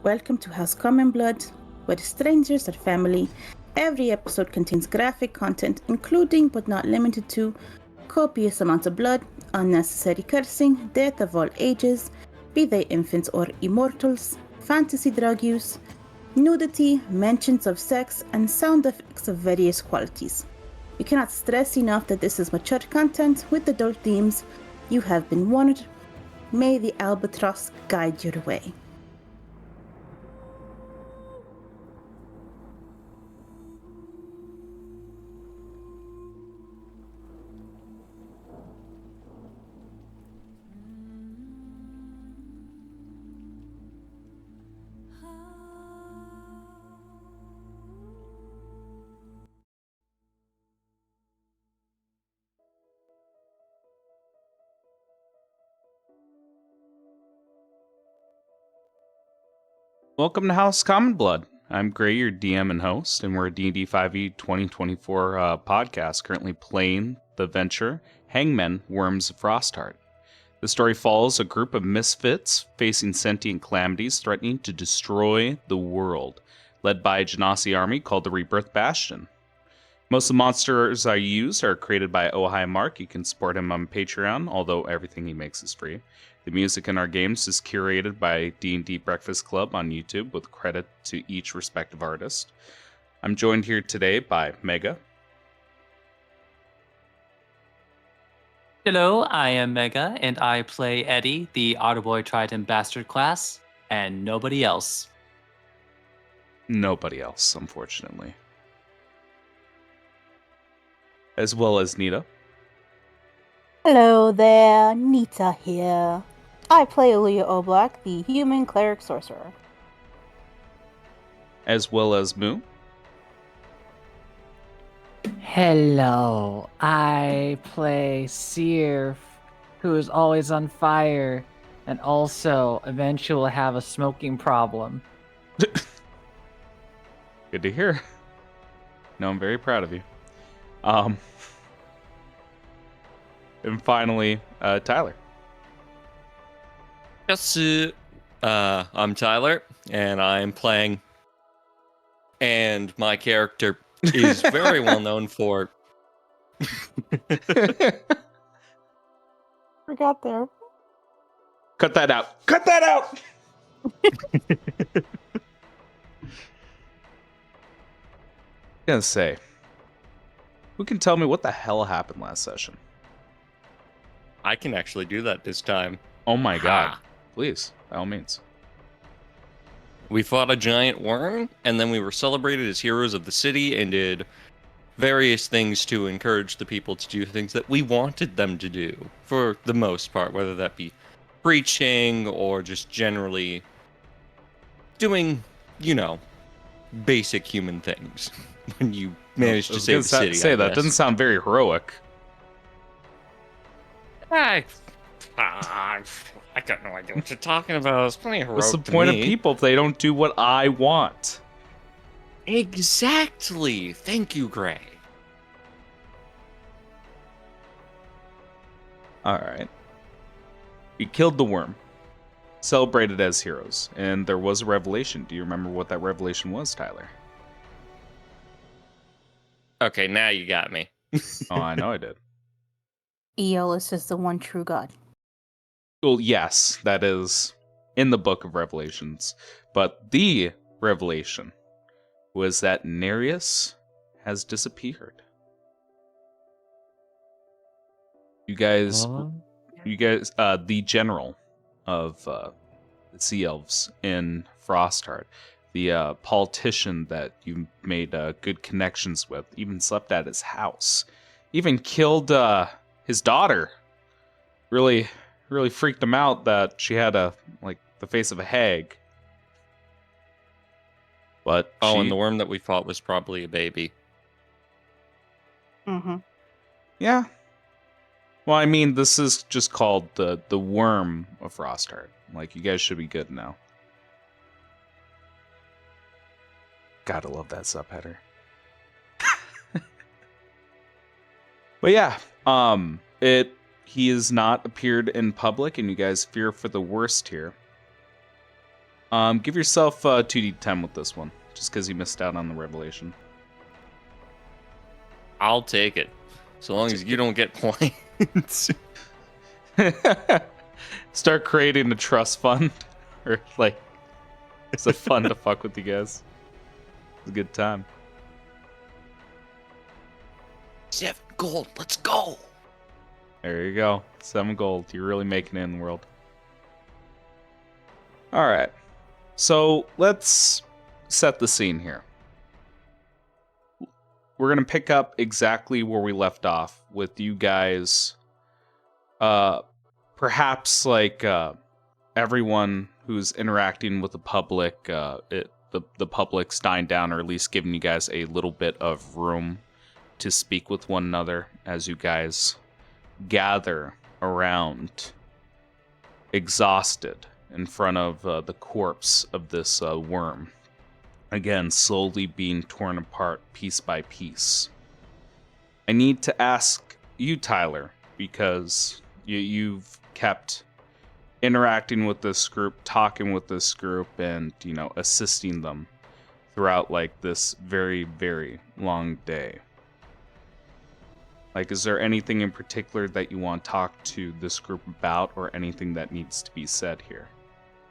Welcome to House Common Blood, where strangers are family. Every episode contains graphic content, including but not limited to copious amounts of blood, unnecessary cursing, death of all ages, be they infants or immortals, fantasy drug use, nudity, mentions of sex, and sound effects of various qualities. We cannot stress enough that this is mature content with adult themes. You have been warned. May the albatross guide your way. Welcome to House Common Blood. I'm Gray, your DM and host, and we're a D&D 5e 2024 podcast currently playing the adventure Hangmen, Worms of Frostheart. The story follows a group of misfits facing sentient calamities threatening to destroy the world, led by a Genasi army called the Rebirth Bastion. Most of the monsters I use are created by Ohio Mark. You can support him on Patreon, although everything he makes is free. The music in our games is curated by D&D Breakfast Club on YouTube with credit to each respective artist. I'm joined here today by Mega. Hello, I am Mega, and I play Eddie, the Otterboy Triton Bastard class, and nobody else. Nobody else, unfortunately. As well as Nita. Hello there, Nita here. I play Aaliyah Oblak, the human cleric sorcerer. As well as Moo. Hello, I play Seer, who is always on fire, and also eventually will have a smoking problem. Good to hear. No, I'm very proud of you. And finally, Tyler. Yes, I'm Tyler, and I'm playing, and my character is very well known for... Forgot there. Cut that out. Cut that out! Gonna say, who can tell me what the hell happened last session? I can actually do that this time. Oh my god. Please, by all means. We fought a giant worm, and then we were celebrated as heroes of the city and did various things to encourage the people to do things that we wanted them to do, for the most part, whether that be preaching or just generally doing, basic human things. When you manage to save the city, That doesn't sound very heroic. I got no idea what you're talking about. It's plenty heroic. What's the point of people if they don't do what I want? Exactly. Thank you, Gray. Alright. We killed the worm. Celebrated as heroes. And there was a revelation. Do you remember what that revelation was, Tyler? Okay, now you got me. Oh, I know I did. Aeolus is the one true god. Well, yes, that is in the Book of Revelations. But the revelation was that Nereus has disappeared. You guys, the general of the Sea Elves in Frostheart, the politician that you made good connections with, even slept at his house, even killed his daughter. Really freaked him out that she had the face of a hag. But and the worm that we fought was probably a baby. Mm-hmm. Yeah. Well, I mean, this is just called the Worm of Frostheart. Like, you guys should be good now. Gotta love that subheader. But yeah, he has not appeared in public, and you guys fear for the worst here. Give yourself 2d10 with this one, just because you missed out on the revelation. I'll take it. So long as you don't get points. Start creating a trust fund. Or, like, it's a fun to fuck with you guys. It's a good time. 7 gold, let's go. There you go. 7 gold. You're really making it in the world. All right. So let's set the scene here. We're going to pick up exactly where we left off with you guys. Perhaps like everyone who's interacting with the public, the public's dying down, or at least giving you guys a little bit of room to speak with one another as you guys gather around, exhausted, in front of the corpse of this worm. Again, slowly being torn apart piece by piece. I need to ask you, Tyler, because you've kept interacting with this group, talking with this group, and, assisting them throughout, like, this very, very long day. Like, is there anything in particular that you want to talk to this group about, or anything that needs to be said here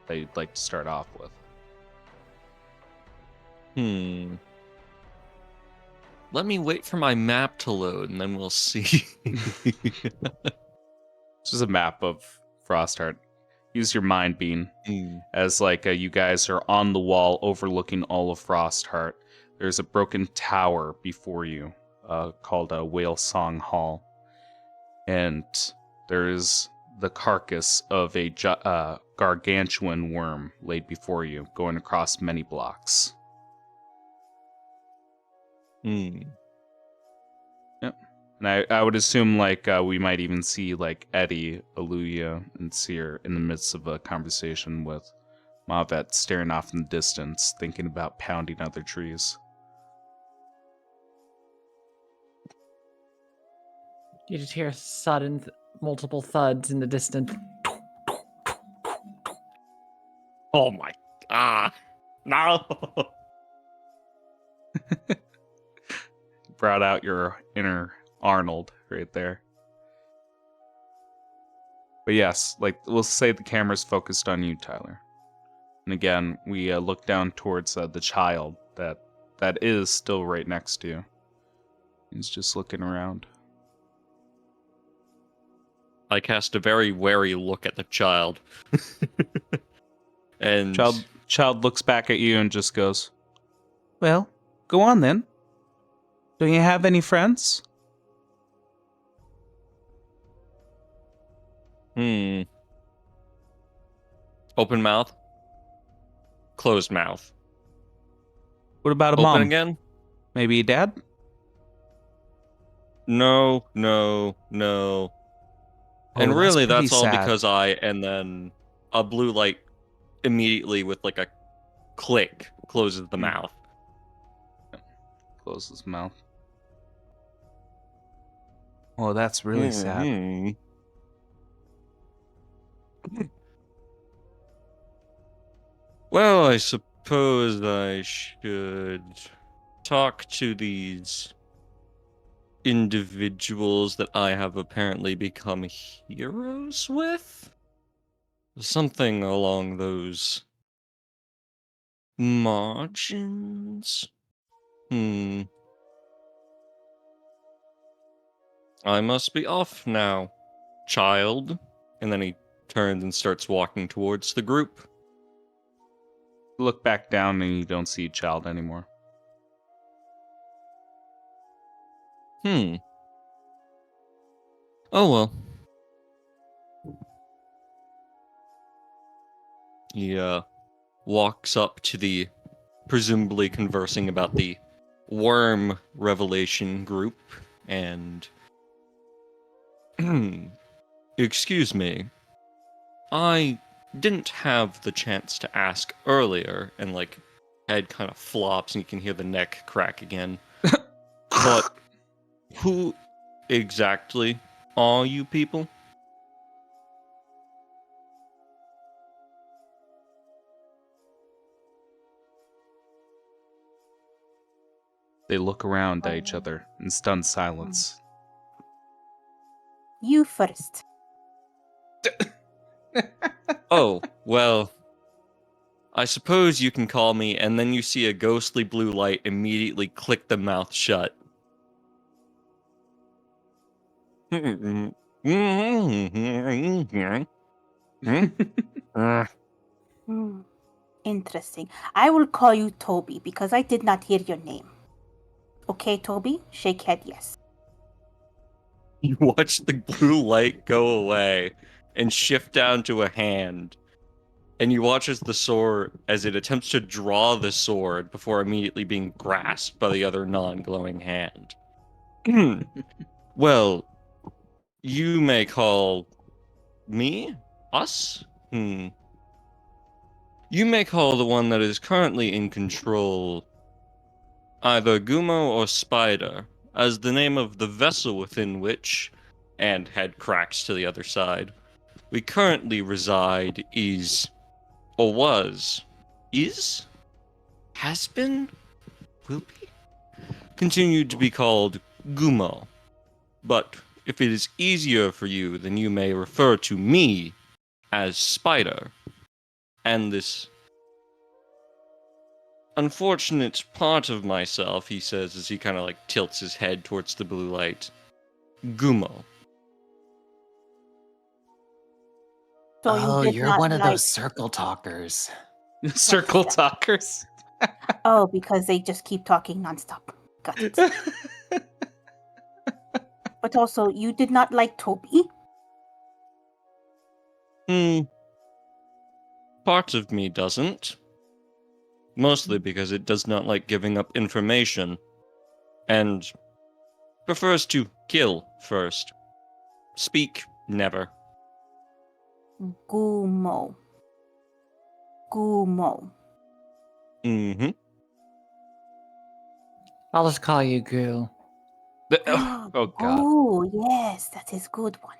that you'd like to start off with? Let me wait for my map to load, and then we'll see. This is a map of Frostheart. Use your mind beam as, like, you guys are on the wall overlooking all of Frostheart. There's a broken tower before you. Called a Whale Song Hall, and there's the carcass of a gargantuan worm laid before you, going across many blocks. Yep. And I would assume, like, we might even see, like, Eddie, Aluya, and Seer in the midst of a conversation with Mavet, staring off in the distance, thinking about pounding other trees. You just hear sudden multiple thuds in the distance. Oh my... no! Brought out your inner Arnold right there. But yes, like, we'll say the camera's focused on you, Tyler. And again, we look down towards the child that is still right next to you. He's just looking around. I cast a very wary look at the child. And Child looks back at you and just goes, "Well, go on then. Don't you have any friends?" Open mouth. Closed mouth. What about a Open mom? again? Maybe a dad? No. And Oh, really, pretty that's all sad. because and then a blue light immediately with like a click closes the mouth. Closes mouth. Oh, that's really sad. Well, I suppose I should talk to these individuals that I have apparently become heroes with? Something along those margins? I must be off now, child. And then he turns and starts walking towards the group. Look back down and you don't see a child anymore. Oh well. He walks up to the presumably conversing about the worm revelation group and excuse me. I didn't have the chance to ask earlier, and like head kind of flops and you can hear the neck crack again. But who exactly are you people? They look around at each other in stunned silence. You first. Oh, well, I suppose you can call me, and then you see a ghostly blue light immediately click the mouth shut. Interesting. I will call you Toby because I did not hear your name. Okay, Toby? Shake head yes. You watch the blue light go away and shift down to a hand. And you watch as it attempts to draw the sword before immediately being grasped by the other non-glowing hand. Well, you may call me? Us? You may call the one that is currently in control either Gumo or Spider, as the name of the vessel within which, and head cracks to the other side, we currently reside is, or was, is, has been, will be, continued to be called Gumo. But if it is easier for you, then you may refer to me as Spider. And this unfortunate part of myself, he says as he kind of like tilts his head towards the blue light, Gumo. So Oh, you did you're not one of like... those circle talkers. Circle talkers. Oh, because they just keep talking nonstop. Got it. But also, you did not like Toby? Part of me doesn't. Mostly because it does not like giving up information. And prefers to kill first. Speak never. Gumo. Gumo. Mm-hmm. I'll just call you Goo. Oh, God. Oh, yes, that is good one.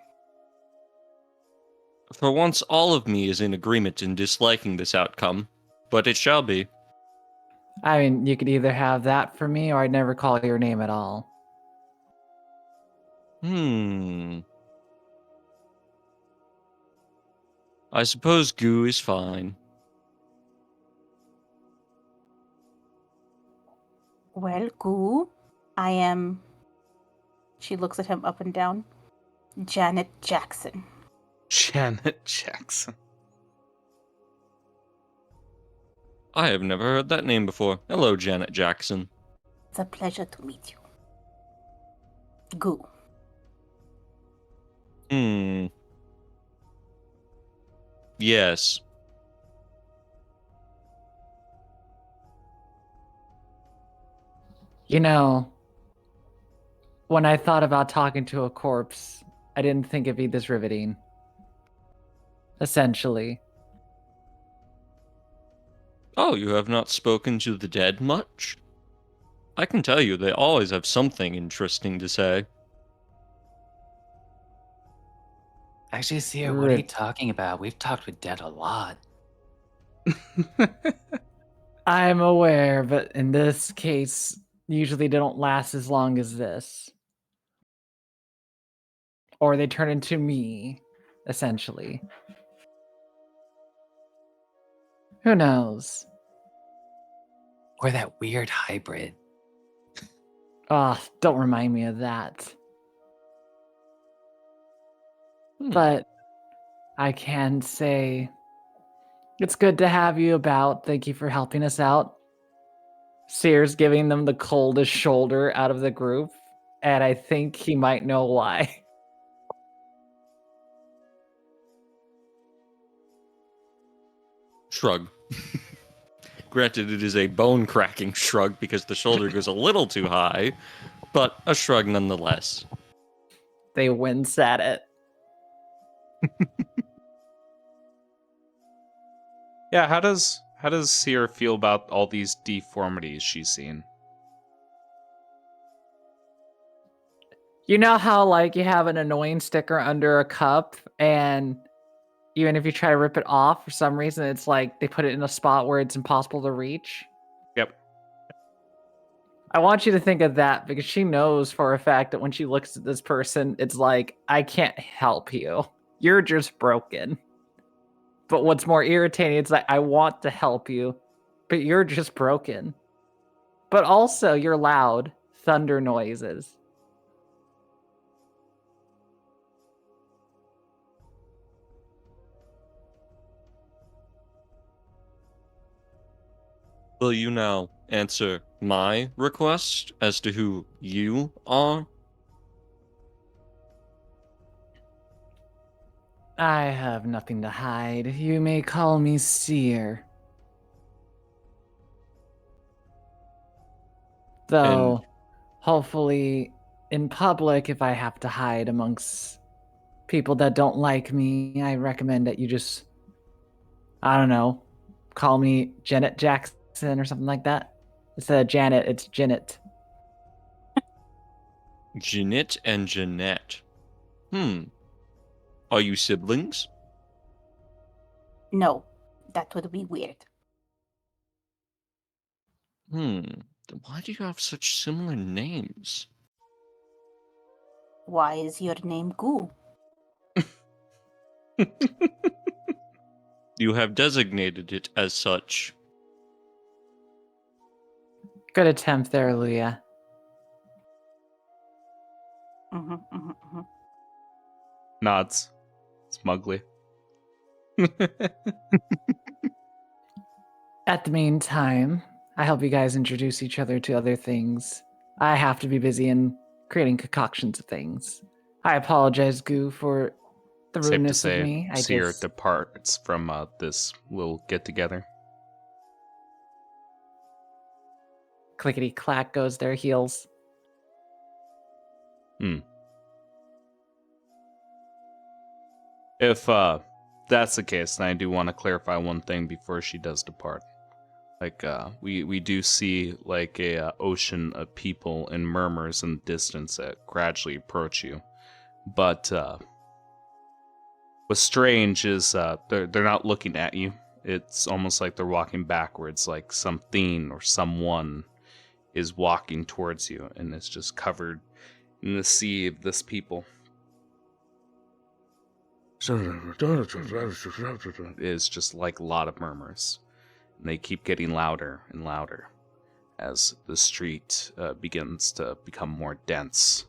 For once, all of me is in agreement in disliking this outcome, but it shall be. I mean, you could either have that for me, or I'd never call your name at all. I suppose Goo is fine. Well, Goo, I am... She looks at him up and down. Janet Jackson. Janet Jackson. I have never heard that name before. Hello, Janet Jackson. It's a pleasure to meet you. Goo. Yes. You know, when I thought about talking to a corpse, I didn't think it'd be this riveting. Essentially. Oh, you have not spoken to the dead much? I can tell you, they always have something interesting to say. Actually, Seer, what are you talking about? We've talked with Dead a lot. I'm aware, but in this case, usually they don't last as long as this. Or they turn into me, essentially. Who knows? Or that weird hybrid. Ah, don't remind me of that. But I can say it's good to have you about. Thank you for helping us out. Seer's giving them the coldest shoulder out of the group, and I think he might know why. Shrug. Granted, it is a bone-cracking shrug because the shoulder goes a little too high, but a shrug nonetheless. They wince at it. Yeah, how does Seer feel about all these deformities she's seen? You know how, like, you have an annoying sticker under a cup, and even if you try to rip it off, for some reason, it's like they put it in a spot where it's impossible to reach? Yep. I want you to think of that because she knows for a fact that when she looks at this person, it's like, I can't help you. You're just broken. But what's more irritating, it's like, I want to help you, but you're just broken. But also, you're loud. Thunder noises. Will you now answer my request as to who you are? I have nothing to hide. You may call me Seer. Though, hopefully, in public, if I have to hide amongst people that don't like me, I recommend that you just, I don't know, call me Janet Jackson or something like that. Instead of Janet, it's Janet. Jeanette and Jeanette. Are you siblings? No, that would be weird. Why do you have such similar names? Why is your name Goo? You have designated it as such. Good attempt there, Luya. Nods smugly. At the meantime, I hope you guys introduce each other to other things. I have to be busy in creating concoctions of things. I apologize, Goo, for the Safe to rudeness say, of me. Seer departs from this little get-together. Clickety-clack goes their heels. If that's the case, then I do want to clarify one thing before she does depart. Like, we do see, like, a ocean of people and murmurs in the distance that gradually approach you. But, what's strange is, they're not looking at you. It's almost like they're walking backwards, like something or someone is walking towards you, and it's just covered in the sea of this people. It's just like a lot of murmurs. And they keep getting louder and louder as the street begins to become more dense.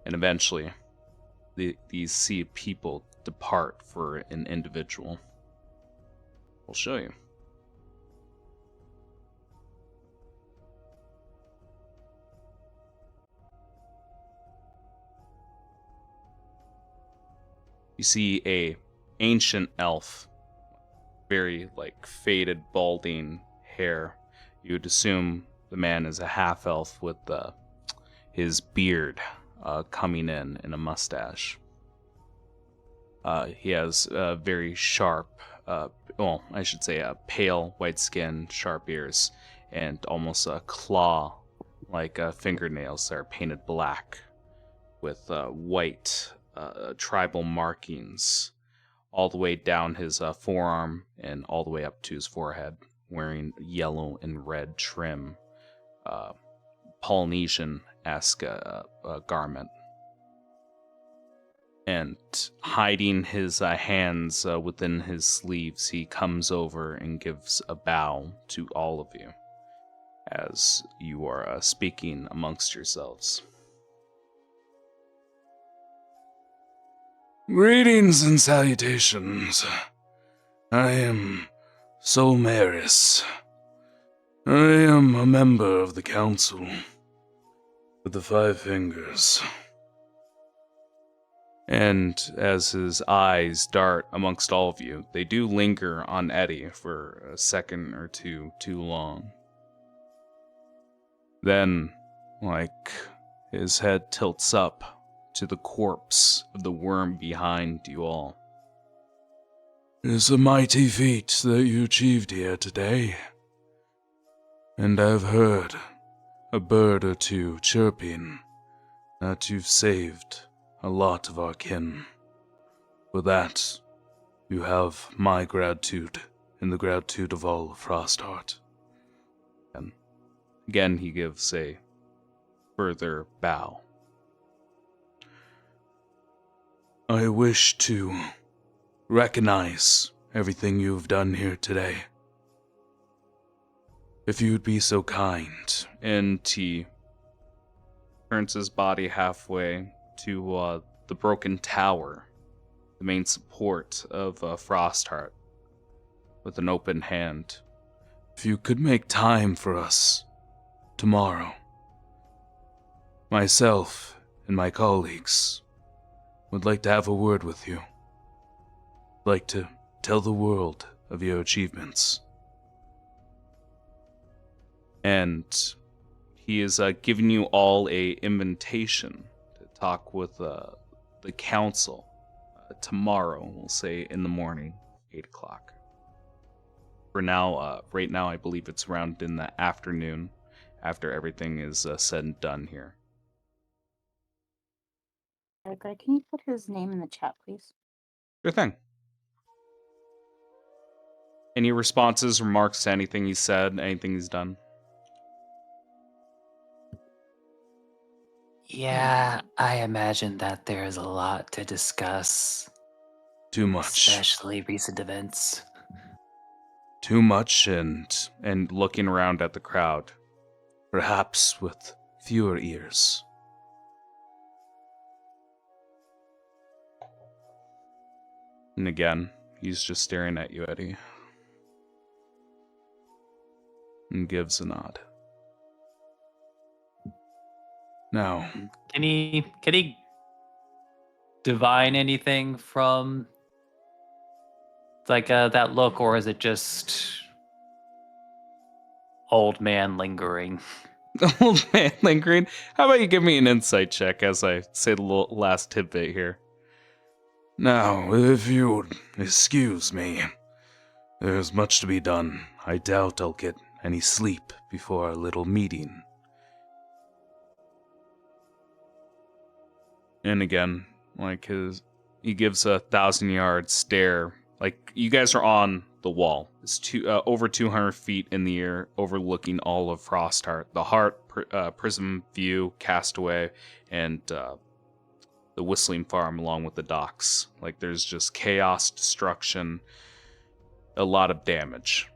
And eventually, these sea of people depart for an individual. We'll show you. You see a ancient elf, very like faded, balding hair. You would assume the man is a half elf with his beard coming in a mustache. He has very sharp, I should say pale white skin, sharp ears, and almost a claw like fingernails that are painted black with white tribal markings all the way down his forearm and all the way up to his forehead, wearing yellow and red trim, Polynesian-esque garment. And hiding his hands within his sleeves, he comes over and gives a bow to all of you as you are speaking amongst yourselves. Greetings and salutations. I am Solmaris. I am a member of the council with the 5 fingers. And as his eyes dart amongst all of you, they do linger on Eddie for a second or two too long. Then, like, his head tilts up to the corpse of the worm behind you all. It's a mighty feat that you achieved here today. And I've heard a bird or two chirping that you've saved a lot of our kin. For that, you have my gratitude and the gratitude of all of Frostheart. And Again, he gives a further bow. I wish to recognize everything you've done here today. If you'd be so kind. And he turns his body halfway to the broken tower, the main support of Frostheart, with an open hand. If you could make time for us tomorrow, myself and my colleagues would like to have a word with you. Like to tell the world of your achievements. And he is giving you all a invitation to talk with the council tomorrow, we'll say in the morning, 8 o'clock. For now, right now, I believe it's around in the afternoon after everything is said and done here. Greg, can you put his name in the chat, please? Sure thing. Any responses, remarks to anything he said, anything he's done? Yeah, I imagine that there is a lot to discuss, Too much. especially recent events. Too much and Looking around at the crowd. perhaps with fewer ears. And again, he's just staring at you, Eddie. And gives a nod. Now, Can he divine anything from like that look, or is it just old man lingering? Old man lingering. How about you give me an insight check as I say the last tidbit here? now, if you'd excuse me, there's much to be done. I doubt I'll get any sleep before our little meeting. And again, like he gives a 1,000-yard stare. Like you guys are on the wall. It's over 200 feet in the air, overlooking all of Frostheart. The Heart prism view, Castaway, and the Whistling Farm, along with the docks. Like there's just chaos, destruction, a lot of damage.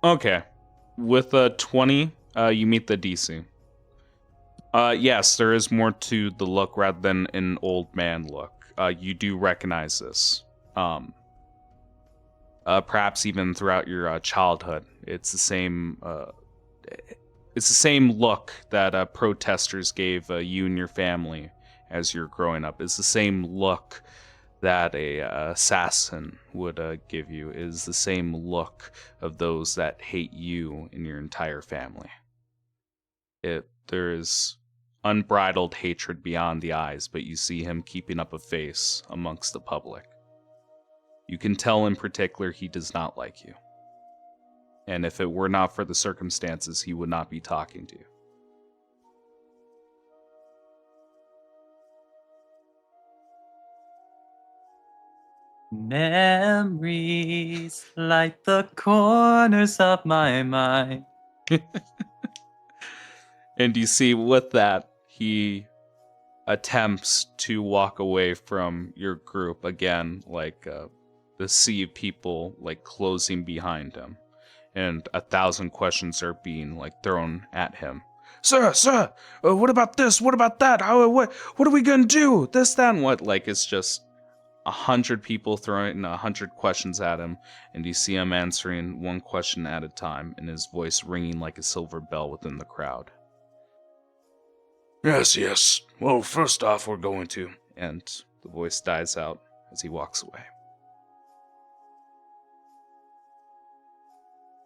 Okay. With a 20, you meet the DC. Yes, there is more to the look rather than an old man look. You do recognize this. Perhaps even throughout your childhood. It's the same look that protesters gave you and your family as you're growing up. It's the same look that a assassin would give you. Is the same look of those that hate you and your entire family. There is unbridled hatred beyond the eyes, but you see him keeping up a face amongst the public. You can tell in particular he does not like you. And if it were not for the circumstances, he would not be talking to you. Memories like the corners of my mind. And you see with that, he attempts to walk away from your group again, like the sea of people like closing behind him. And 1,000 questions are being like thrown at him. Sir, what about this? What about that? What are we gonna do? This, that, and what? Like it's just 100 people throwing 100 questions at him, and you see him answering one question at a time, and his voice ringing like a silver bell within the crowd. Yes. Well, first off, we're going to. And the voice dies out as he walks away.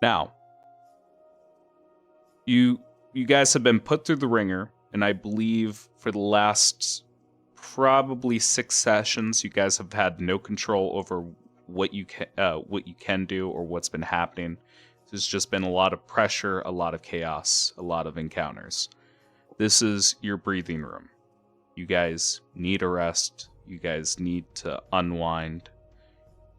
Now, you guys have been put through the ringer, and I believe for the last probably 6 sessions, you guys have had no control over what you can do or what's been happening. There's just been a lot of pressure, a lot of chaos, a lot of encounters. This is your breathing room. You guys need a rest. You guys need to unwind.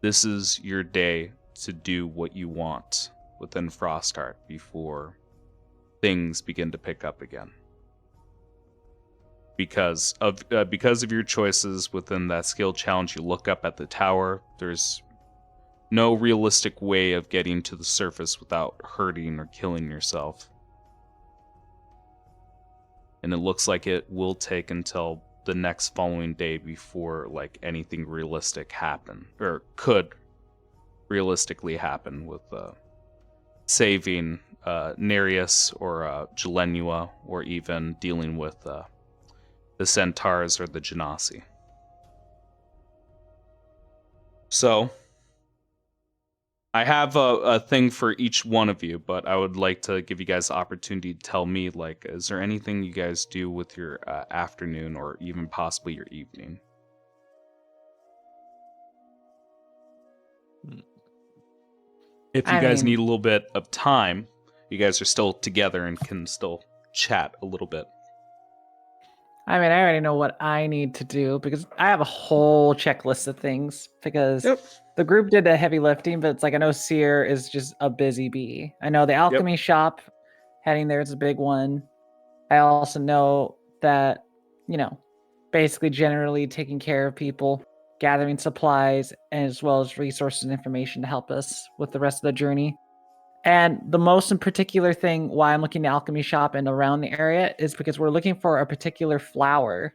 This is your day to do what you want within Frostheart before things begin to pick up again. Because of your choices within that skill challenge, you look up at the tower. There's no realistic way of getting to the surface without hurting or killing yourself. And it looks like it will take until the next following day before like anything realistic happen, or could realistically happen with saving Nereus or Gelenua, or even dealing with the Centaurs or the Genasi. So, I have a thing for each one of you, but I would like to give you guys the opportunity to tell me, like, is there anything you guys do with your afternoon or even possibly your evening? If you guys need a little bit of time, you guys are still together and can still chat a little bit. I already know what I need to do because I have a whole checklist of things because the group did the heavy lifting, but it's like I know Seer is just a busy bee. I know the alchemy shop heading there is a big one. I also know that, basically generally taking care of people, gathering supplies, as well as resources and information to help us with the rest of the journey. And the most in particular thing why I'm looking at alchemy shop and around the area is because we're looking for a particular flower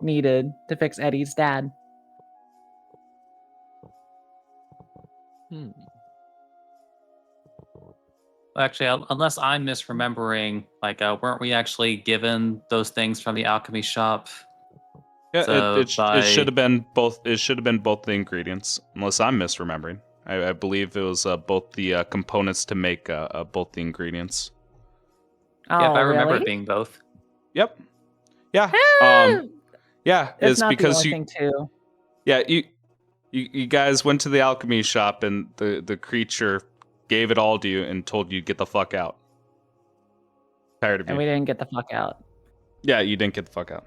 needed to fix Eddie's dad. Actually, unless I'm misremembering, weren't we actually given those things from the alchemy shop? Yeah, it should have been both. It should have been both the ingredients, unless I'm misremembering. I believe it was both the components to make both the ingredients. Oh, yeah, if I remember really? it being both. Yep. Yeah. Yeah. It's not because the only thing too. Yeah, you guys went to the alchemy shop and the creature gave it all to you and told you to get the fuck out. Tired of you. And we didn't get the fuck out. Yeah, you didn't get the fuck out.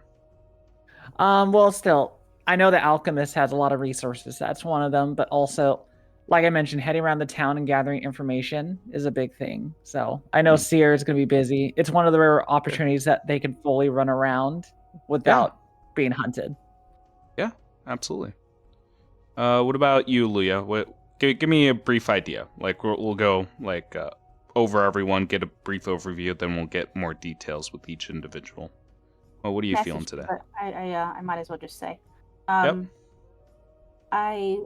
Well, still, I know the alchemist has a lot of resources. That's one of them, but also, like I mentioned, heading around the town and gathering information is a big thing. So I know Seer is going to be busy. It's one of the rare opportunities that they can fully run around without being hunted. Yeah, absolutely. What about you, Luya? Give me a brief idea. Like we'll go over everyone, get a brief overview, then we'll get more details with each individual. Well, what are you feeling today? I might as well just say. Yep. I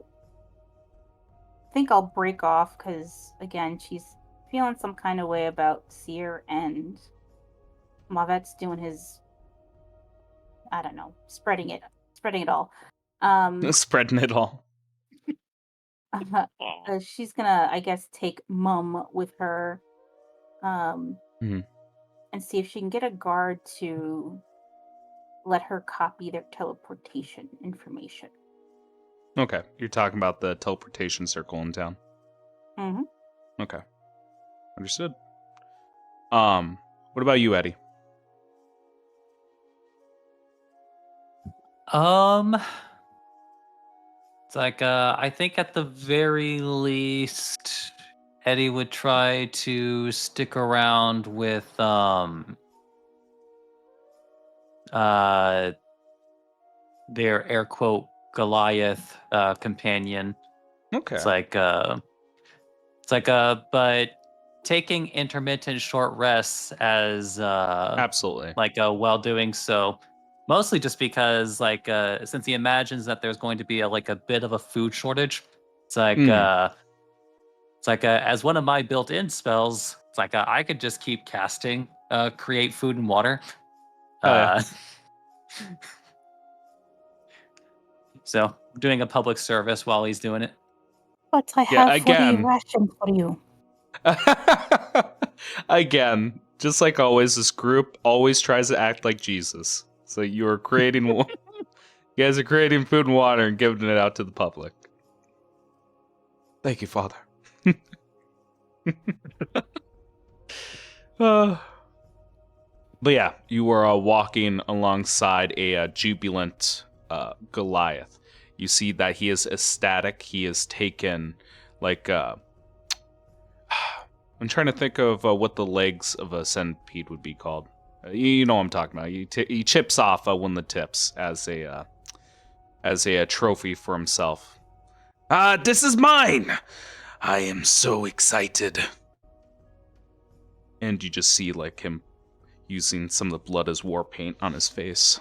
think I'll break off because, again, she's feeling some kind of way about Seer, and Mavet's doing his, I don't know, spreading it all. Spreading it all. She's gonna, I guess, take Mum with her, and see if she can get a guard to let her copy their teleportation information. Okay, you're talking about the teleportation circle in town. Mm-hmm. Okay, understood. What about you, Eddie? It's like I think at the very least, Eddie would try to stick around with their air quote Goliath companion. Okay. It's like but taking intermittent short rests as absolutely while doing so, mostly just because since he imagines that there's going to be a bit of a food shortage, it's like as one of my built-in spells, it's like I could just keep casting create food and water. So doing a public service while he's doing it. But I have fully rationed for you. Again, just like always, this group always tries to act like Jesus. So you are creating, you guys are creating food and water and giving it out to the public. Thank you, Father. But yeah, you are walking alongside a jubilant Goliath. You see that he is ecstatic. He is taken like I'm trying to think of what the legs of a centipede would be called. You know what I'm talking about. He chips off one of the tips as a trophy for himself. This is mine. I am so excited. And you just see like him using some of the blood as war paint on his face.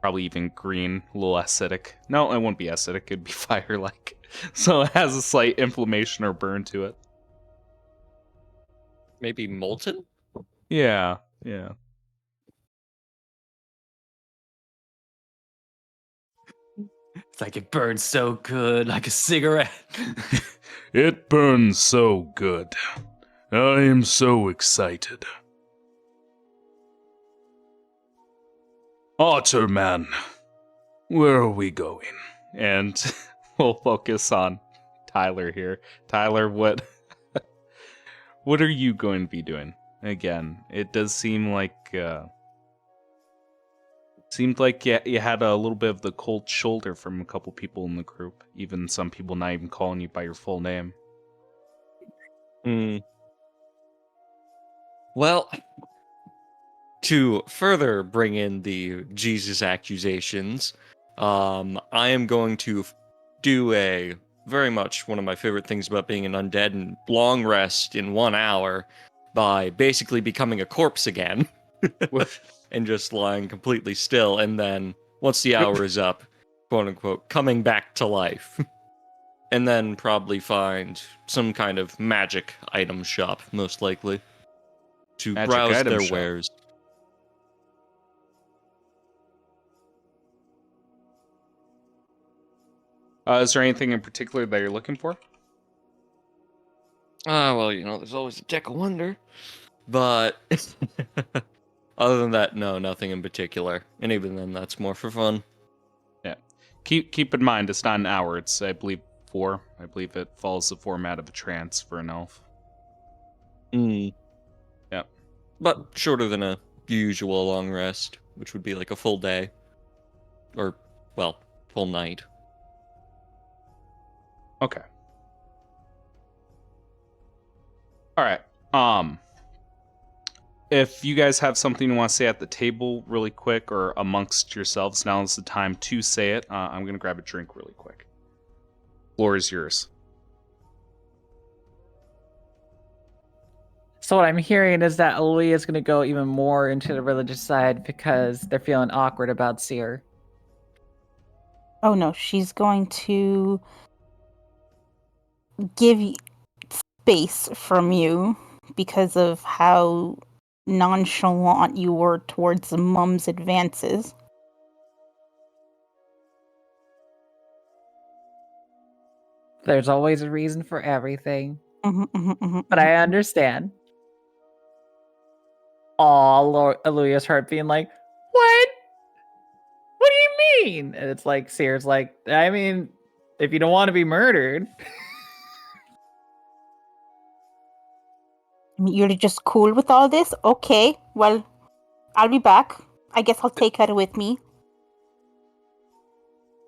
Probably even green, a little acidic. No, it won't be acidic, it'd be fire-like. So it has a slight inflammation or burn to it. Maybe molten? Yeah. It's like it burns so good, like a cigarette. It burns so good. I am so excited. Otterman, where are we going? And we'll focus on Tyler here. Tyler, what what are you going to be doing? Again, it does seem like seemed like you had a little bit of the cold shoulder from a couple people in the group. Even some people not even calling you by your full name. Well, to further bring in the Jesus accusations, I am going to do a very much one of my favorite things about being an undead and long rest in 1 hour by basically becoming a corpse again and just lying completely still. And then once the hour is up, quote unquote, coming back to life. And then probably find some kind of magic item shop, most likely, to Magic browse item their shop. wares. Is there anything in particular that you're looking for? Well, there's always a deck of wonder. But other than that, no, nothing in particular. And even then, that's more for fun. Yeah. Keep in mind, it's not an hour. It's, I believe, 4. I believe it follows the format of a trance for an elf. Yeah. But shorter than a usual long rest, which would be like a full day. Or, well, full night. Okay. All right. If you guys have something you want to say at the table really quick or amongst yourselves, now is the time to say it. I'm going to grab a drink really quick. Floor is yours. So what I'm hearing is that Aaliyah is going to go even more into the religious side because they're feeling awkward about Seer. Oh no, she's going to give space from you because of how nonchalant you were towards Mum's advances. There's always a reason for everything. Mm-hmm. But I understand. Aw, Aaliyah's heart being like, what? What do you mean? And it's like, Seer's like, I mean, if you don't want to be murdered. You're just cool with all this? Okay, well, I'll be back. I guess I'll take her with me.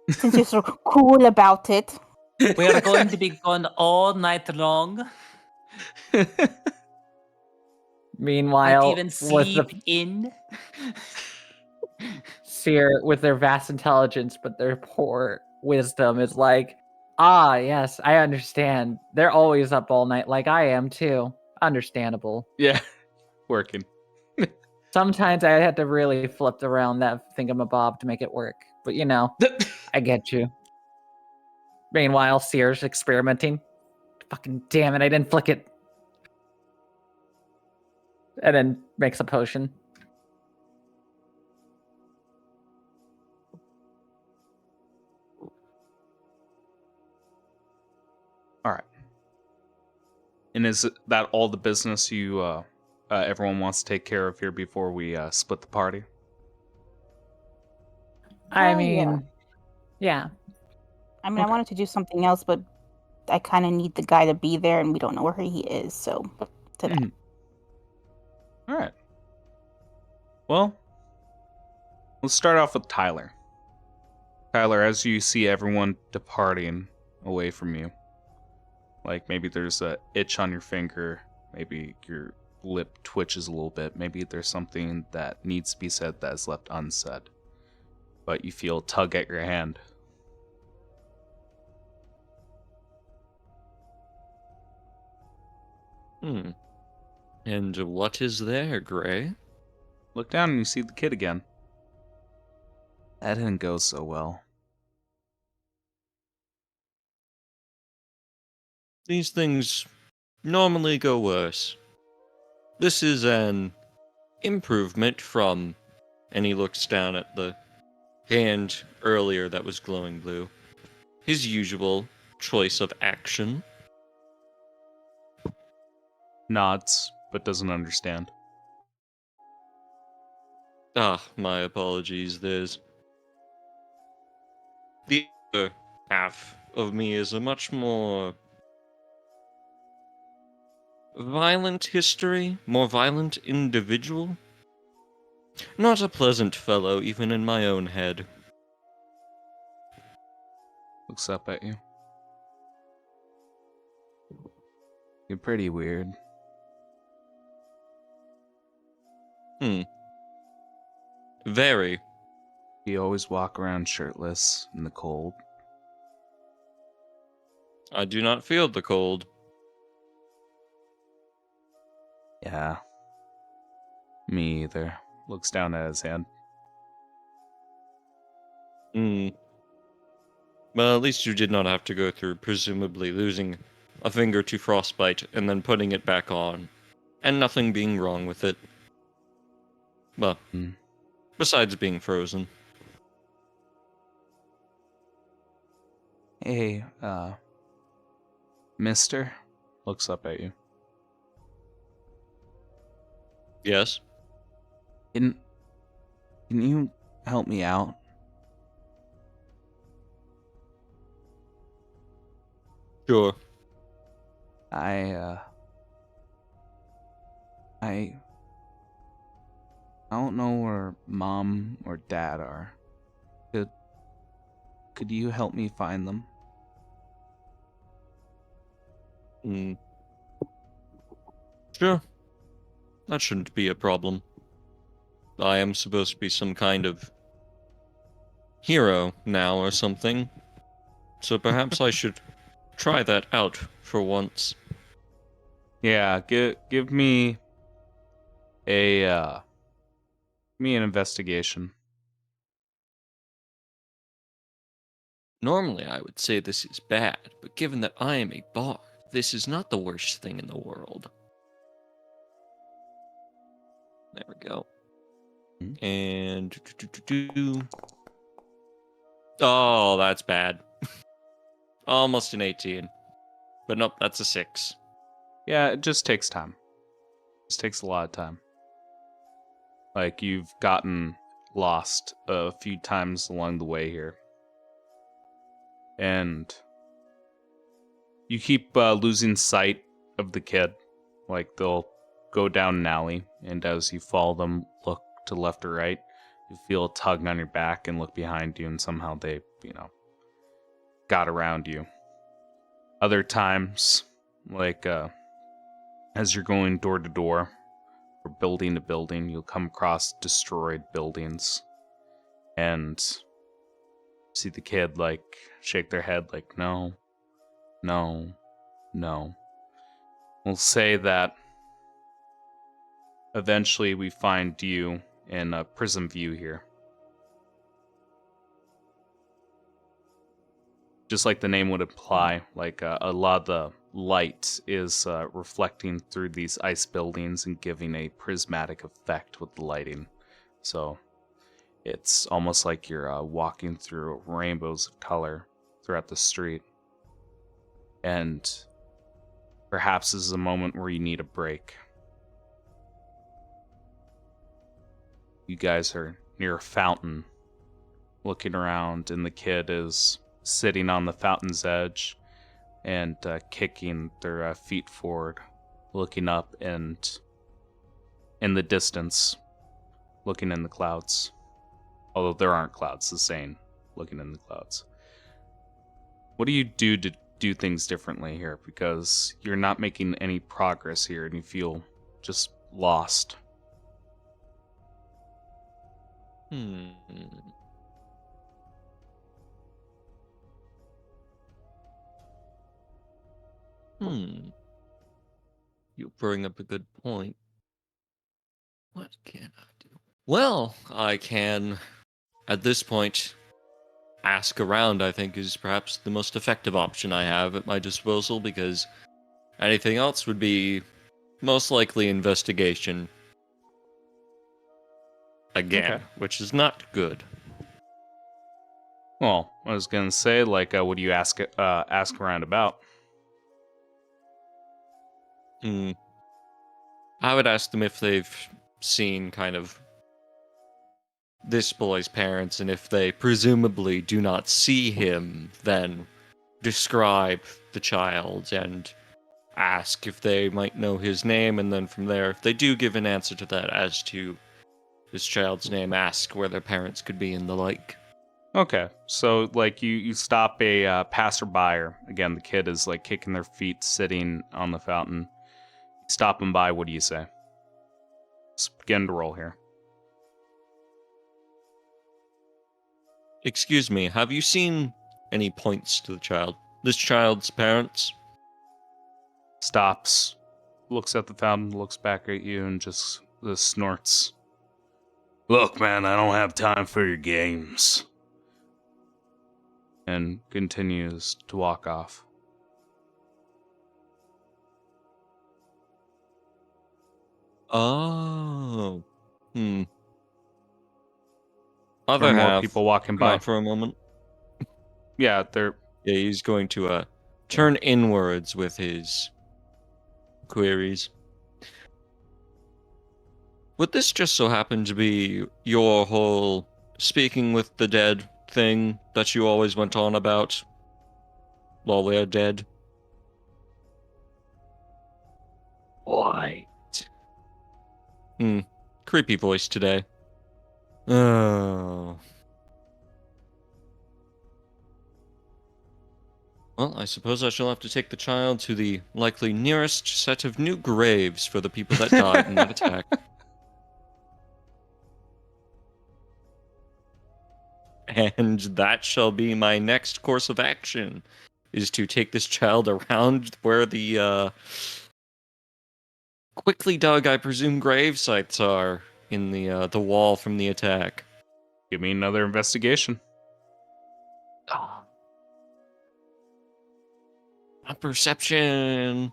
Since you're so cool about it. We are going to be gone all night long. Meanwhile, Might even with sleep the in. Seer, with their vast intelligence but their poor wisdom, is like, ah, yes, I understand. They're always up all night like I am too. Understandable. Yeah, working. Sometimes I had to really flip around that thingamabob to make it work. But I get you. Meanwhile, Seer's experimenting. Fucking damn it, I didn't flick it. And then makes a potion. All right. And is that all the business you everyone wants to take care of here before we split the party? I mean, yeah. I mean, I wanted to do something else, but I kind of need the guy to be there, and we don't know where he is. So, to that. Mhm. All right. Well, let's start off with Tyler. Tyler, as you see everyone departing away from you, like maybe there's a itch on your finger, maybe your lip twitches a little bit, maybe there's something that needs to be said that is left unsaid, but you feel a tug at your hand. And what is there, Gray? Look down and you see the kid again. That didn't go so well. These things normally go worse. This is an improvement from, and he looks down at the hand earlier that was glowing blue. His usual choice of action. Nods, but doesn't understand. My apologies. There's the other half of me is a much more violent history, more violent individual. Not a pleasant fellow, even in my own head. Looks up at you. You're pretty weird. Very. You always walk around shirtless in the cold. I do not feel the cold. Yeah. Me either. Looks down at his hand. Well, at least you did not have to go through presumably losing a finger to frostbite and then putting it back on. And nothing being wrong with it. Well, besides being frozen. Hey, mister? Looks up at you. Yes? Can you help me out? Sure. I don't know where mom or dad are. Could you help me find them? Sure. That shouldn't be a problem. I am supposed to be some kind of hero now or something. So perhaps I should try that out for once. Yeah, give me an investigation. Normally I would say this is bad, but given that I am a bard, this is not the worst thing in the world. There we go. And oh, that's bad. Almost an 18. But nope, that's a 6. Yeah, it just takes time. It just takes a lot of time. Like, you've gotten lost a few times along the way here. And you keep losing sight of the kid. Like, they'll go down an alley, and as you follow them, look to left or right, you feel a tug on your back and look behind you, and somehow they, got around you. Other times, like, as you're going door to door, or building to building, you'll come across destroyed buildings, and see the kid, like, shake their head, like, no. We'll say that eventually we find you in a prism view here. Just like the name would imply, like a lot of the light is reflecting through these ice buildings and giving a prismatic effect with the lighting. So it's almost like you're walking through rainbows of color throughout the street. And perhaps this is a moment where you need a break. You guys are near a fountain, looking around, and the kid is sitting on the fountain's edge and kicking their feet forward, looking up and in the distance, looking in the clouds. Although there aren't clouds, the same, looking in the clouds. What do you do to do things differently here? Because you're not making any progress here and you feel just lost. Hmm. You bring up a good point. What can I do? Well, I can, at this point, ask around, I think, is perhaps the most effective option I have at my disposal, because anything else would be most likely investigation. Again, Okay. which is not good. Well, I was gonna say, like, what do you ask around about? I would ask them if they've seen kind of this boy's parents, and if they presumably do not see him, then describe the child and ask if they might know his name, and then from there, if they do give an answer to that as to this child's name, ask where their parents could be and the like. Okay, so like you stop a passerby, or again, the kid is like kicking their feet, sitting on the fountain. You stop him by. What do you say? Let's begin to roll here. Excuse me, have you seen any points to the child? This child's parents? Stops, looks at the fountain, looks back at you, and just snorts. Look, man, I don't have time for your games. And continues to walk off. Oh. There Other are more half, people walking come by. out for a moment. Yeah, they're Yeah, he's going to turn inwards with his queries. Would this just so happen to be your whole speaking with the dead thing that you always went on about while they're dead? What? Creepy voice today. Oh. Well, I suppose I shall have to take the child to the likely nearest set of new graves for the people that died in that attack. And that shall be my next course of action, is to take this child around where the quickly dug, I presume, grave sites are in the wall from the attack. give me another investigation. A perception.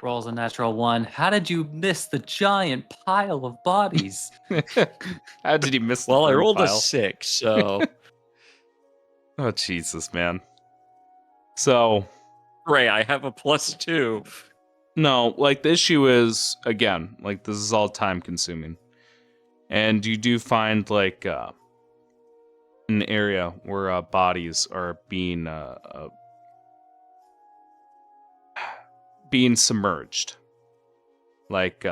Rolls a natural 1. How did you miss the giant pile of bodies? How did he miss the Well, I burn rolled a pile? 6, so Oh, Jesus, man. So, Ray, I have a +2. no, like, the issue is, again, like, this is all time consuming. And you do find, like, an area where bodies are being submerged. Like,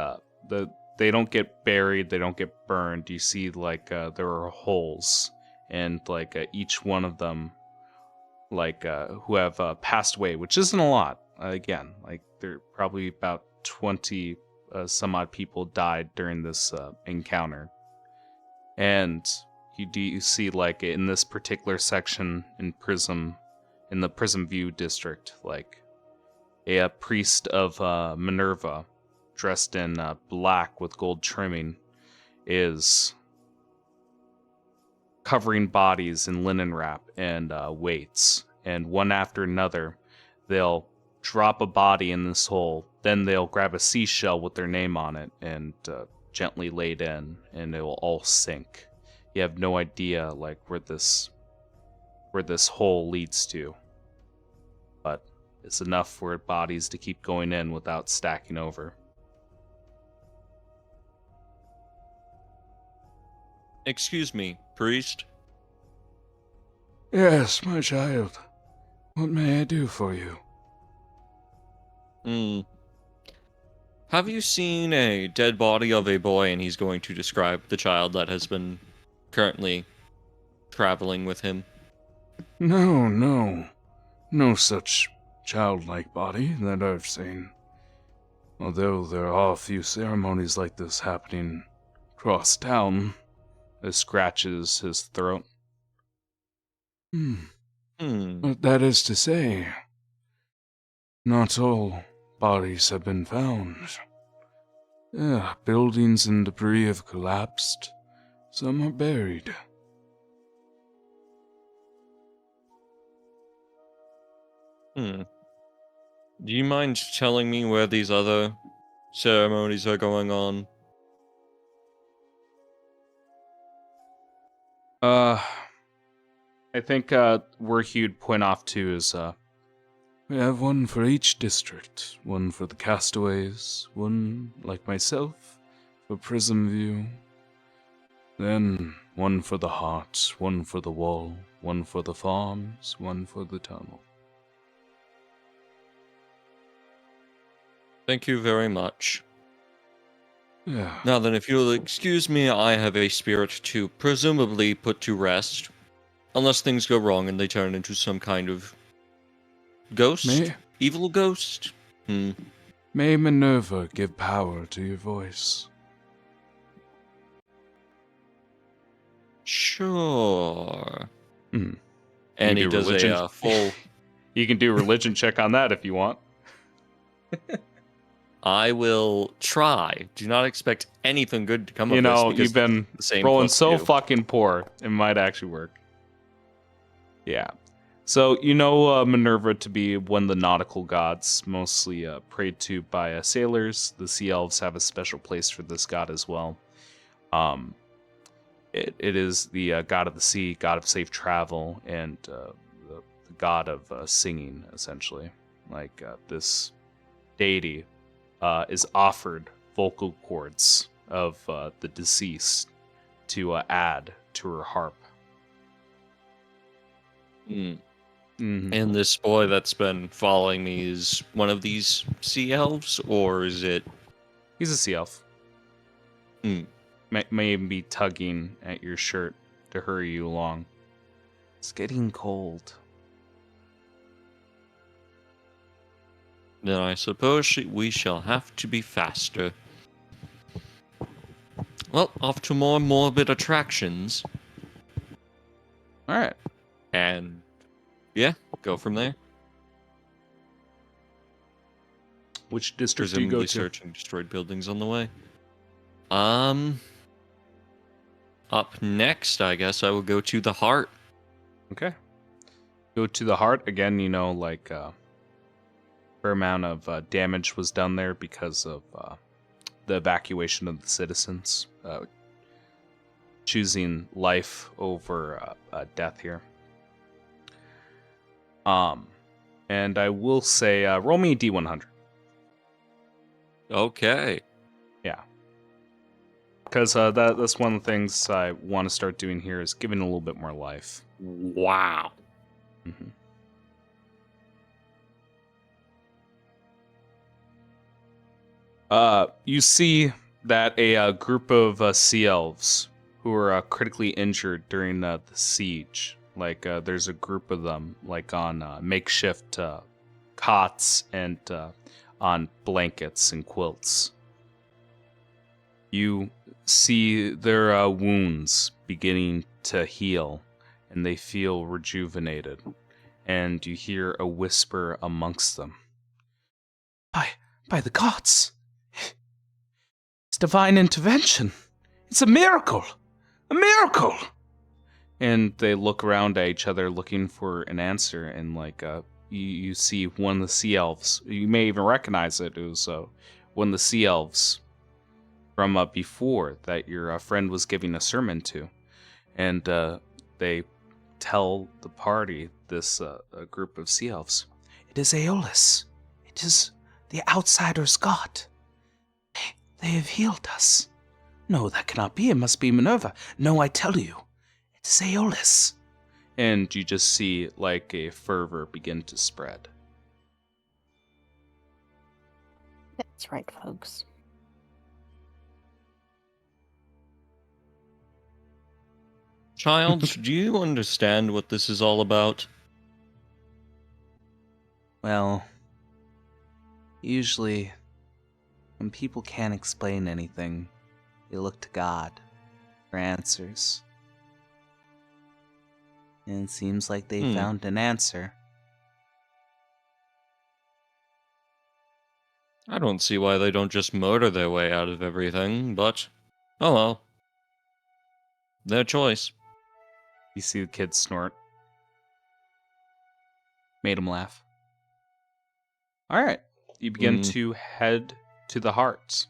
they don't get buried, they don't get burned. You see, like, there are holes, and, like, each one of them, like, who have passed away, which isn't a lot. Again, like, there are probably about 20 some odd people died during this encounter. And you see, like, in this particular section in the Prism View district, like, a priest of Minerva, dressed in black with gold trimming, is covering bodies in linen wrap and weights. And one after another, they'll drop a body in this hole. Then they'll grab a seashell with their name on it and gently lay it in, and it will all sink. You have no idea, like, where this hole leads to, but it's enough for bodies to keep going in without stacking over. Excuse me, priest. Yes, my child. What may I do for you? Hmm. Have you seen a dead body of a boy? And he's going to describe the child that has been currently traveling with him. No, no. No such childlike body that I've seen. Although there are a few ceremonies like this happening across town. It scratches his throat. But that is to say, not all bodies have been found. Yeah, buildings and debris have collapsed. Some are buried. Do you mind telling me where these other ceremonies are going on? I think where he'd point off to is We have one for each district. One for the castaways, one, like myself, for Prism View. Then one for the heart, one for the wall, one for the farms, one for the tunnel. Thank you very much. Yeah. Now then, if you'll excuse me, I have a spirit to presumably put to rest. Unless things go wrong and they turn into some kind of ghost? May- Evil ghost? May Minerva give power to your voice. Sure. Hmm. And You he do does religion? a full... you can do a religion check on that if you want. I will try. Do not expect anything good to come You of this. know, because you've been the same rolling plus so 2. fucking poor. It might actually work. Yeah. So, you know Minerva to be one of the nautical gods, mostly prayed to by sailors. The sea elves have a special place for this god as well. It is the god of the sea, god of safe travel, and the god of singing, essentially. Like, this deity is offered vocal cords of the deceased to add to her harp. Mm-hmm. And this boy that's been following me is one of these sea elves, or is it... He's a sea elf. May even be tugging at your shirt to hurry you along. It's getting cold. Then I suppose we shall have to be faster. Well, off to more morbid attractions. All right. And yeah, go from there. Which district do you Presumably go to? searching destroyed buildings on the way. Up next, I guess I will go to the heart. Okay. Go to the heart again. You know, like fair amount of damage was done there because of the evacuation of the citizens, choosing life over death here. And I will say, roll me a D100. Okay. Yeah. Because that's one of the things I want to start doing here is giving a little bit more life. Wow. Mm-hmm. You see that a group of sea elves who are critically injured during the siege. Like, there's a group of them, like on makeshift cots and on blankets and quilts. You see their wounds beginning to heal, and they feel rejuvenated. And you hear a whisper amongst them. By the gods! It's divine intervention! It's a miracle! A miracle! And they look around at each other looking for an answer, and like you see one of the sea elves. You may even recognize it. It was one of the sea elves from before that your friend was giving a sermon to. And they tell the party, this a group of sea elves, it is Aeolus. It is the outsider's god. They have healed us. No, that cannot be. It must be Minerva. No, I tell you, it is Aeolus. And you just see like a fervor begin to spread. That's right, folks. Child, do you understand what this is all about? Well, usually, when people can't explain anything, they look to God for answers. And it seems like they found an answer. I don't see why they don't just murder their way out of everything, but oh well. Their choice. You see the kid snort. Made him laugh. All right. You begin to head to the hearts.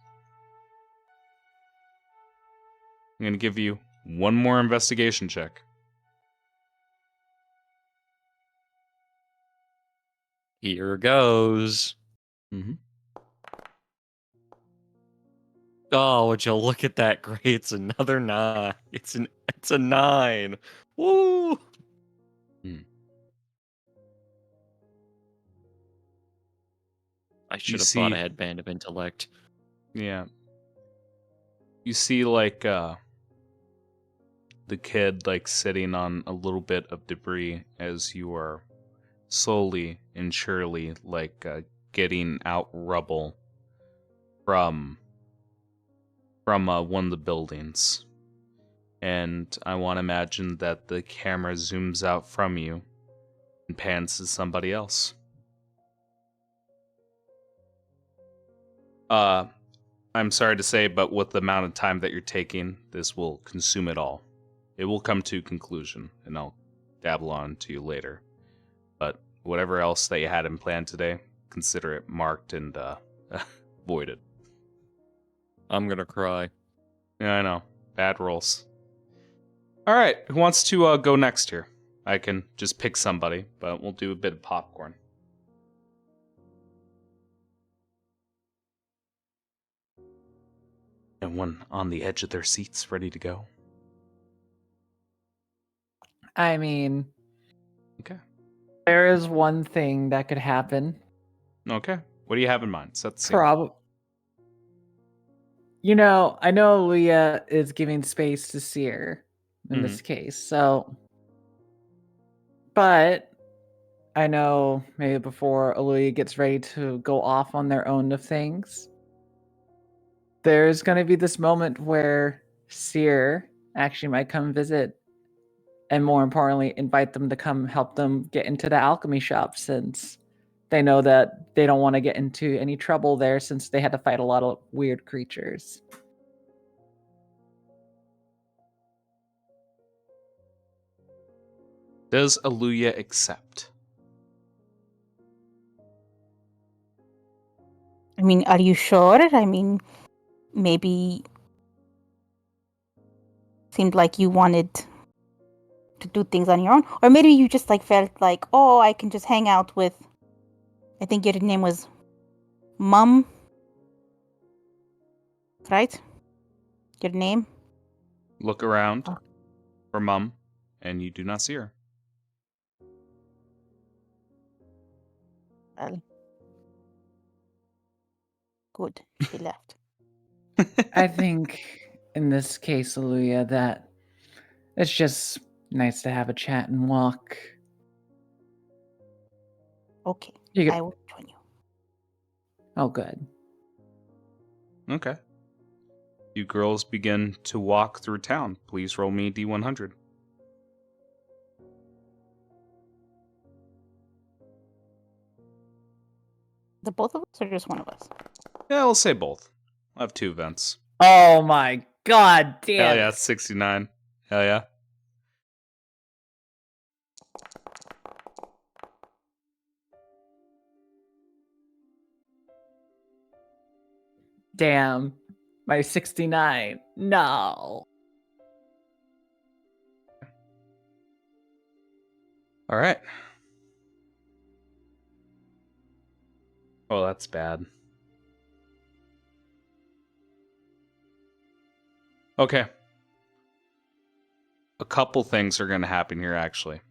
I'm going to give you one more investigation check. Here goes. Mm-hmm. Oh, would you look at that? Great, it's another 9. It's a 9. Woo! I should have bought a headband of intellect. Yeah. You see, like, the kid, like, sitting on a little bit of debris as you are slowly and surely, like, getting out rubble from one of the buildings. And I want to imagine that the camera zooms out from you and pans to somebody else. I'm sorry to say, but with the amount of time that you're taking, this will consume it all. It will come to conclusion, and I'll dabble on to you later. But whatever else that you had in plan today, consider it marked and voided. I'm gonna cry. Yeah, I know. Bad rolls. All right, who wants to go next here? I can just pick somebody, but we'll do a bit of popcorn. And one on the edge of their seats, ready to go. I mean, Okay. there is one thing that could happen. Okay. What do you have in mind? Set the scene. I know Leah is giving space to Seer in this case, so. But I know maybe before Aaliyah gets ready to go off on their own of things, there's going to be this moment where Seer actually might come visit, and more importantly, invite them to come help them get into the alchemy shop, since they know that they don't want to get into any trouble there, since they had to fight a lot of weird creatures. Does Aluya accept? I mean, are you sure? I mean, maybe seemed like you wanted to do things on your own, or maybe you just like felt like, oh, I can just hang out with. I think your name was Mum, right? Your name? Look around for Mum, and you do not see her. Well, good. She left. I think in this case, Aaliyah, that it's just nice to have a chat and walk. Okay, I will join you. Oh, good. Okay. You girls begin to walk through town. Please roll me D100. The both of us or just one of us? Yeah, we'll say both. I'll have 2 events. Oh my god damn. Hell yeah, 69. Hell yeah. Damn. My 69. No. All right. Oh, that's bad. Okay. A couple things are going to happen here, actually.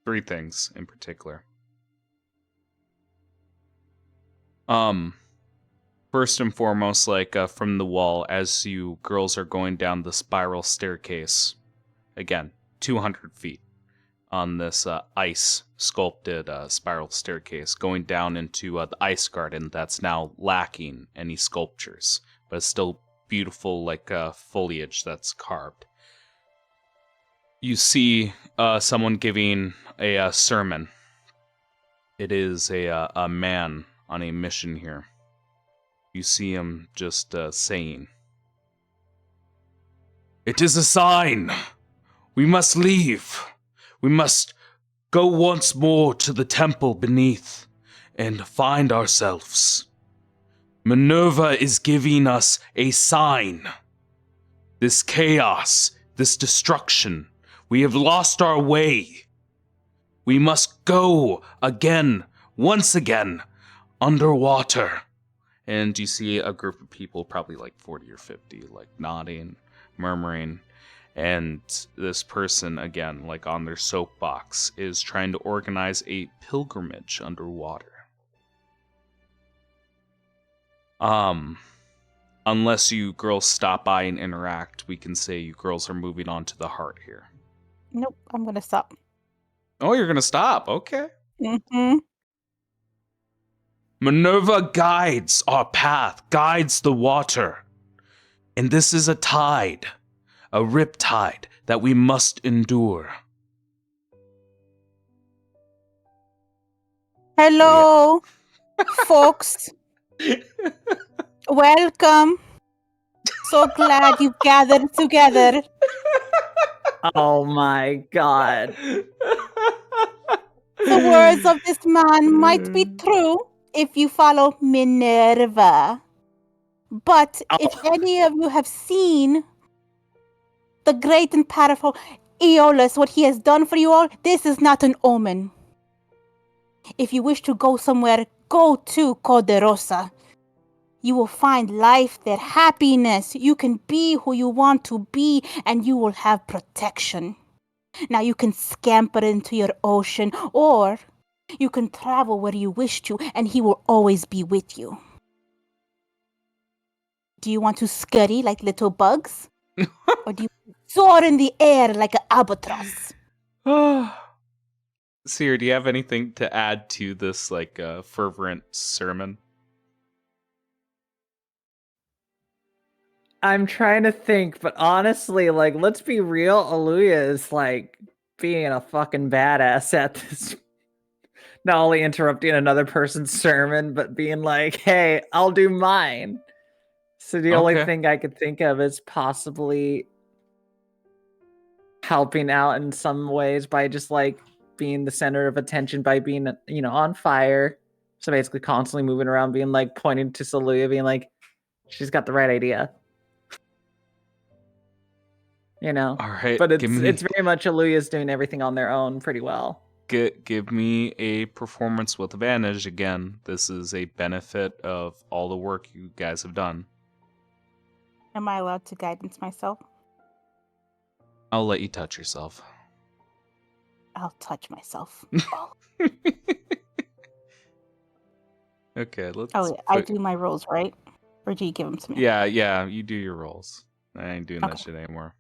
3 things in particular. First and foremost, from the wall, as you girls are going down the spiral staircase, again, 200 feet on this ice sculpted spiral staircase, going down into the ice garden that's now lacking any sculptures, but it's still beautiful, foliage that's carved. You see someone giving a sermon. It is a man on a mission here. You see him just saying, "It is a sign. We must leave. We must go once more to the temple beneath and find ourselves. Minerva is giving us a sign. This chaos, this destruction, we have lost our way. We must go again, once again, underwater." and you see a group of people, probably 40 or 50, nodding, murmuring, and this person, again, on their soapbox, is trying to organize a pilgrimage underwater. Unless you girls stop by and interact, we can say you girls are moving on to the heart here. Nope, I'm gonna stop. Oh, you're gonna stop? Okay. Mm-hmm. Minerva guides our path, guides the water. And this is a tide, a riptide that we must endure. Hello, folks. Welcome. So glad you've gathered together. Oh my god. The words of this man might be true if you follow Minerva. But if any of you have seen the great and powerful Aeolus, what he has done for you all, this is not an omen. If you wish to go somewhere, go to Coderosa. You will find life there, happiness. You can be who you want to be, and you will have protection. Now you can scamper into your ocean, or you can travel where you wish to, and he will always be with you. Do you want to scurry like little bugs? Or do you soar in the air like an albatross? Seer, do you have anything to add to this fervent sermon? I'm trying to think, but honestly, let's be real, Aluya is being a fucking badass at this. Not only interrupting another person's sermon, but being like, hey, I'll do mine. So the only thing I could think of is possibly helping out in some ways by just being the center of attention by being, on fire. So basically constantly moving around, being pointing to Saluya, being she's got the right idea. All right. But it's very much Aluya's doing everything on their own pretty well. Give me a performance with advantage again. This is a benefit of all the work you guys have done. Am I allowed to guidance myself? I'll let you touch yourself. I'll touch myself. Okay, let's. Oh, I do my rolls, right? Or do you give them to me? Yeah, you do your rolls. I ain't doing that shit anymore.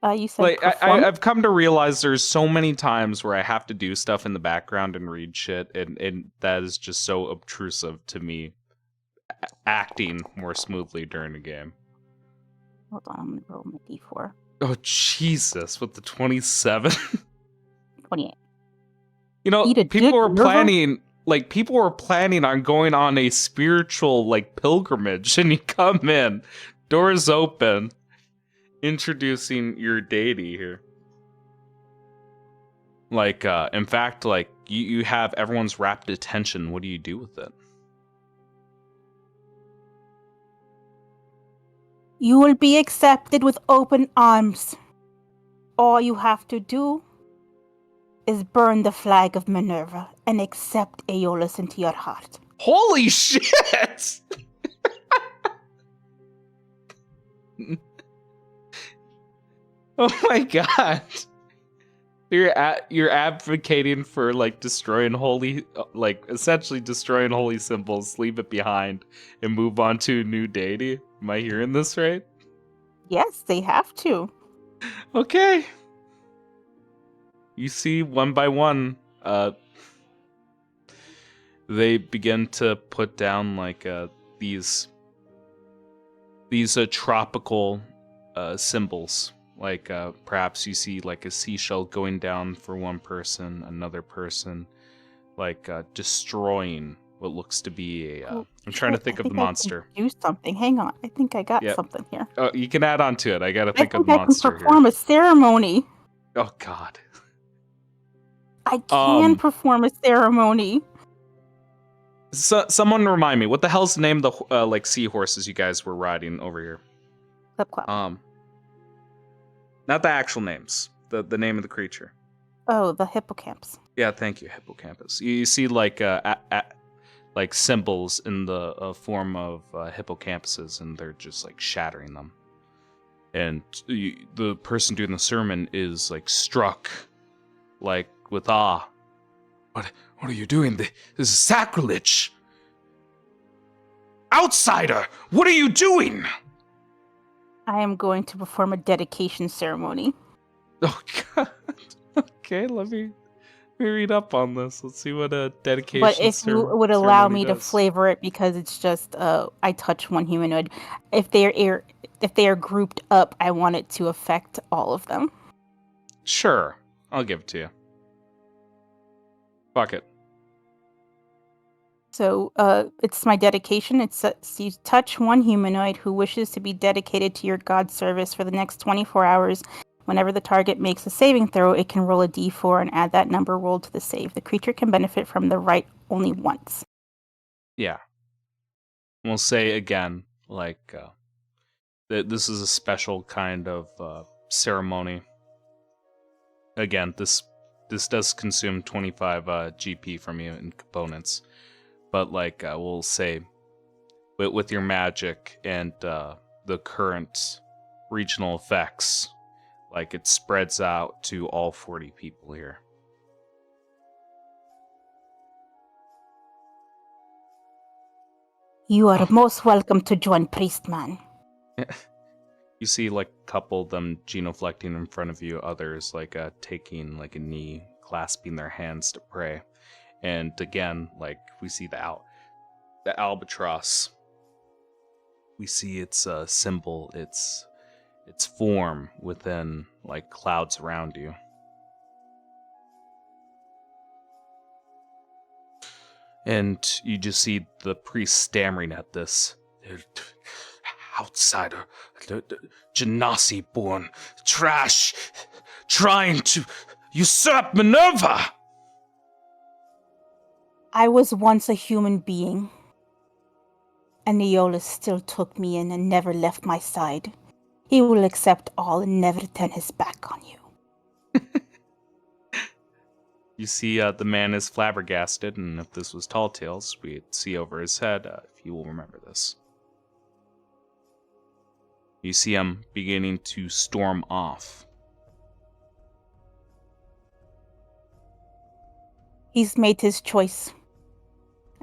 You said I've come to realize there's so many times where I have to do stuff in the background and read shit, and that is just so obtrusive to me acting more smoothly during the game. Hold on, I'm gonna roll my d4. Oh Jesus, with the 27? 28. People were planning on going on a spiritual pilgrimage, and you come in, doors open, introducing your deity here. In fact, you have everyone's rapt attention. What do you do with it? You will be accepted with open arms. All you have to do is burn the flag of Minerva and accept Aeolus into your heart. Holy shit! Oh my god. You're advocating for like destroying holy, like essentially destroying holy symbols, leave it behind, and move on to a new deity. Am I hearing this right? Yes, they have to. Okay. You see, one by one, they begin to put down like these tropical symbols. Like perhaps you see like a seashell going down for one person, another person, like destroying what looks to be a. I'm trying to think of the monster. Do something. Hang on. I think I got something here. Oh, you can add on to it. I gotta I think of think the I can monster perform here. a ceremony. Oh God. I can Um, perform a ceremony. So, someone remind me, what the hell's the name of the like seahorses you guys were riding over here? Clap, clap. Not the actual names. The name of the creature. Oh, the hippocampus. Yeah, thank you, hippocampus. You see like like symbols in the form of hippocampuses, and they're just like shattering them. And the person doing the sermon is like struck, like with awe. What are you doing? This is sacrilege! Outsider! What are you doing? I am going to perform a dedication ceremony. Oh God. Okay, let me read up on this. Let's see what a dedication. But if you would allow me to flavor it, because it's just I touch one humanoid. If they are grouped up, I want it to affect all of them. Sure, I'll give it to you. Fuck it. So it's my dedication. It's you touch one humanoid who wishes to be dedicated to your god service for the next 24 hours. Whenever the target makes a saving throw, it can roll a d4 and add that number rolled to the save. The creature can benefit from the rite only once. Yeah. We'll say again, like, this is a special kind of ceremony. Again, this does consume 25 GP from you in components. But, like, we'll say, with your magic and the current regional effects, like, it spreads out to all 40 people here. You are most welcome to join Priestman. You see, like, a couple of them genuflecting in front of you, others, like, taking, like, a knee, clasping their hands to pray. And again, like, we see the albatross. We see its symbol, its form within, like, clouds around you. And you just see the priest stammering at this. Outsider, Genasi born, trash, trying to usurp Minerva! I was once a human being, and Neolus still took me in and never left my side. He will accept all and never turn his back on you. You see the man is flabbergasted, and if this was Tall Tales, we'd see over his head if you will remember this. You see him beginning to storm off. He's made his choice.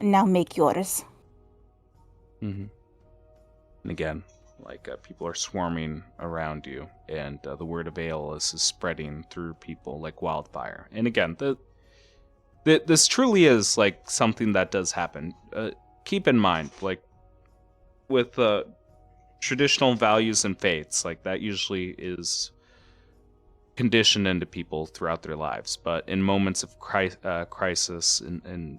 And now make yours. Mm-hmm. And again, like, people are swarming around you, and the word of Aeolus is spreading through people like wildfire. And again, this truly is, like, something that does happen. Keep in mind, like, with traditional values and faiths, like, that usually is conditioned into people throughout their lives. But in moments of crisis and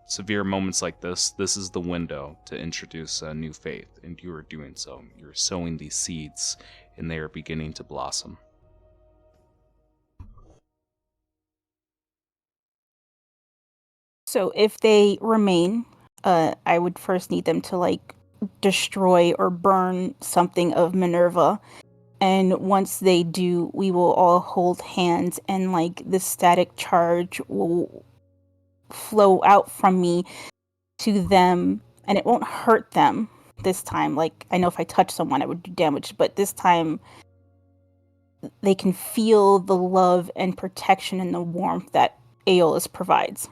severe moments like this is the window to introduce a new faith, and you are doing so. You're sowing these seeds, and they are beginning to blossom. So if they remain, I would first need them to, like, destroy or burn something of Minerva. And once they do, we will all hold hands, and, like, the static charge will flow out from me to them, and it won't hurt them this time. Like, I know if I touch someone, I would do damage, but this time they can feel the love and protection and the warmth that Aeolus provides.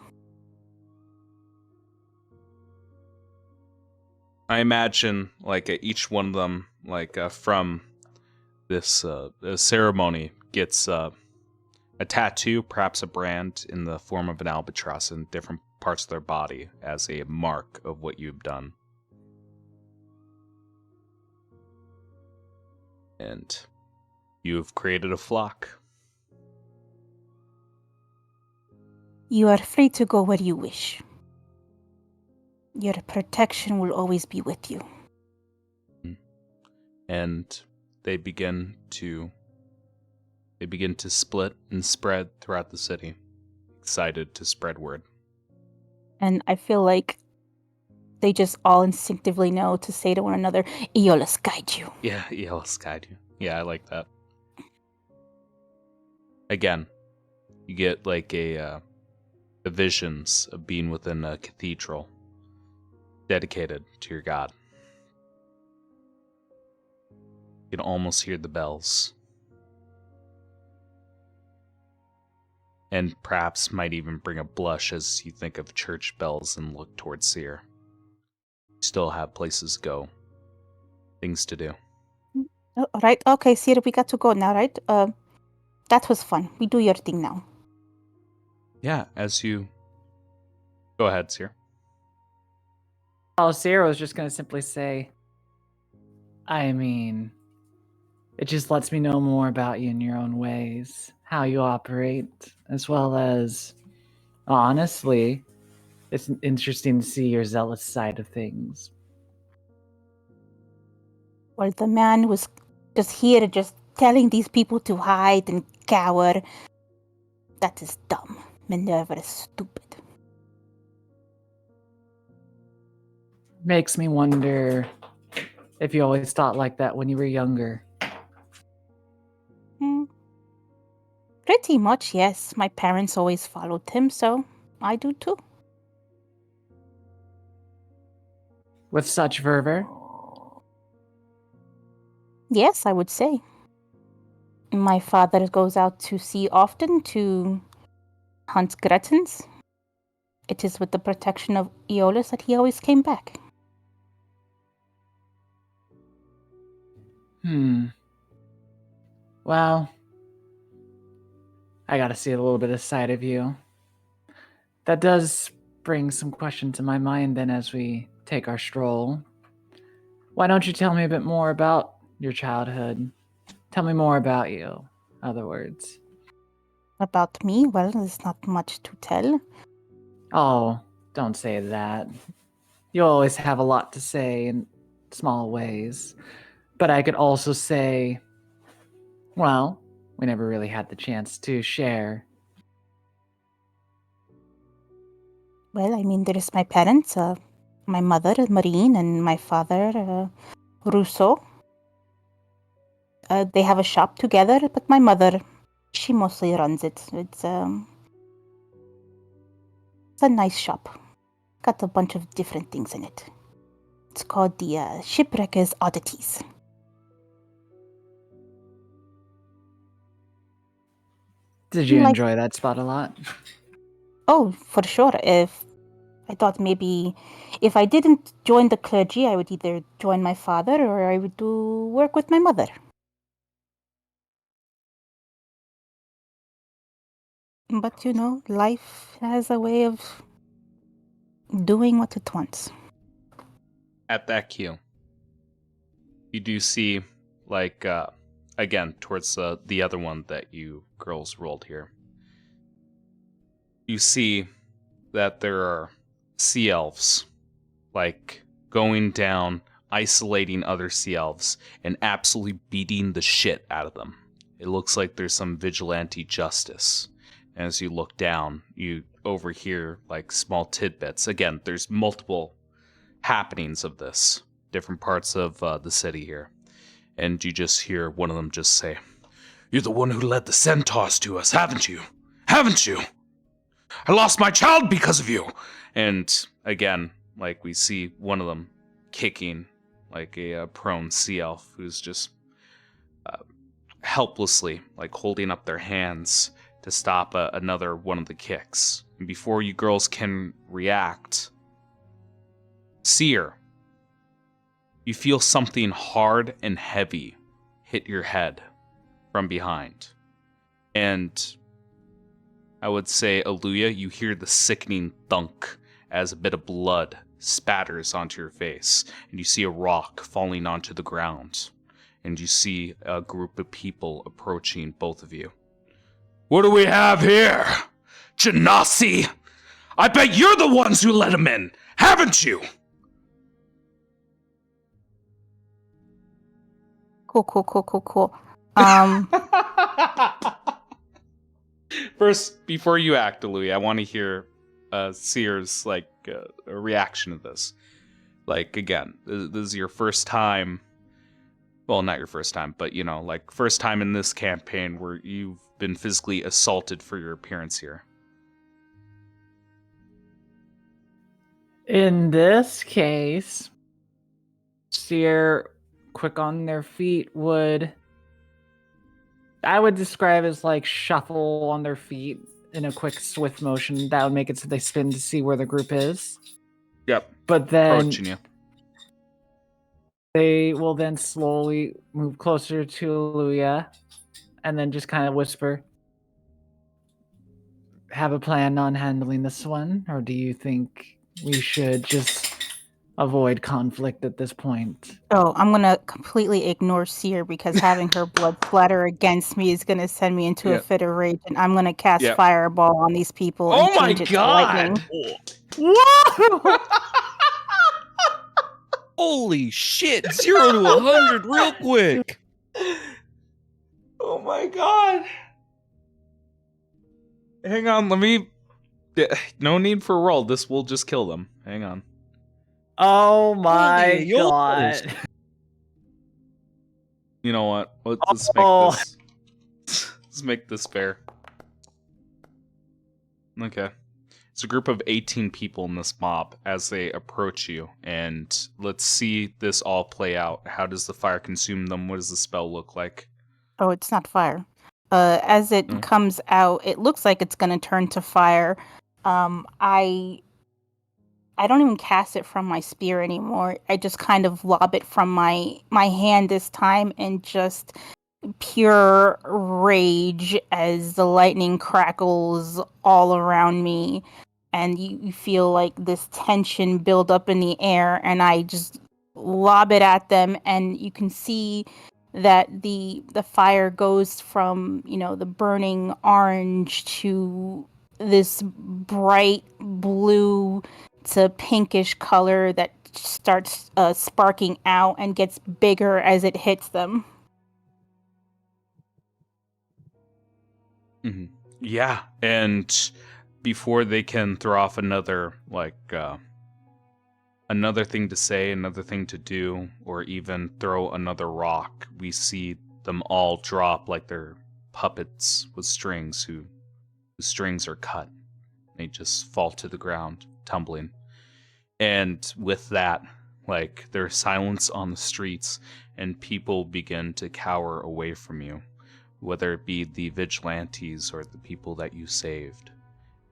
I imagine, like, each one of them, like, from this ceremony gets a tattoo, perhaps a brand in the form of an albatross in different parts of their body as a mark of what you've done. And you've created a flock. You are free to go where you wish. Your protection will always be with you. And they begin to split and spread throughout the city, excited to spread word. And I feel like they just all instinctively know to say to one another, Aeolus guide you. Yeah, let's guide you. Yeah, I like that. Again, you get like the visions of being within a cathedral dedicated to your god. You can almost hear the bells. And perhaps might even bring a blush as you think of church bells and look towards Seer. You still have places to go, things to do. Oh, right, okay, Sierra, we got to go now, right? That was fun. We do your thing now. Yeah, as you... Go ahead, Seer. Oh, Sierra was just going to simply say, I mean, it just lets me know more about you in your own ways, how you operate, as well as, honestly, it's interesting to see your zealous side of things. Well, the man was just here just telling these people to hide and cower. That is dumb. Minerva is stupid. Makes me wonder if you always thought like that when you were younger. Pretty much, yes. My parents always followed him, so I do too. With such fervor? Yes, I would say. My father goes out to sea often to hunt gretins. It is with the protection of Aeolus that he always came back. Well, I gotta see a little bit of side of you. That does bring some questions to my mind then as we take our stroll. Why don't you tell me a bit more about your childhood? Tell me more about you, in other words. About me, well, there's not much to tell. Oh, don't say that. You always have a lot to say in small ways. But I could also say, well, we never really had the chance to share. Well, I mean, there's my parents, my mother, Marine, and my father, Rousseau. They have a shop together, but my mother, she mostly runs it. It's a nice shop. Got a bunch of different things in it. It's called the Shipwreckers Oddities. Did you enjoy that spot a lot? Oh, for sure. If I thought maybe if I didn't join the clergy, I would either join my father or I would do work with my mother. But you know, life has a way of doing what it wants. At that cue, you do see, like, again, towards the other one that you girls rolled here. You see that there are sea elves, like, going down, isolating other sea elves, and absolutely beating the shit out of them. It looks like there's some vigilante justice. And as you look down, you overhear, like, small tidbits. Again, there's multiple happenings of this, different parts of the city here. And you just hear one of them just say, You're the one who led the centaurs to us, haven't you? Haven't you? I lost my child because of you! and again, like, we see one of them kicking, like, a prone sea elf who's just helplessly, like holding up their hands to stop another one of the kicks. And before you girls can react, Seer, you feel something hard and heavy hit your head from behind. And I would say, Aluya, you hear the sickening thunk as a bit of blood spatters onto your face, and you see a rock falling onto the ground, and you see a group of people approaching both of you. What do we have here? Genasi! I bet you're the ones who let him in, haven't you? Cool. First, before you act, Louis, I want to hear Seer's a reaction to this. Like, again, this is your first time. Well, not your first time, but first time in this campaign where you've been physically assaulted for your appearance here. In this case, Seer, quick on their feet, I would describe as like shuffle on their feet in a quick, swift motion. That would make it so they spin to see where the group is. Yep. But then Approaching you. They will then slowly move closer to Aluya and then just kind of whisper, have a plan on handling this one? Or do you think we should just avoid conflict at this point? Oh, I'm gonna completely ignore Seer because having her blood splatter against me is gonna send me into a fit of rage, and I'm gonna cast Fireball on these people and change it to lightning. Whoa! Holy shit! 0 to 100 real quick! Oh my god! Hang on, let me... No need for a roll, this will just kill them. Hang on. Oh my god. You know what? Let's make this... Let's make this fair. Okay. It's a group of 18 people in this mob as they approach you, and let's see this all play out. How does the fire consume them? What does the spell look like? Oh, it's not fire. As it comes out, it looks like it's gonna turn to fire. I don't even cast it from my spear anymore. I just kind of lob it from my hand this time, and just pure rage as the lightning crackles all around me, and you feel like this tension build up in the air, and I just lob it at them, and you can see that the fire goes from, the burning orange to this bright blue to pinkish color that starts sparking out and gets bigger as it hits them. Mm-hmm. Yeah, and before they can throw off another thing to say, another thing to do, or even throw another rock, we see them all drop like they're puppets with strings whose strings are cut. They just fall to the ground, tumbling. And with that, there's silence on the streets, and people begin to cower away from you, whether it be the vigilantes or the people that you saved,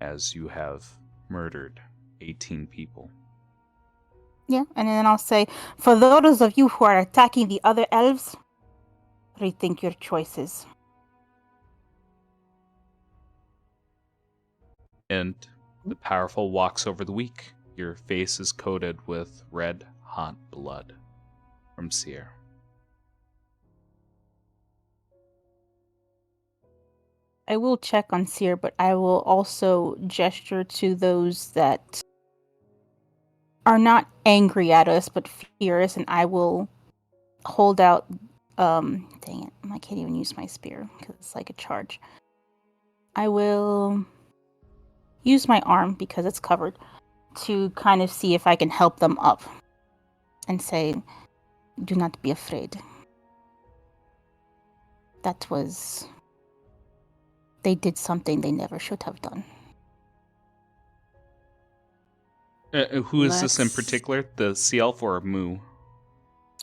as you have murdered 18 people. Yeah, and then I'll say, for those of you who are attacking the other elves, rethink your choices. And the powerful walks over the weak. Your face is coated with red, hot blood from Seer. I will check on Seer, but I will also gesture to those that are not angry at us, but furious, and I will hold out, dang it, I can't even use my spear, because it's like a charge. I will use my arm, because it's covered, to kind of see if I can help them up, and say, do not be afraid. They did something they never should have done. Who is this in particular? The sea elf or Moo?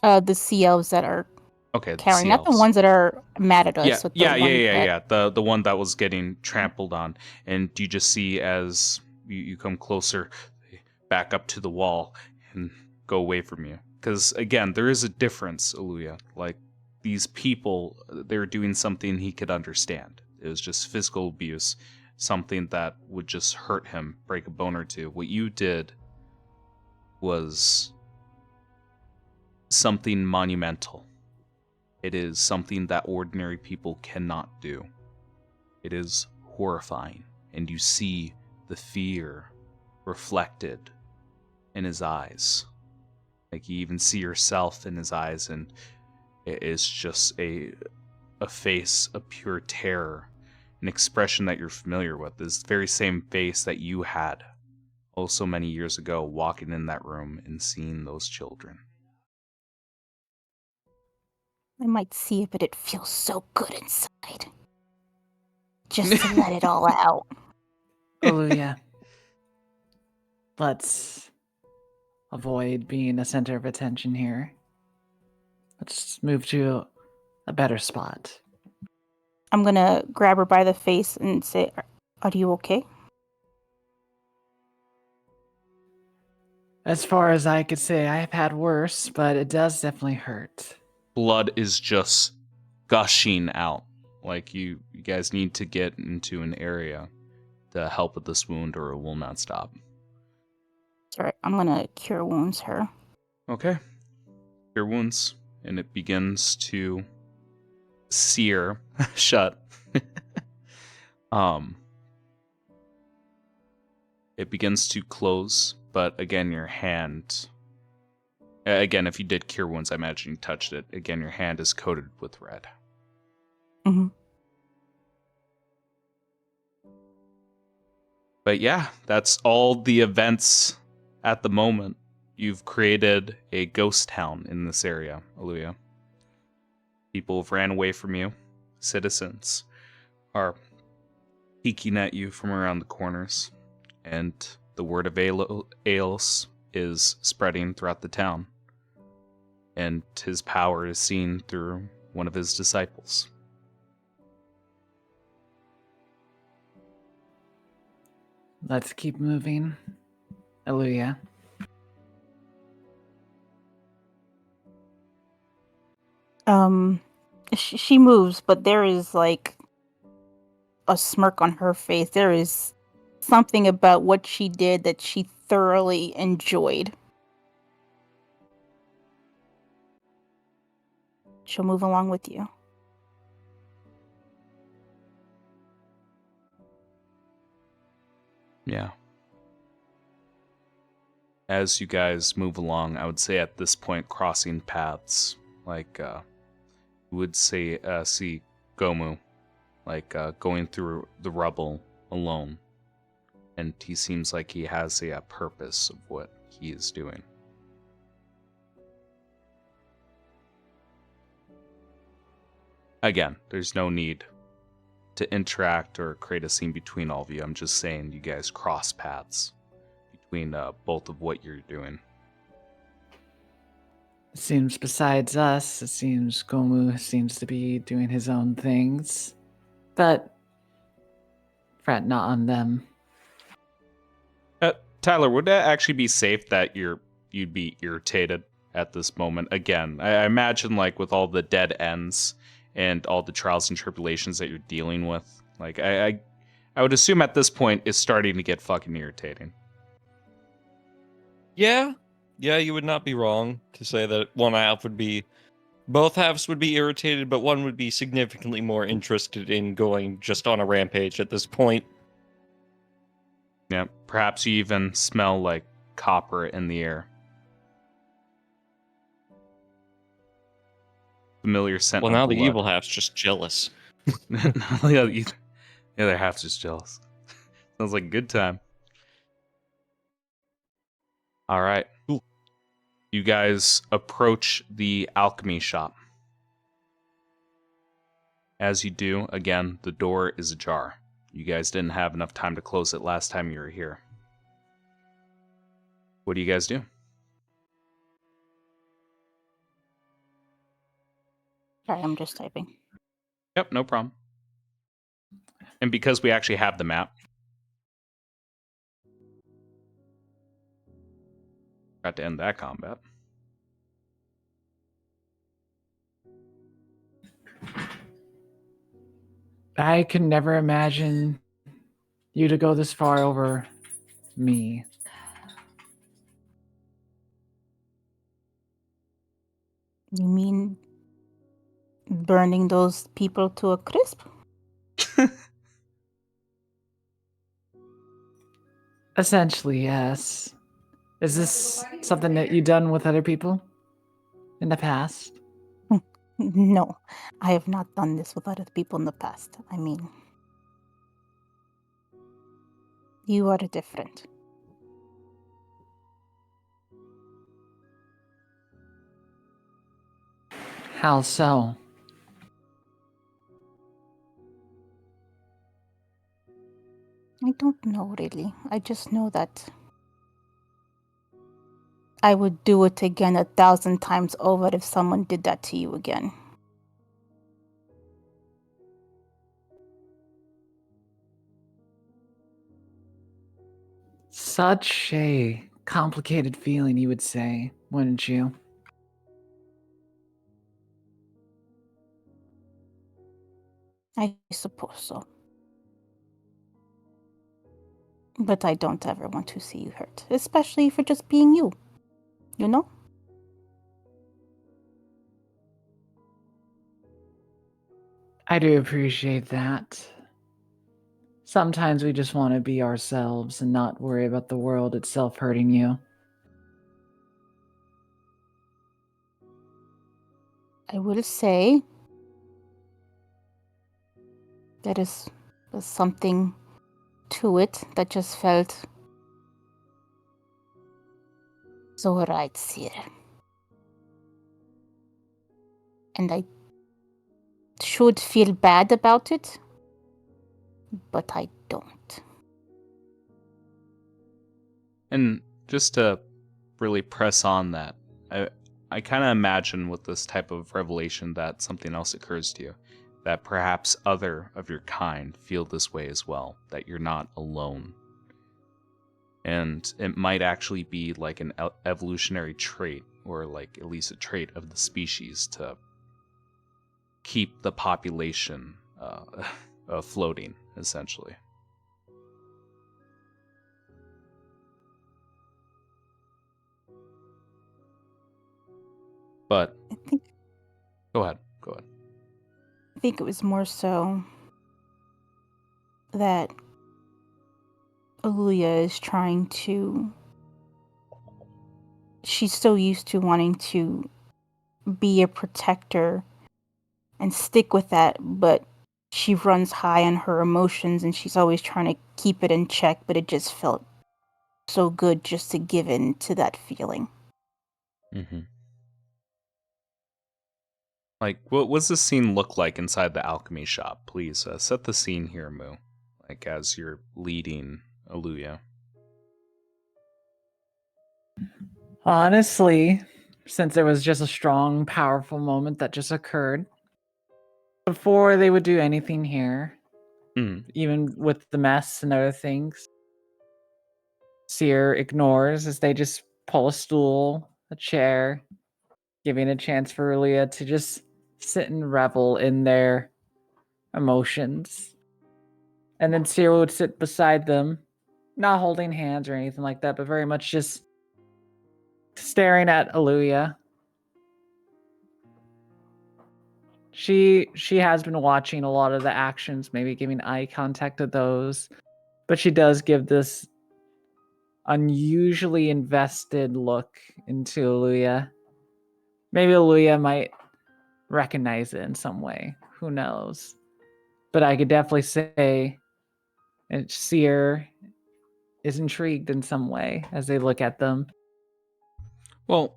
The sea elves that are Okay, the Carrie, sea not the elves. ones that are mad at us. But the ones that... Yeah. The one that was getting trampled on, and you just see as you come closer, they back up to the wall and go away from you. Because again, there is a difference, Aluya. Like these people, they're doing something he could understand. It was just physical abuse, something that would just hurt him, break a bone or two. What you did was something monumental. It is something that ordinary people cannot do. It is horrifying, and you see the fear reflected in his eyes. Like you even see yourself in his eyes, and it is just a face of pure terror, an expression that you're familiar with. This very same face that you had oh so many years ago, walking in that room and seeing those children. I might see it, but it feels so good inside. Just to let it all out. Oluya, let's avoid being a center of attention here. Let's move to a better spot. I'm gonna grab her by the face and say, "Are you okay?" As far as I could say, I have had worse, but it does definitely hurt. Blood is just gushing out. Like you guys need to get into an area to help with this wound or it will not stop. Sorry, I'm gonna cure wounds her. Okay. Cure wounds. And it begins to sear shut. It begins to close, but again, your hand... Again, if you did cure wounds, I imagine you touched it. Again, your hand is coated with red. Mm-hmm. But yeah, that's all the events at the moment. You've created a ghost town in this area, Aluya. People have ran away from you. Citizens are peeking at you from around the corners. And the word of Aeolus is spreading throughout the town. And his power is seen through one of his disciples. Let's keep moving. Oluya. She moves, but there is like a smirk on her face. There is something about what she did that she thoroughly enjoyed. She'll move along with you. Yeah. As you guys move along, I would say at this point, crossing paths, like, you would say, see Gomu, like, going through the rubble alone. And he seems like he has a purpose of what he is doing. Again, there's no need to interact or create a scene between all of you. I'm just saying you guys cross paths between both of what you're doing. It seems besides us, it seems Gomu seems to be doing his own things. But fret not on them. Tyler, would that actually be safe that you'd be irritated at this moment? Again, I imagine like with all the dead ends and all the trials and tribulations that you're dealing with, like I would assume at this point it's starting to get fucking irritating. Yeah, you would not be wrong to say that both halves would be irritated, but one would be significantly more interested in going just on a rampage at this point. Yeah, perhaps you even smell like copper in the air. Familiar scent Well, of now blood. the evil half's just jealous. The other half's just jealous. Sounds like a good time. All right. Cool. You guys approach the alchemy shop. As you do, again, the door is ajar. You guys didn't have enough time to close it last time you were here. What do you guys do? Sorry, I'm just typing. Yep, no problem. And because we actually have the map, got to end that combat. I could never imagine you to go this far over me. You mean burning those people to a crisp? Essentially, yes. Is this something that you've done with other people in the past? No, I have not done this with other people in the past. I mean, you are different. How so? I don't know, really. I just know that I would do it again 1,000 times over if someone did that to you again. Such a complicated feeling, you would say, wouldn't you? I suppose so. But I don't ever want to see you hurt, especially for just being you. You know? I do appreciate that. Sometimes we just want to be ourselves and not worry about the world itself hurting you. I will say there was something to it that just felt so right, Sir. And I should feel bad about it, but I don't. And just to really press on that, I kind of imagine with this type of revelation that something else occurs to you, that perhaps other of your kind feel this way as well, that you're not alone. And it might actually be like an evolutionary trait, or like at least a trait of the species to keep the population floating, essentially. But go ahead. I think it was more so that Aluya is trying to. She's so used to wanting to be a protector and stick with that, but she runs high on her emotions and she's always trying to keep it in check, but it just felt so good just to give in to that feeling. Mm-hmm. Like, what does this scene look like inside the alchemy shop? Please set the scene here, Moo. Like, as you're leading Aluya. Honestly, since there was just a strong, powerful moment that just occurred, before they would do anything here, even with the mess and other things, Seer ignores as they just pull a stool, a chair, giving a chance for Leah to just sit and revel in their emotions. And then Seer would sit beside them, not holding hands or anything like that, but very much just staring at Aluya. She has been watching a lot of the actions, maybe giving eye contact to those, but she does give this unusually invested look into Aluya. Maybe Aluya might recognize it in some way. Who knows? But I could definitely say Seer is intrigued in some way as they look at them. Well,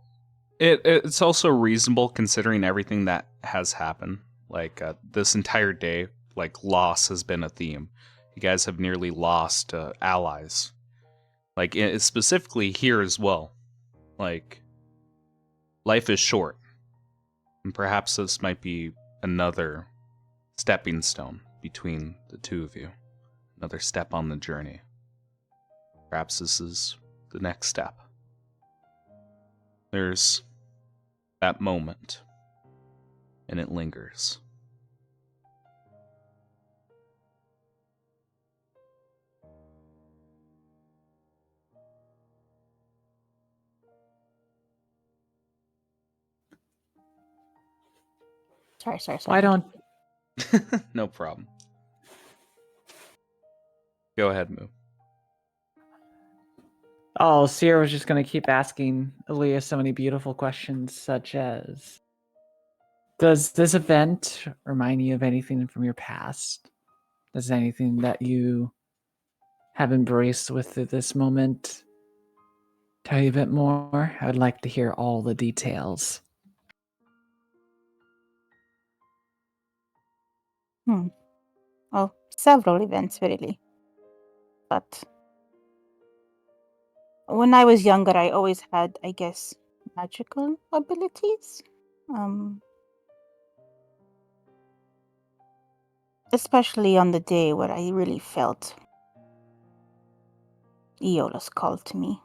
it's also reasonable considering everything that has happened. Like, this entire day, like, loss has been a theme. You guys have nearly lost allies. Like, specifically here as well. Like, life is short. And perhaps this might be another stepping stone between the two of you. Another step on the journey. Perhaps this is the next step. There's that moment, and it lingers. Sorry. Why don't No problem. Go ahead, Moo. Oh, Sierra was just going to keep asking Aaliyah so many beautiful questions, such as, does this event remind you of anything from your past? Does anything that you have embraced with this moment tell you a bit more? I would like to hear all the details. Well, several events, really. But when I was younger, I always had, I guess, magical abilities. Especially on the day where I really felt Iola's call to me.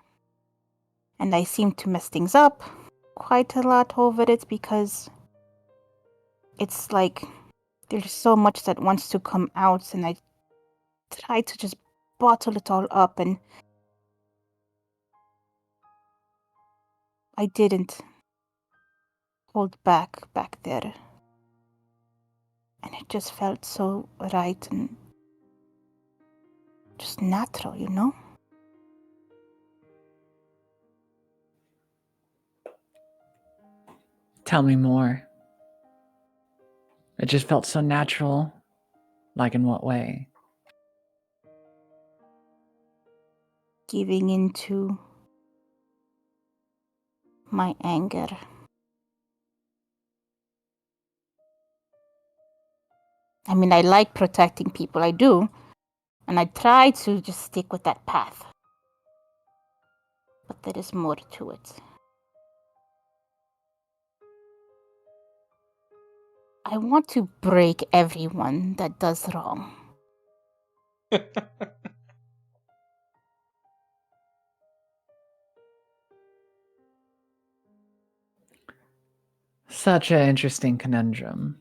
And I seemed to mess things up quite a lot over it because it's like there's so much that wants to come out, and I try to just bottle it all up, and I didn't hold back there. And it just felt so right and just natural, you know? Tell me more. It just felt so natural. Like in what way? Giving into my anger. I mean, I like protecting people, I do. And I try to just stick with that path. But there is more to it. I want to break everyone that does wrong. Such an interesting conundrum.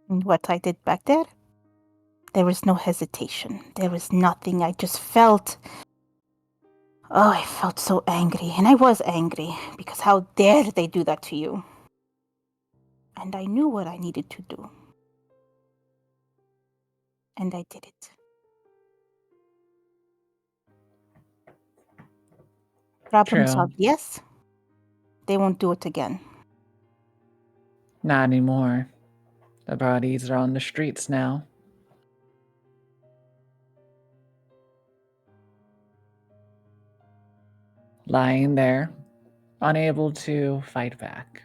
And what I did back there was no hesitation. There was nothing. I just felt... Oh, I felt so angry. And I was angry because how dare they do that to you? And I knew what I needed to do. And I did it. Problem True. solved, yes? They won't do it again. Not anymore. The bodies are on the streets now. Lying there, unable to fight back.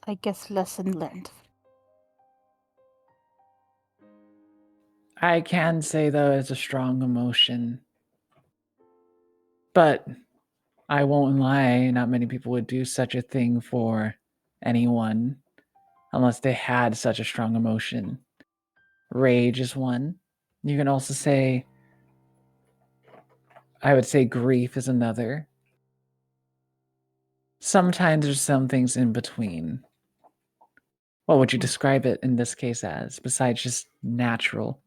I guess lesson learned. I can say, though, it's a strong emotion. But I won't lie, not many people would do such a thing for anyone unless they had such a strong emotion. Rage is one. You can also say, I would say grief is another. Sometimes there's some things in between. What would you describe it in this case as, besides just natural?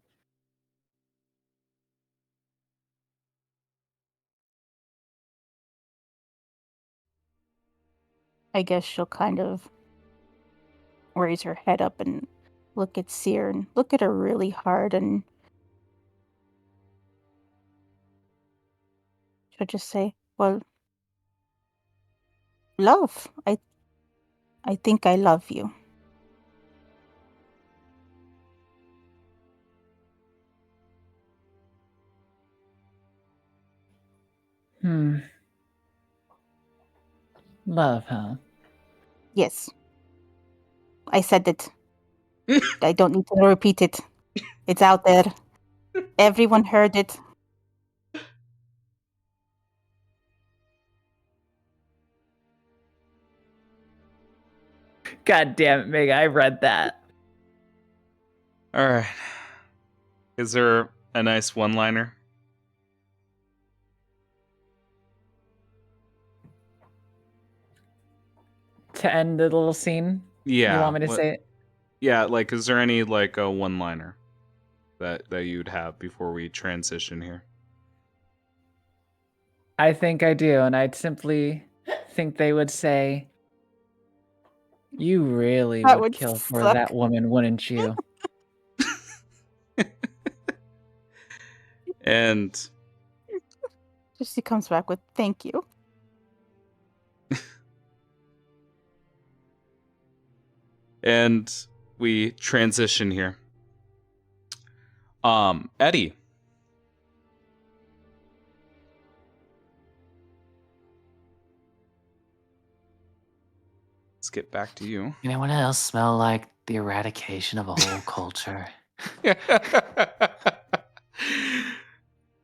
I guess she'll kind of raise her head up and look at Seer and look at her really hard, and she'll just say, well, love. I think I love you. Love, huh? Yes. I said it. I don't need to repeat it. It's out there. Everyone heard it. God damn it, Meg, I read that. All right. Is there a nice one-liner? To end the little scene? Yeah. You want me to say it? Yeah, like, is there any, like, a one-liner that you'd have before we transition here? I think I do, and I'd simply think they would say, "You really That would would kill for suck. that woman, wouldn't you?" And She comes back with thank you. and we transition here. Eddie. Let's get back to you. Anyone else smell like the eradication of a whole culture?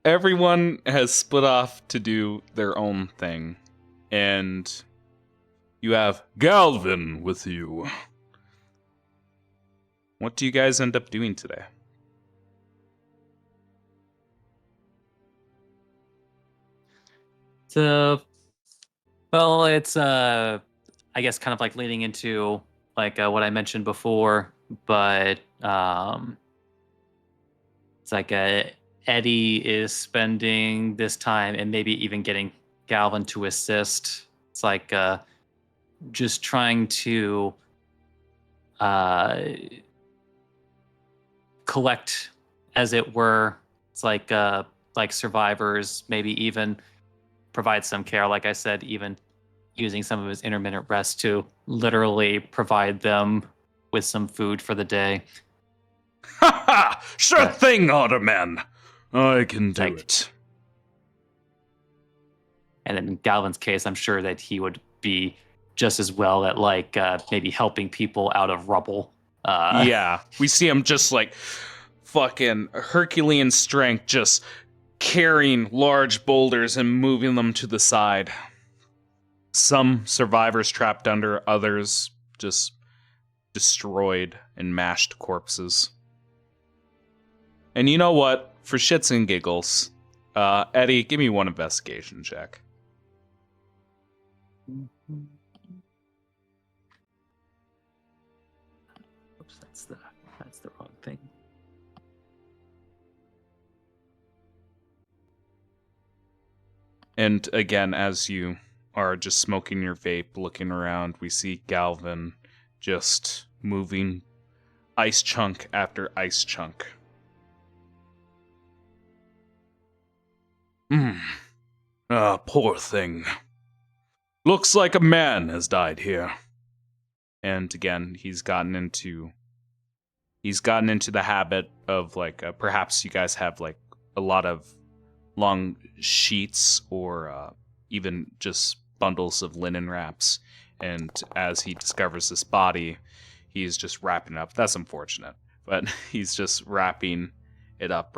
Everyone has split off to do their own thing, and you have Galvin with you. What do you guys end up doing today? So, well, it's I guess kind of like leading into like what I mentioned before, but it's like Eddie is spending this time and maybe even getting Galvin to assist. It's like just trying to collect, as it were. It's like survivors, maybe even provide some care. Like I said, even using some of his intermittent rest to literally provide them with some food for the day. Ha ha! Sure thing, Otterman. I can do Like- it. And in Galvin's case, I'm sure that he would be just as well at like maybe helping people out of rubble. Yeah, we see him just like fucking Herculean strength, just carrying large boulders and moving them to the side. Some survivors trapped under, others just destroyed and mashed corpses. And you know what? For shits and giggles, Eddie, give me one investigation check. Oops, that's the wrong thing. And again, as you are just smoking your vape, looking around, we see Galvin just moving ice chunk after ice chunk. Ah, poor thing. Looks like a man has died here. And again, he's gotten into the habit of like perhaps you guys have like a lot of long sheets or even just bundles of linen wraps, and as he discovers this body, he's just wrapping it up. That's unfortunate, but he's just wrapping it up.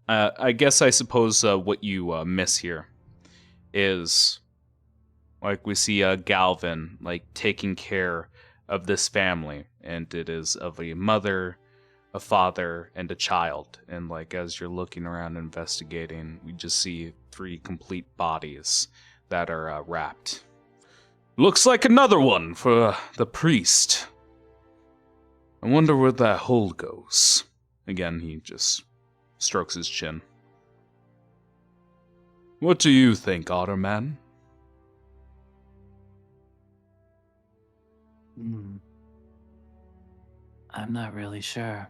I guess I suppose what you miss here is like we see Galvin like taking care of this family, and it is of a mother, a father, and a child. And like as you're looking around investigating, we just see 3 complete bodies that are wrapped. Looks like another one for the priest. I wonder where that hole goes. Again, he just strokes his chin. What do you think, Otterman? I'm not really sure.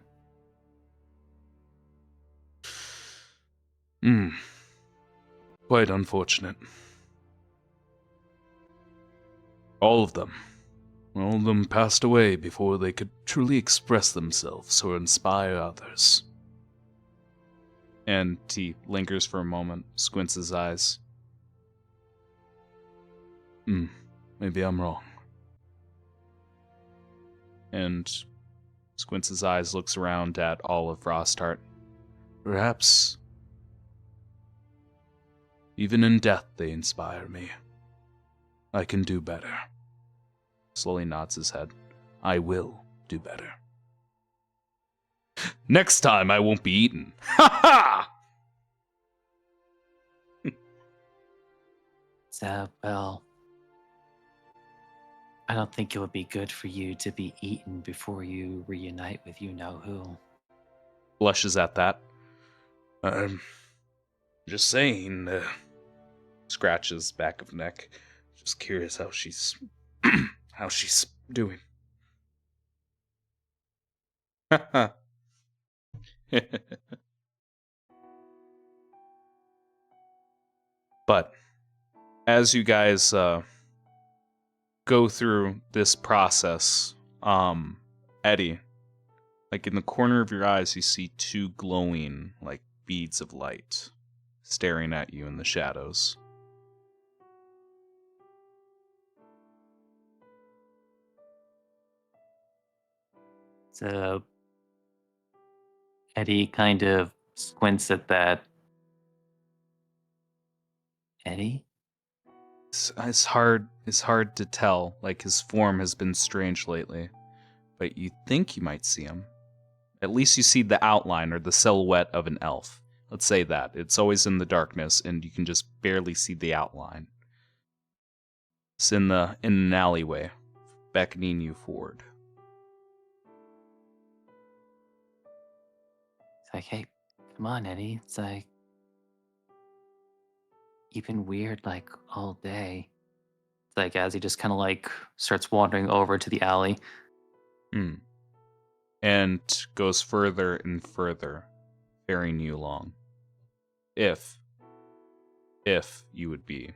Quite unfortunate. All of them passed away before they could truly express themselves or inspire others. And he lingers for a moment, squints his eyes. Maybe I'm wrong. And Squints his eyes, looks around at all of Frostheart. Perhaps even in death they inspire me. I can do better. Slowly nods his head. I will do better. Next time I won't be eaten. Ha ha! So, well, I don't think it would be good for you to be eaten before you reunite with you-know-who. Blushes at that. I'm just saying, Scratches back of neck. Just curious how she's how she's doing. But as you guys go through this process, Eddie, like in the corner of your eyes, you see two glowing like beads of light staring at you in the shadows. So Eddie kind of squints at that. Eddie? It's hard to tell. Like his form has been strange lately, but you think you might see him. At least you see the outline or the silhouette of an elf. Let's say that. It's always in the darkness and you can just barely see the outline. It's in an alleyway, beckoning you forward. It's like, hey, come on, Eddie. It's like, you've been weird like all day. It's like as he just kind of like starts wandering over to the alley. And goes further and further, ferrying you along. If you would be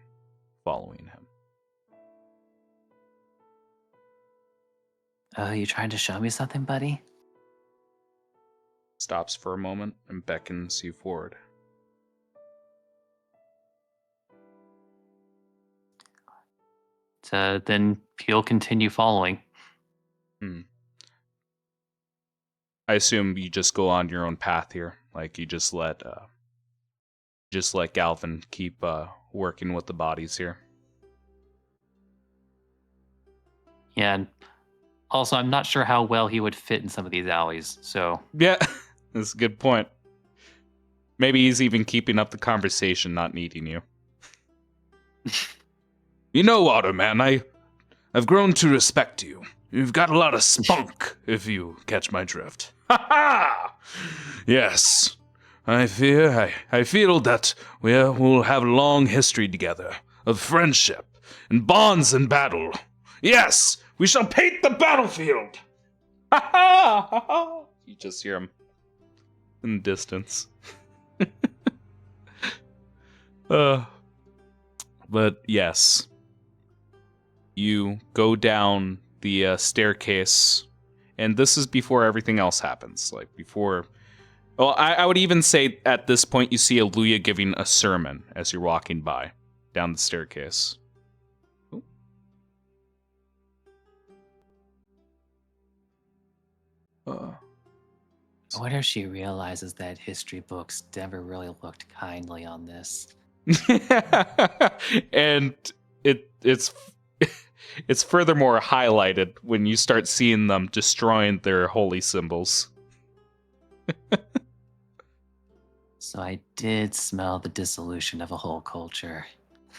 following him. Oh, you trying to show me something, buddy? Stops for a moment and beckons you forward. So then he'll continue following. I assume you just go on your own path here. Like you just let Galvin keep working with the bodies here. Yeah, and also I'm not sure how well he would fit in some of these alleys, so... Yeah, that's a good point. Maybe he's even keeping up the conversation, not needing you. you know, Otterman, I've grown to respect you. You've got a lot of spunk, if you catch my drift. Ha ha! Yes, I feel that we'll have a long history together of friendship and bonds in battle. Yes, we shall paint the battlefield. Ha ha! Ha ha! You just hear him in the distance. But yes, you go down the staircase, and this is before everything else happens. Like before, well, I would even say at this point you see Aluya giving a sermon as you're walking by down the staircase. I wonder if she realizes that history books never really looked kindly on this. And it's furthermore highlighted when you start seeing them destroying their holy symbols. So I did smell the dissolution of a whole culture.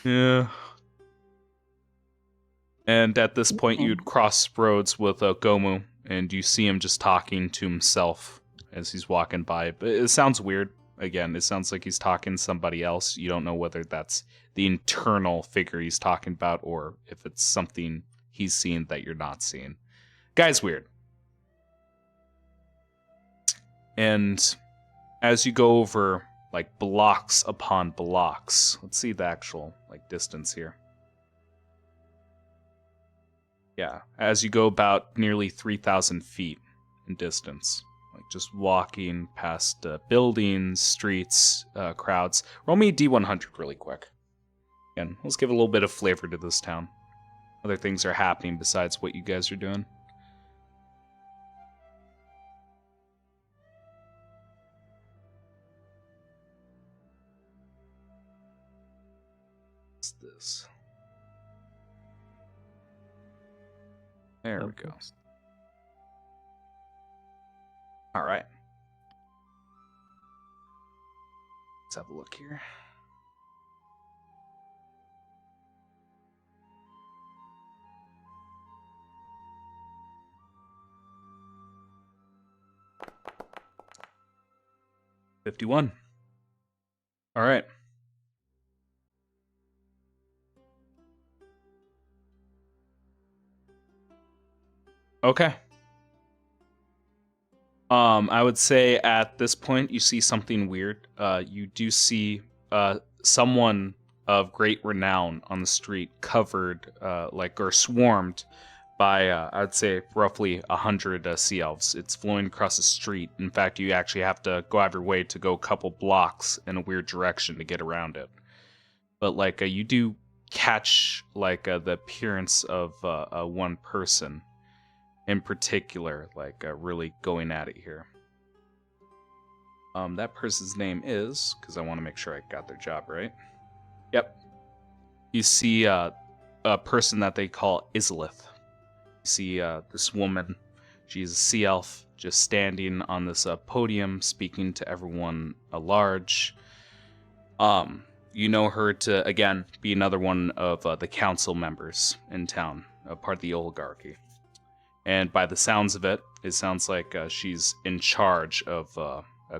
Yeah. And at this point, you'd cross roads with Gomu, and you see him just talking to himself as he's walking by. But it sounds weird. Again, it sounds like he's talking to somebody else. You don't know whether that's the internal figure he's talking about or if it's something he's seeing that you're not seeing. Guy's weird. And as you go over like blocks upon blocks, let's see the actual like distance here. Yeah, as you go about nearly 3,000 feet in distance. Like just walking past buildings, streets, crowds. Roll me a D100 really quick. Again, let's give a little bit of flavor to this town. Other things are happening besides what you guys are doing. is. There we go. All right. Let's have a look here. $51. All right. Okay. I would say at this point you see something weird. You do see someone of great renown on the street, covered or swarmed by I'd say roughly 100 sea elves. It's flowing across the street. In fact, you actually have to go out of your way to go a couple blocks in a weird direction to get around it. But you do catch the appearance of one person in particular, really going at it here. That person's name is, because I want to make sure I got their job right. Yep. You see a person that they call Izalith. You see this woman. She's a sea elf, just standing on this podium, speaking to everyone at large. You know her to, again, be another one of the council members in town, a part of the oligarchy. And by the sounds of it, it sounds like she's in charge of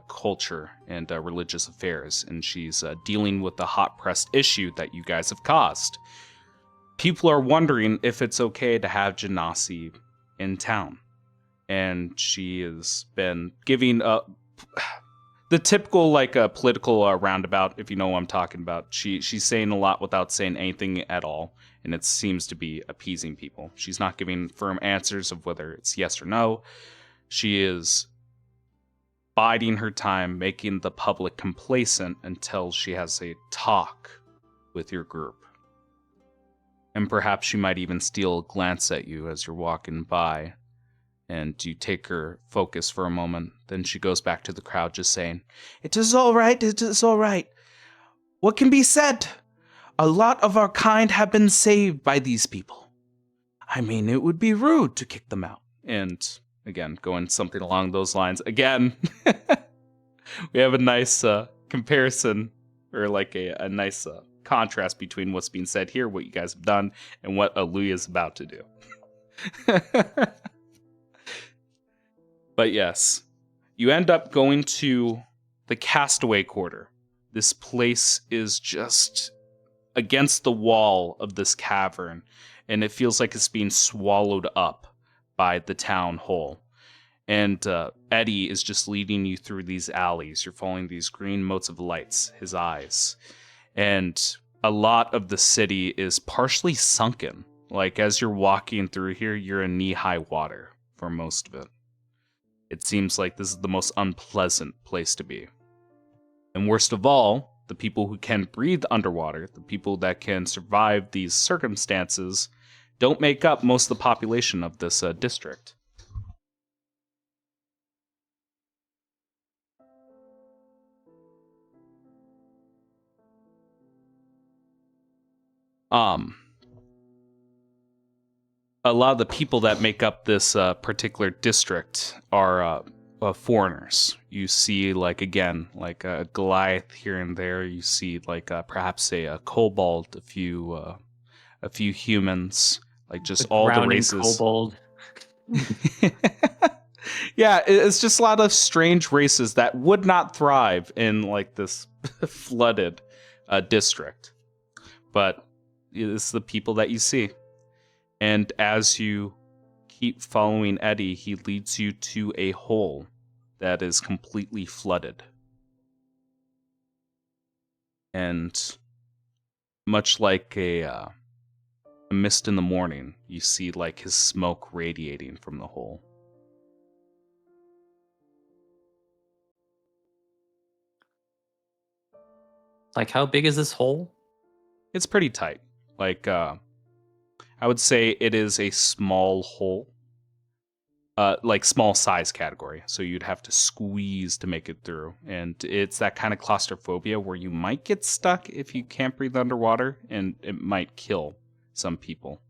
culture and religious affairs, and she's dealing with the hot-pressed issue that you guys have caused. People are wondering if it's okay to have Genasi in town, and she has been giving the typical political roundabout, if you know what I'm talking about. She's saying a lot without saying anything at all, and it seems to be appeasing people. She's not giving firm answers of whether it's yes or no. She is biding her time, making the public complacent until she has a talk with your group. And perhaps she might even steal a glance at you as you're walking by, and you take her focus for a moment. Then she goes back to the crowd just saying, "It is all right, it is all right. What can be said? A lot of our kind have been saved by these people. I mean, it would be rude to kick them out." And again, going something along those lines. Again, we have a nice comparison, or a nice contrast between what's being said here, what you guys have done, and what Aluya is about to do. But yes, you end up going to the Castaway Quarter. This place is just against the wall of this cavern, and it feels like it's being swallowed up by the town hall. And Eddie is just leading you through these alleys. You're following these green motes of lights, his eyes. And a lot of the city is partially sunken. As you're walking through here, you're in knee-high water for most of it. It seems like this is the most unpleasant place to be. And worst of all, the people who can breathe underwater, the people that can survive these circumstances, don't make up most of the population of this district. A lot of the people that make up this particular district are foreigners. You see, again, a Goliath here and there. You see, perhaps a kobold, a few humans, just all the races. Kobold. Yeah, it's just a lot of strange races that would not thrive in this flooded district. But it's the people that you see. And as you keep following Eddie, he leads you to a hole that is completely flooded. And much like a mist in the morning, you see his smoke radiating from the hole. How big is this hole? It's pretty tight. I would say it is a small hole. like small size category. So you'd have to squeeze to make it through. And it's that kind of claustrophobia where you might get stuck if you can't breathe underwater, and it might kill some people.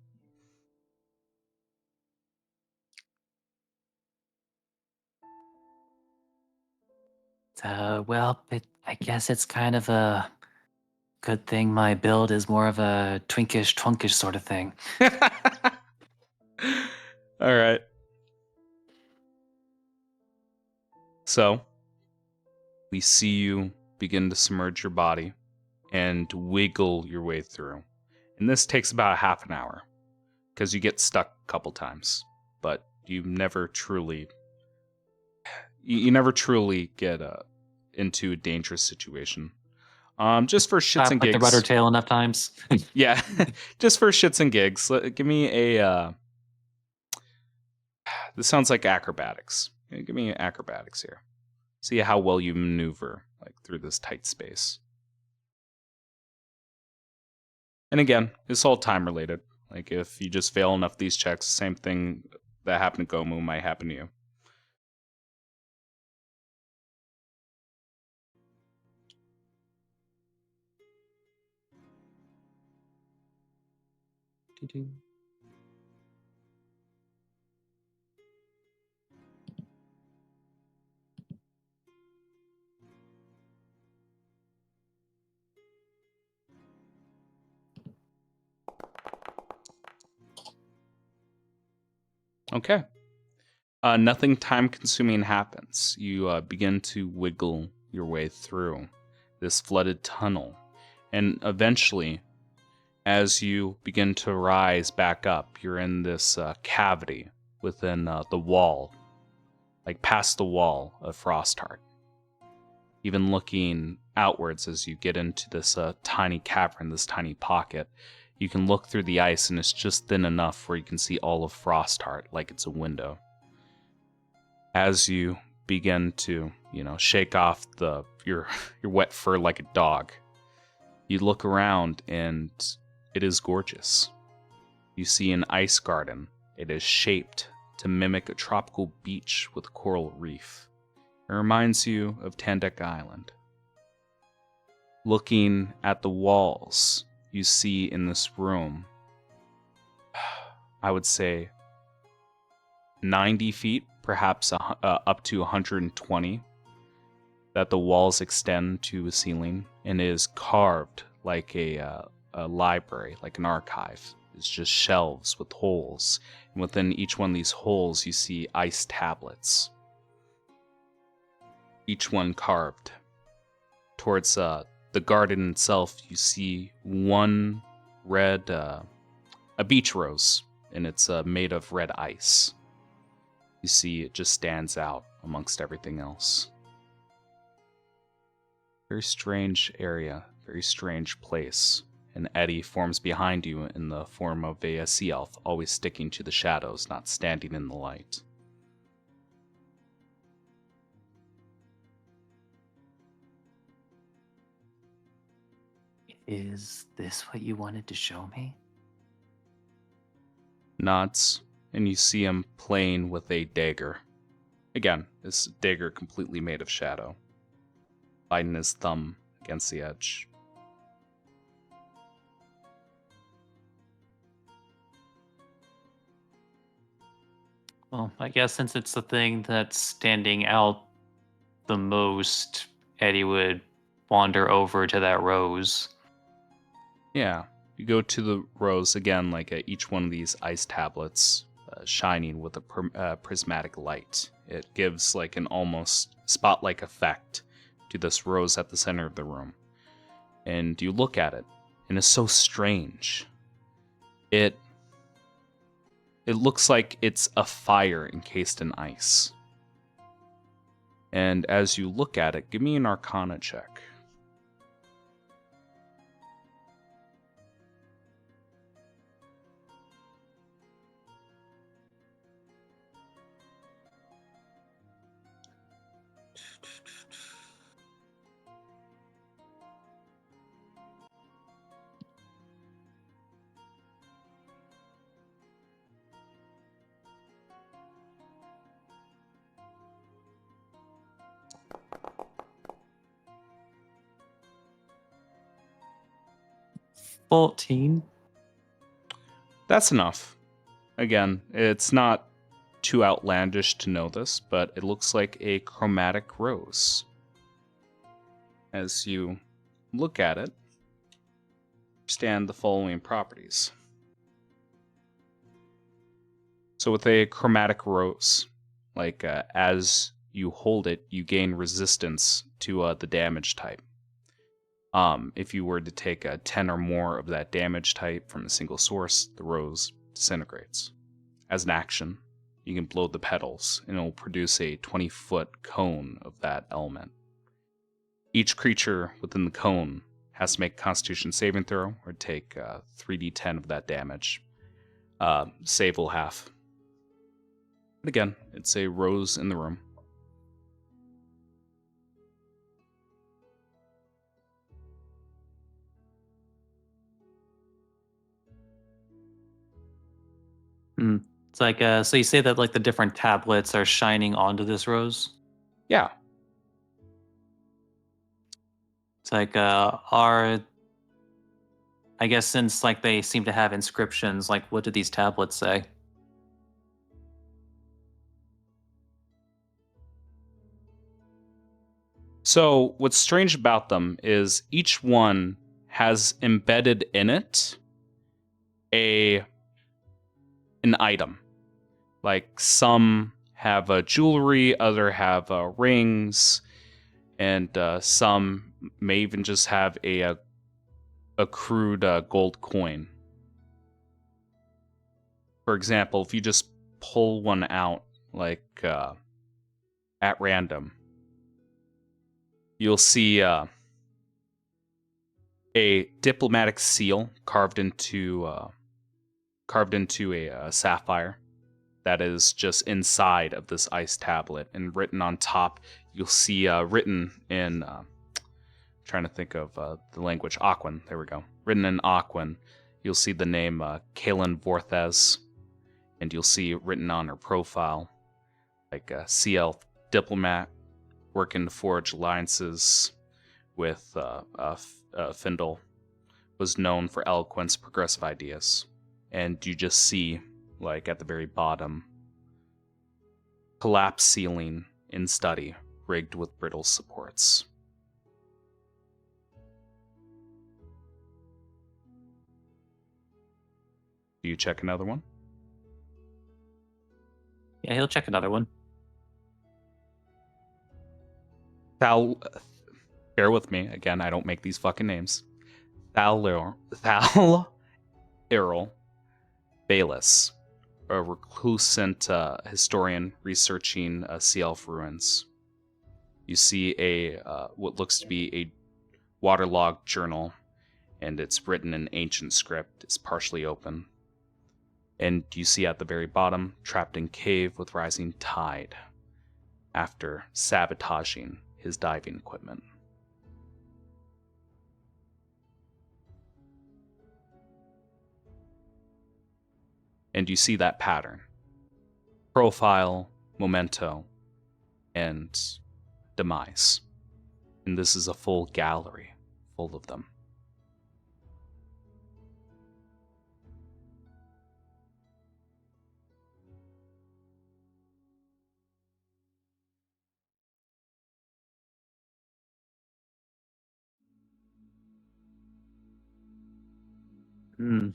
Well, I guess it's kind of a good thing my build is more of a twinkish, twunkish sort of thing. All right. So we see you begin to submerge your body and wiggle your way through. And this takes about half an hour because you get stuck a couple times, but you never truly get into a dangerous situation. Just for shits and Like gigs. the rudder tail enough times. Yeah, just for shits and gigs. Give me a. This sounds like acrobatics. Give me acrobatics here. See how well you maneuver like through this tight space. And again, it's all time related. Like if you just fail enough of these checks, same thing that happened to Gomu might happen to you. Okay. Nothing time consuming happens. You begin to wiggle your way through this flooded tunnel. And eventually, as you begin to rise back up, you're in this cavity within the wall, like past the wall of Frostheart. Even looking outwards as you get into this tiny cavern, this tiny pocket, you can look through the ice and it's just thin enough where you can see all of Frostheart like it's a window. As you begin to, shake off your wet fur like a dog, you look around and it is gorgeous. You see an ice garden. It is shaped to mimic a tropical beach with a coral reef. It reminds you of Tandek Island. Looking at the walls, you see in this room, I would say 90 feet, perhaps up to 120, that the walls extend to a ceiling and is carved like a library, like an archive. It's just shelves with holes, and within each one of these holes you see ice tablets, each one carved. Towards the garden itself, you see one red, a beach rose, and it's made of red ice. You see it just stands out amongst everything else. Very strange area, very strange place. An eddy forms behind you in the form of a sea elf, always sticking to the shadows, not standing in the light. Is this what you wanted to show me? Nods, and you see him playing with a dagger. Again, this dagger completely made of shadow, biting his thumb against the edge. Well, I guess since it's the thing that's standing out the most, Eddie would wander over to that rose. Yeah, you go to the rose again, like each one of these ice tablets shining with a prismatic light. It gives like an almost spot-like effect to this rose at the center of the room. And you look at it, and it's so strange. It looks like it's a fire encased in ice. And as you look at it, give me an Arcana check. 14. That's enough. Again, it's not too outlandish to know this, but it looks like a chromatic rose. As you look at it, understand the following properties. So with a chromatic rose, as you hold it, you gain resistance to the damage type. If you were to take 10 or more of that damage type from a single source, the rose disintegrates. As an action, you can blow the petals, and it will produce a 20-foot cone of that element. Each creature within the cone has to make a Constitution saving throw or take 3d10 of that damage. Save will half. But again, it's a rose in the room. It's like, so you say that like the different tablets are shining onto this rose? Yeah. It's like, I guess since like they seem to have inscriptions, like what do these tablets say? So what's strange about them is each one has embedded in it an item. Like some have jewelry, other have rings, and some may even just have a crude gold coin. For example, if you just pull one out at random, you'll see a diplomatic seal carved into a sapphire that is just inside of this ice tablet, and written on top, you'll see written in trying to think of the language, Aquan. There we go. Written in Aquan, you'll see the name Kaelin Vorthes, and you'll see written on her profile CL diplomat, working to forge alliances with Findle, was known for eloquence, progressive ideas. And you just see, at the very bottom, collapsed ceiling in study, rigged with brittle supports. Do you check another one? Yeah, he'll check another one. Bear with me, again, I don't make these fucking names. Thal Errol Bayless, a reclusant historian researching Sea Elf ruins. You see what looks to be a waterlogged journal, and it's written in ancient script. It's partially open. And you see at the very bottom, trapped in cave with rising tide, after sabotaging his diving equipment. And you see that pattern. Profile, memento, and demise. And this is a full gallery full of them. Hmm.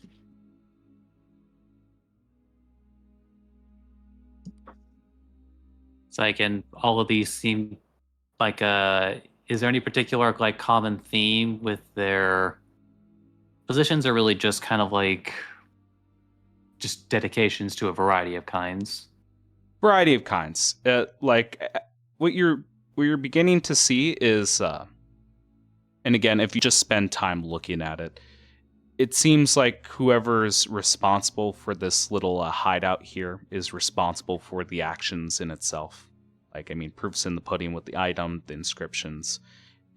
It's like, and all of these seem like, is there any particular like common theme with their positions, or really just kind of like just dedications to a variety of kinds? Variety of kinds. What you're beginning to see is, and again, if you just spend time looking at it, it seems like whoever's responsible for this little hideout here is responsible for the actions in itself. Proof's in the pudding with the item, the inscriptions.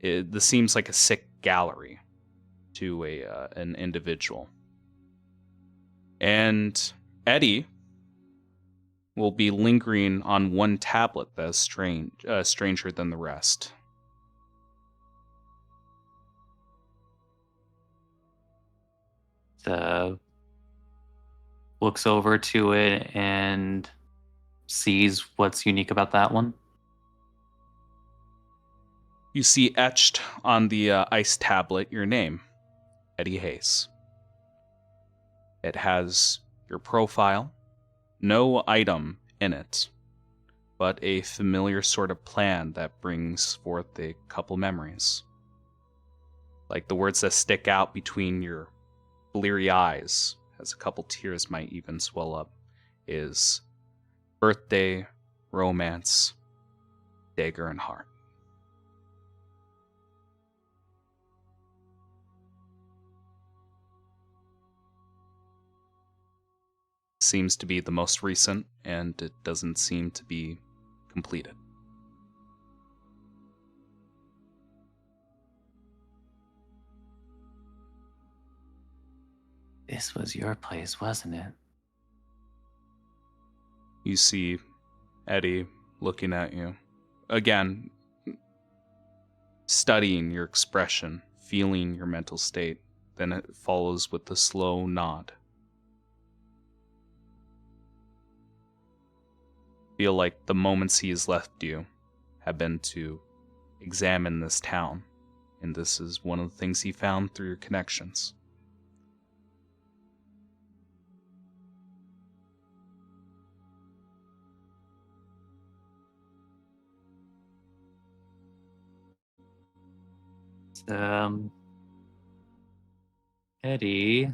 This seems like a sick gallery to an individual. And Eddie will be lingering on one tablet that is stranger than the rest. Looks over to it and sees what's unique about that one. You see etched on the ice tablet your name, Eddie Hayes. It has your profile, no item in it, but a familiar sort of plan that brings forth a couple memories. Like the words that stick out between your bleary eyes, as a couple tears might even swell up, is birthday, romance, dagger, and heart. Seems to be the most recent, and it doesn't seem to be completed. This was your place, wasn't it? You see Eddie looking at you. Again, studying your expression, feeling your mental state. Then it follows with a slow nod. Feel like the moments he has left you have been to examine this town, and this is one of the things he found through your connections. Eddie.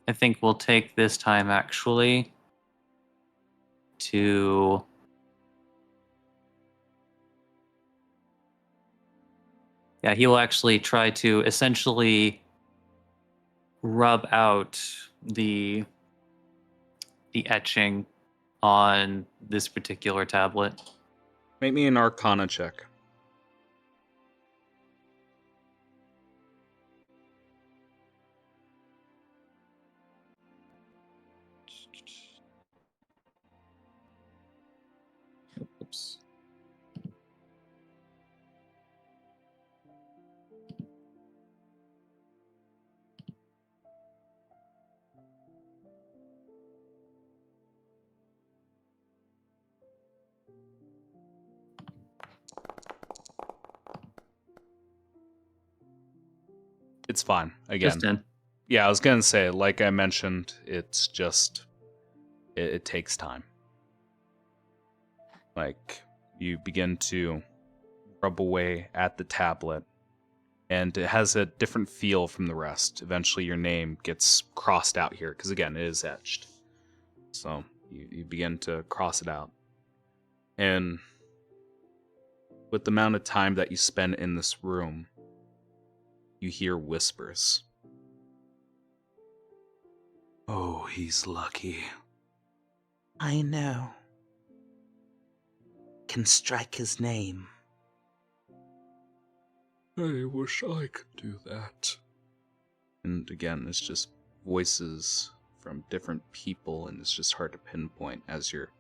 I think we'll take this time actually to he will actually try to essentially rub out the etching on this particular tablet. Make me an Arcana check. Oops. It's fine. Again. Just in. Yeah, I was going to say, like I mentioned, it's just, it takes time. Like, you begin to rub away at the tablet, and it has a different feel from the rest. Eventually, your name gets crossed out here, because again, it is etched. So, you begin to cross it out. And with the amount of time that you spend in this room, you hear whispers. Oh, he's lucky. I know. Can strike his name. I wish I could do that. And again, it's just voices from different people, and it's just hard to pinpoint as you're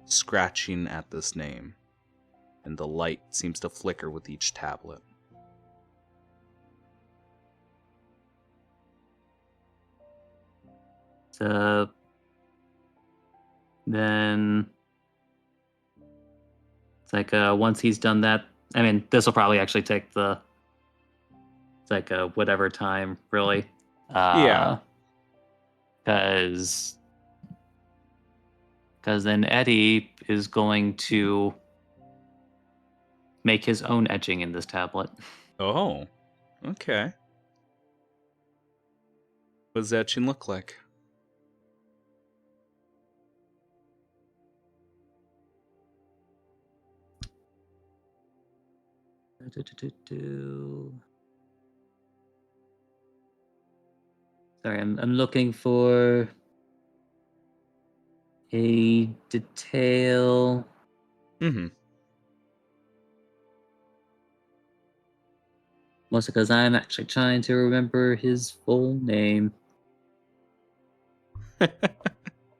scratching at this name. And the light seems to flicker with each tablet. Then it's like once he's done that, I mean, this will probably actually take whatever time, really. Yeah. Because then Eddie is going to make his own etching in this tablet. Oh, okay. What does that etching look like? Sorry, I'm looking for a detail. Mm-hmm. Mostly because I'm actually trying to remember his full name.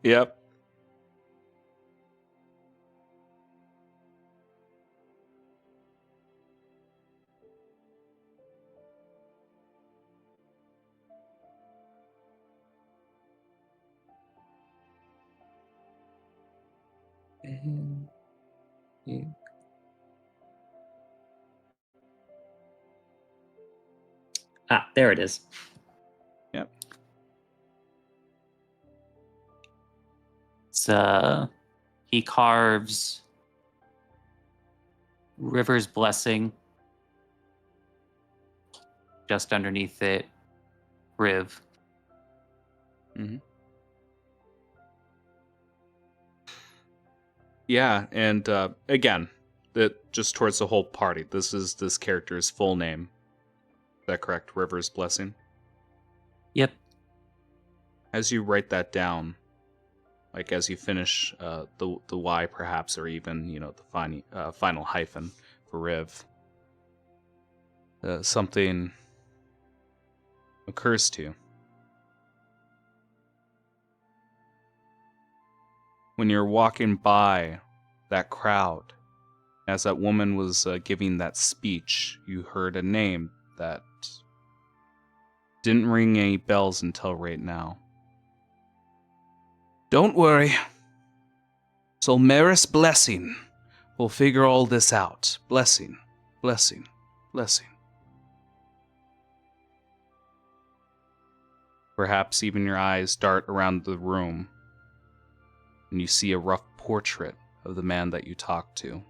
Yep. Ah, there it is. Yep. It's he carves River's Blessing. Just underneath it, Riv. Mm-hmm. Yeah, and again, that just towards the whole party. This is this character's full name. Is that correct? River's Blessing. Yep. As you write that down, like as you finish the Y perhaps, or even the final hyphen for Riv, something occurs to you. When you're walking by that crowd, as that woman was giving that speech, you heard a name that didn't ring any bells until right now. Don't worry. Solmeris Blessing will figure all this out. Blessing, blessing, blessing. Perhaps even your eyes dart around the room, and you see a rough portrait of the man that you talked to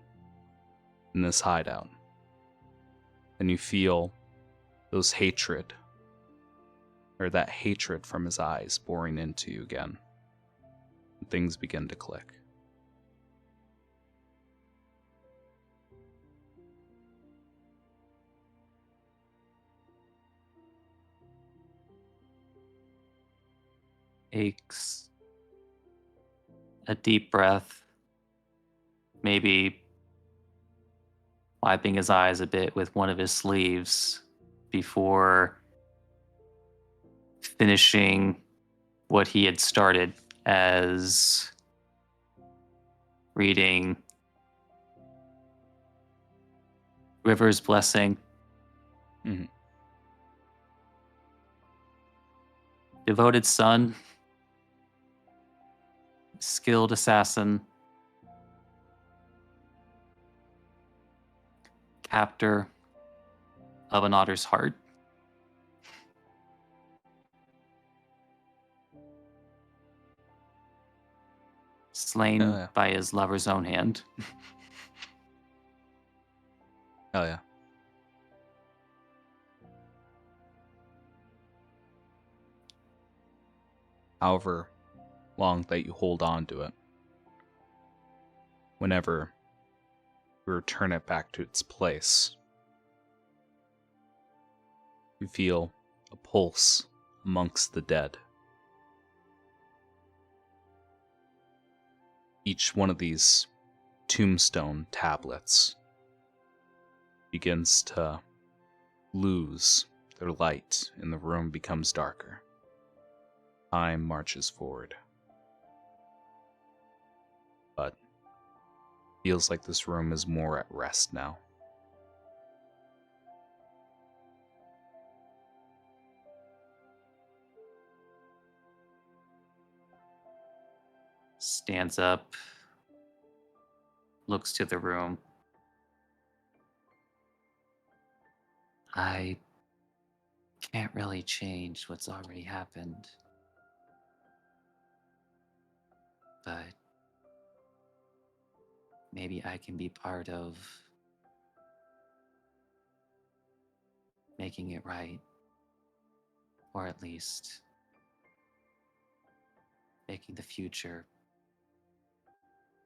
in this hideout. And you feel those hatred, or that hatred from his eyes boring into you again. And things begin to click. Takes a deep breath, maybe wiping his eyes a bit with one of his sleeves before finishing what he had started as reading River's Blessing. Mhm. Devoted son, skilled assassin, captor of an otter's heart. Slain Oh, yeah. by his lover's own hand. Hell yeah. However long that you hold on to it, whenever you return it back to its place, you feel a pulse amongst the dead. Each one of these tombstone tablets begins to lose their light and the room becomes darker. Time marches forward. But feels like this room is more at rest now. Stands up, looks to the room. I can't really change what's already happened. But maybe I can be part of making it right. Or at least making the future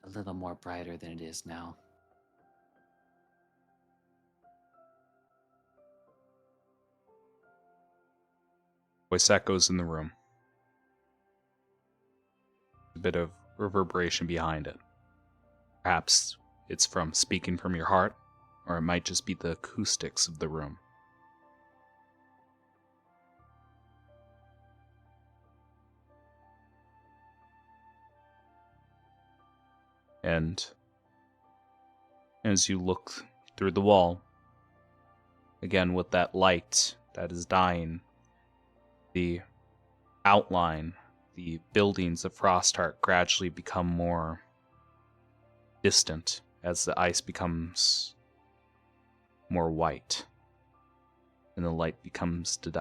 a little more brighter than it is now. Voice echoes in the room. A bit of reverberation behind it. Perhaps it's from speaking from your heart, or it might just be the acoustics of the room. And as you look through the wall, again with that light that is dying, the outline, the buildings of Frostheart gradually become more distant as the ice becomes more white, and the light begins to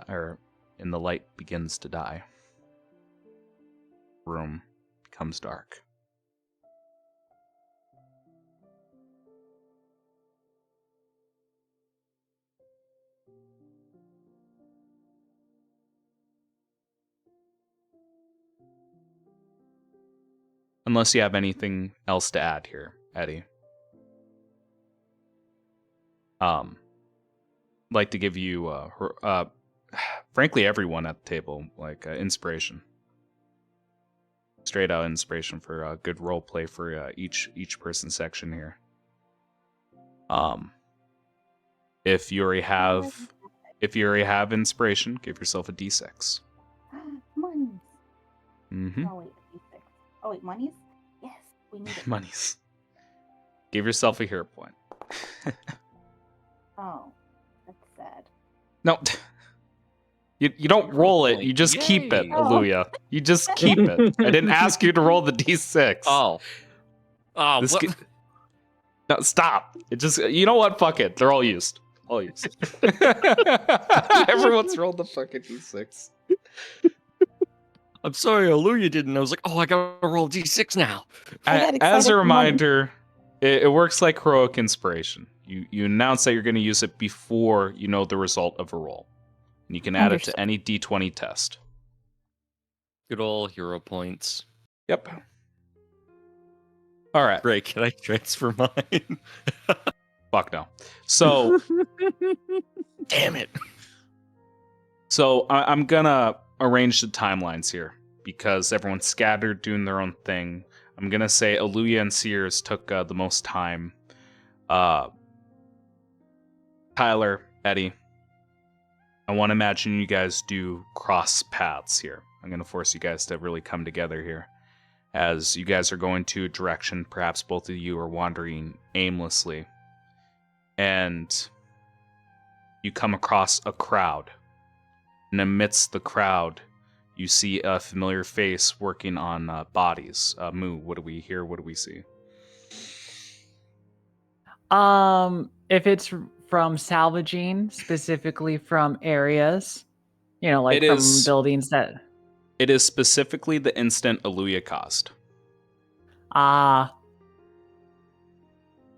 die. Room becomes dark. Unless you have anything else to add here, Eddie. Like to give you, frankly, everyone at the table, like inspiration. Straight out inspiration for a good role play for each person's section here. If you already have inspiration, give yourself a d6. Monies. Mm-hmm. Oh wait, D6. Oh wait, monies? Yes, we need it. Monies. Give yourself a hero point. Oh, that's sad. No. You don't roll it, point. you just keep it, Yay. Aluya. You just keep it. I didn't ask you to roll the d6. Oh, This what? No, stop. It just, you know what? Fuck it. They're all used. All used. Everyone's rolled the fucking d6. I'm sorry, Aluya didn't. I was like, oh, I gotta roll d6 now. I got As excited a for money. reminder, it works like heroic inspiration. You announce that you're going to use it before you know the result of a roll. And you can add it Understood. to any d20 test. Good old hero points. Yep. All right. Great, can I transfer mine? Fuck no. So, Damn it. so I'm gonna arrange the timelines here because everyone's scattered doing their own thing. I'm gonna say Aluya and Sears took the most time. Tyler, Eddie, I want to imagine you guys do cross paths here. I'm gonna force you guys to really come together here, as you guys are going to a direction. Perhaps both of you are wandering aimlessly, and you come across a crowd. And amidst the crowd, you see a familiar face working on bodies. Moo, what do we hear? What do we see? If it's from salvaging, specifically from areas, like It from is- buildings that. It is specifically the instant Aluya caused.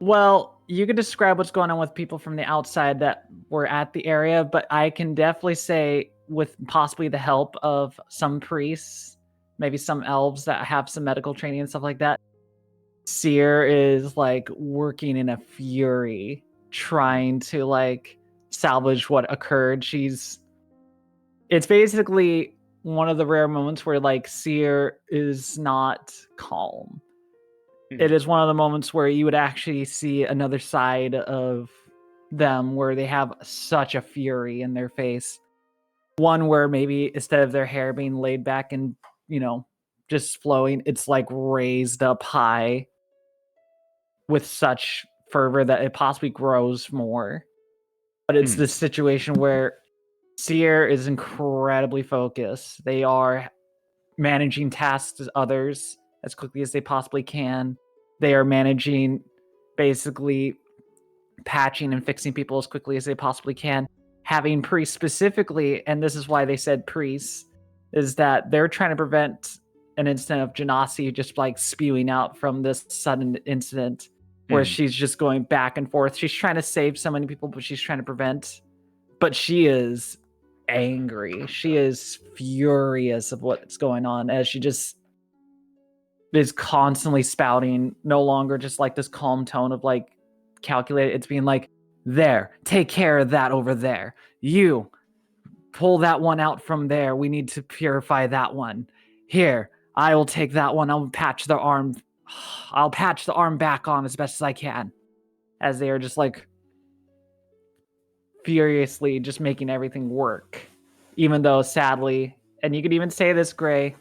Well, you could describe what's going on with people from the outside that were at the area, but I can definitely say, with possibly the help of some priests, maybe some elves that have some medical training and stuff like that, Seer is like working in a fury, trying to like salvage what occurred. It's basically one of the rare moments where like Seer is not calm. It is one of the moments where you would actually see another side of them where they have such a fury in their face. One where maybe instead of their hair being laid back and, just flowing, it's like raised up high with such fervor that it possibly grows more. But it's this situation where Seer is incredibly focused. They are managing tasks as others as quickly as they possibly can. They are managing basically patching and fixing people as quickly as they possibly can. Having priests specifically, and this is why they said priests, is that they're trying to prevent an incident of Genasi just like spewing out from this sudden incident where she's just going back and forth. She's trying to save so many people, but she's trying to prevent. But she is angry. She is furious of what's going on as she just is constantly spouting, no longer just like this calm tone of like calculated. It's being like, there, take care of that over there. You pull that one out from there. We need to purify that one. Here, I will take that one. I'll patch the arm back on as best as I can. As they are just like furiously just making everything work. Even though sadly, and you could even say this, Gray,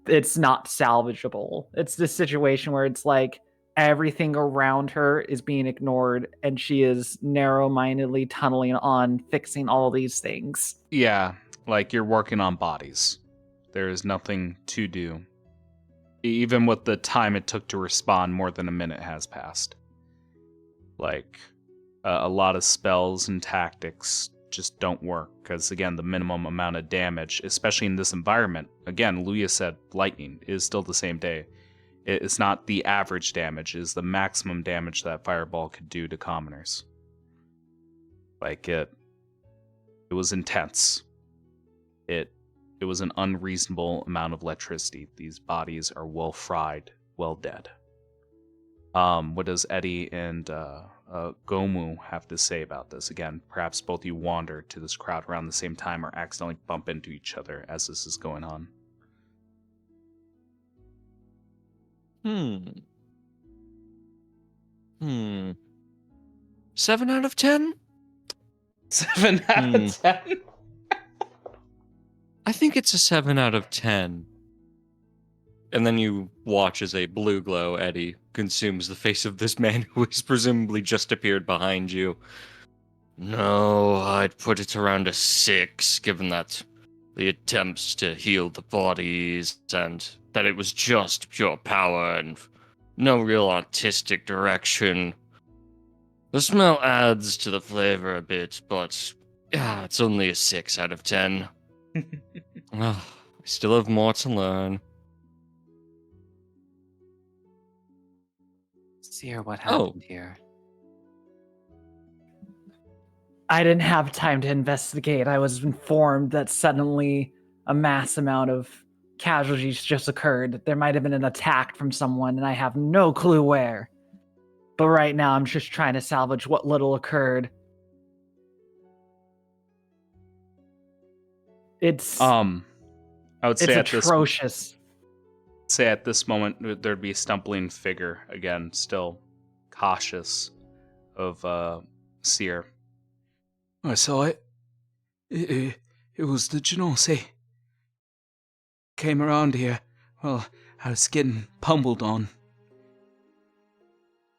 it's not salvageable. It's this situation where it's like everything around her is being ignored and she is narrow-mindedly tunneling on fixing all these things. Yeah, like you're working on bodies. There is nothing to do. Even with the time it took to respond, more than a minute has passed. Like, a lot of spells and tactics just don't work, because again, the minimum amount of damage, especially in this environment, again, Luya said lightning is still the same day. It's not the average damage, it's the maximum damage that fireball could do to commoners. Like, it was intense. It was an unreasonable amount of electricity. These bodies are well fried, well dead. What does Eddie and Gomu have to say about this? Again, perhaps both you wander to this crowd around the same time or accidentally bump into each other as this is going on. 7 out of 10? 7 out of 10? I think it's a 7 out of 10. And then you watch as a blue glow eddy consumes the face of this man who has presumably just appeared behind you. No, I'd put it around a 6, given that the attempts to heal the bodies and that it was just pure power and no real artistic direction. The smell adds to the flavor a bit, but it's only a 6 out of 10. We still have more to learn. Seer, what happened here? I didn't have time to investigate. I was informed that suddenly a mass amount of casualties just occurred. There might have been an attack from someone, and I have no clue where. But right now, I'm just trying to salvage what little occurred. It's I would say it's atrocious. At this moment there'd be a stumbling figure again, still cautious of Seer. I saw it. It was the Genasi. Came around here. Well, I was getting pummeled on.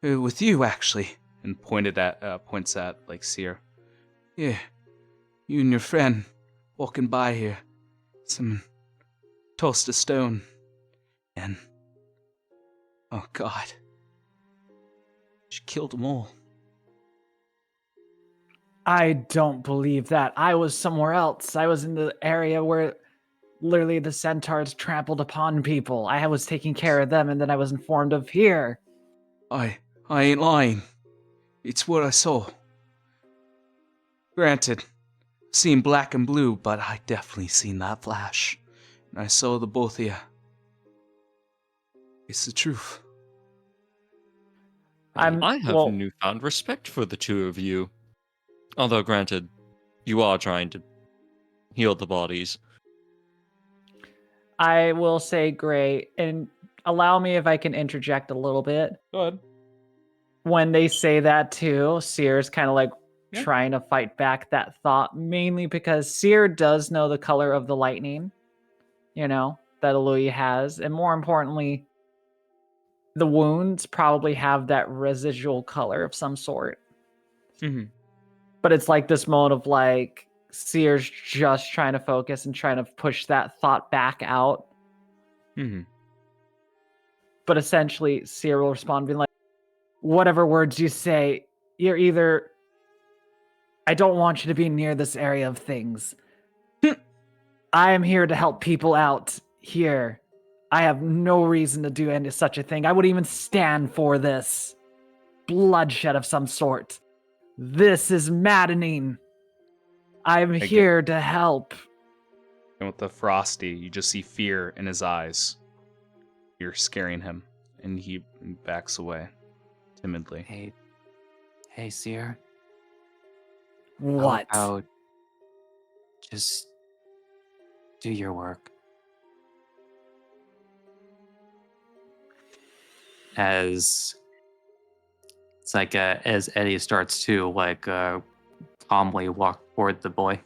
With you, actually. And points at like Seer. Yeah, you and your friend walking by here. Someone tossed a stone. And oh God, she killed them all. I don't believe that. I was somewhere else. I was in the area where literally the centaurs trampled upon people. I was taking care of them, and then I was informed of here. I ain't lying. It's what I saw. Granted, seen black and blue, but I definitely seen that flash. And I saw the both of you. It's the truth. I have newfound respect for the two of you. Although, granted, you are trying to heal the bodies. I will say, Gray, and allow me if I can interject a little bit. Go ahead. When they say that too, Seer's kind of like trying to fight back that thought, mainly because Seer does know the color of the lightning, that Aloy has, and more importantly, the wounds probably have that residual color of some sort. Mm-hmm. But it's like this moment of like Seer's just trying to focus and trying to push that thought back out. Mm-hmm. But essentially, Seer will respond being like, whatever words you say, you're either, I don't want you to be near this area of things. I am here to help people out here. I have no reason to do any such a thing. I would even stand for this bloodshed of some sort. This is maddening. I'm here to help. And with the Frosty, you just see fear in his eyes. You're scaring him, and he backs away timidly. Hey, Seer. What? How about just do your work. As it's like as Eddie starts to calmly walk toward the boy.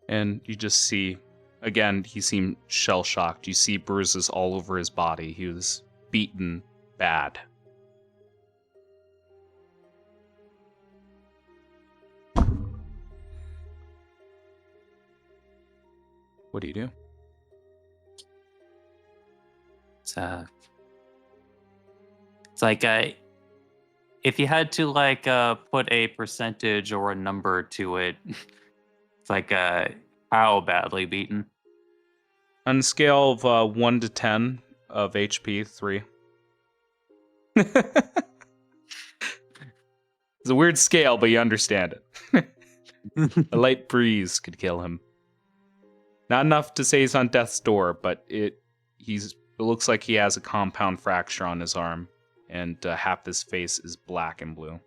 And you just see, again, he seemed shell-shocked. You see bruises all over his body. He was beaten bad. What do you do? It's like if you had to put a percentage or a number to it, it's like how badly beaten? On a scale of 1 to 10 of HP, 3. It's a weird scale, but you understand it. A light breeze could kill him. Not enough to say he's on death's door, but it looks like he has a compound fracture on his arm, and half his face is black and blue.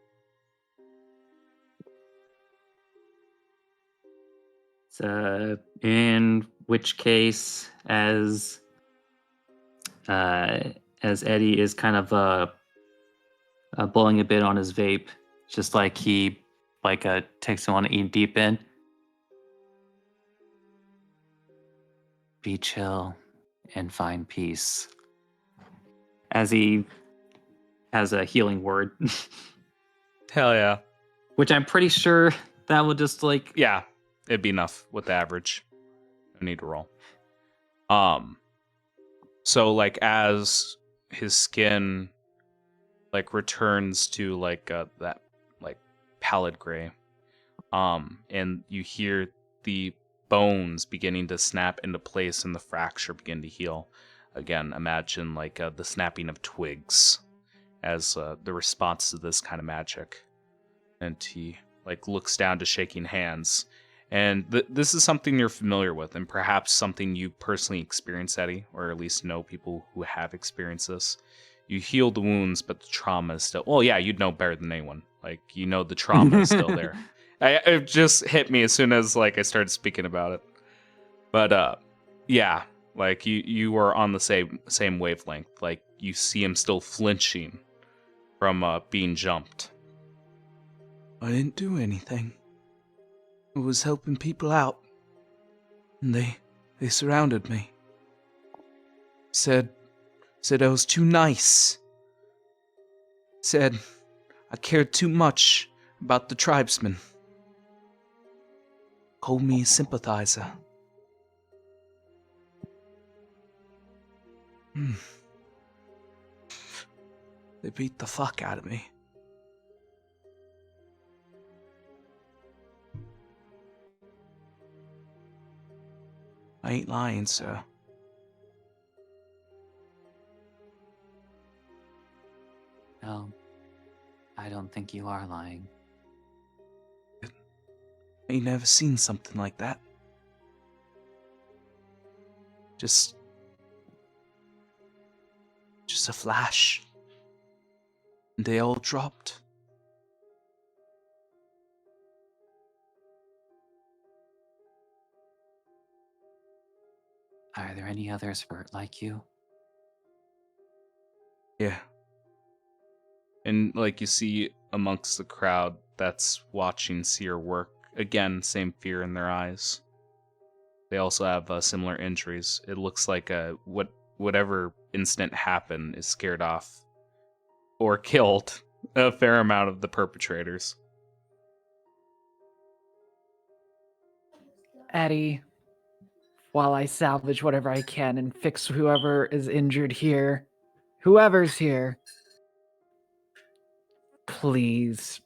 In which case, as Eddie is kind of blowing a bit on his vape, just like he takes one deep in. Be chill and find peace. As he has a healing word. Hell yeah. Which I'm pretty sure that will just Yeah, it'd be enough with the average. No need to roll. So as his skin returns to that pallid gray, and you hear the bones beginning to snap into place and the fracture begin to heal. Again, imagine the snapping of twigs as the response to this kind of magic. And he looks down to shaking hands. And this is something you're familiar with, and perhaps something you personally experienced, Eddie, or at least know people who have experienced this. You heal the wounds, but the trauma is still... Well, yeah, you'd know better than anyone. The trauma is still there. It just hit me as soon as I started speaking about it. But yeah, you are on the same wavelength. You see him still flinching from being jumped. I didn't do anything. I was helping people out. And they surrounded me. Said I was too nice. Said I cared too much about the tribesmen. Called me a sympathizer. They beat the fuck out of me. I ain't lying, sir. No, I don't think you are lying. I ain't never seen something like that. Just a flash. And they all dropped. Are there any others hurt like you? Yeah. And you see amongst the crowd that's watching Seer work, again, same fear in their eyes. They also have similar injuries. It looks like whatever incident happened is scared off or killed a fair amount of the perpetrators. Eddie, while I salvage whatever I can and fix whoever is injured here, whoever's here, please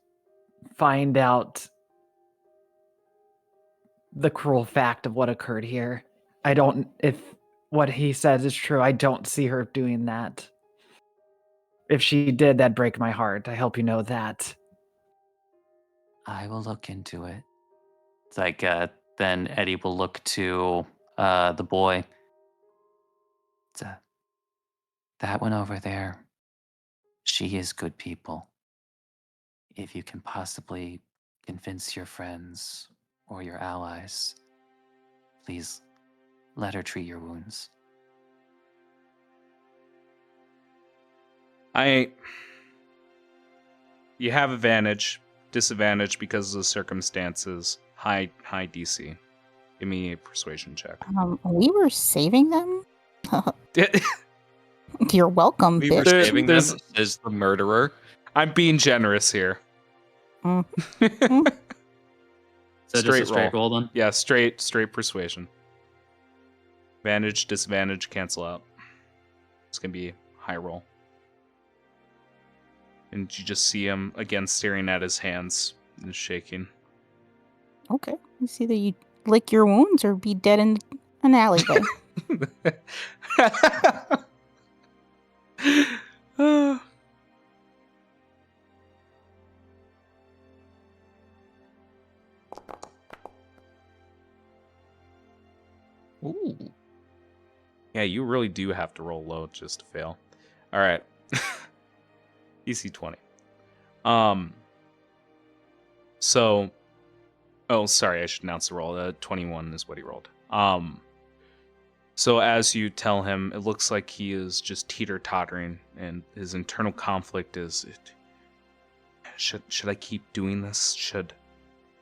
find out the cruel fact of what occurred here. If what he says is true, I don't see her doing that. If she did, that'd break my heart. I hope you know that. I will look into it. It's then Eddie will look to the boy. That one over there, she is good people. If you can possibly convince your friends or your allies, please let her treat your wounds. You have advantage, disadvantage because of the circumstances. High DC. Give me a persuasion check. We were saving them? You're welcome, We bitch. were saving them as the murderer. I'm being generous here. So just a straight roll then? Yeah, straight persuasion. Advantage, disadvantage, cancel out. It's going to be a high roll. And you just see him again staring at his hands and shaking. Okay. It's either you lick your wounds or be dead in an alleyway. Ooh. Yeah, you really do have to roll low just to fail. All right. DC 20. So, oh, sorry, I should announce the roll. 21 is what he rolled. So as you tell him, it looks like he is just teeter-tottering, and his internal conflict is, should I keep doing this?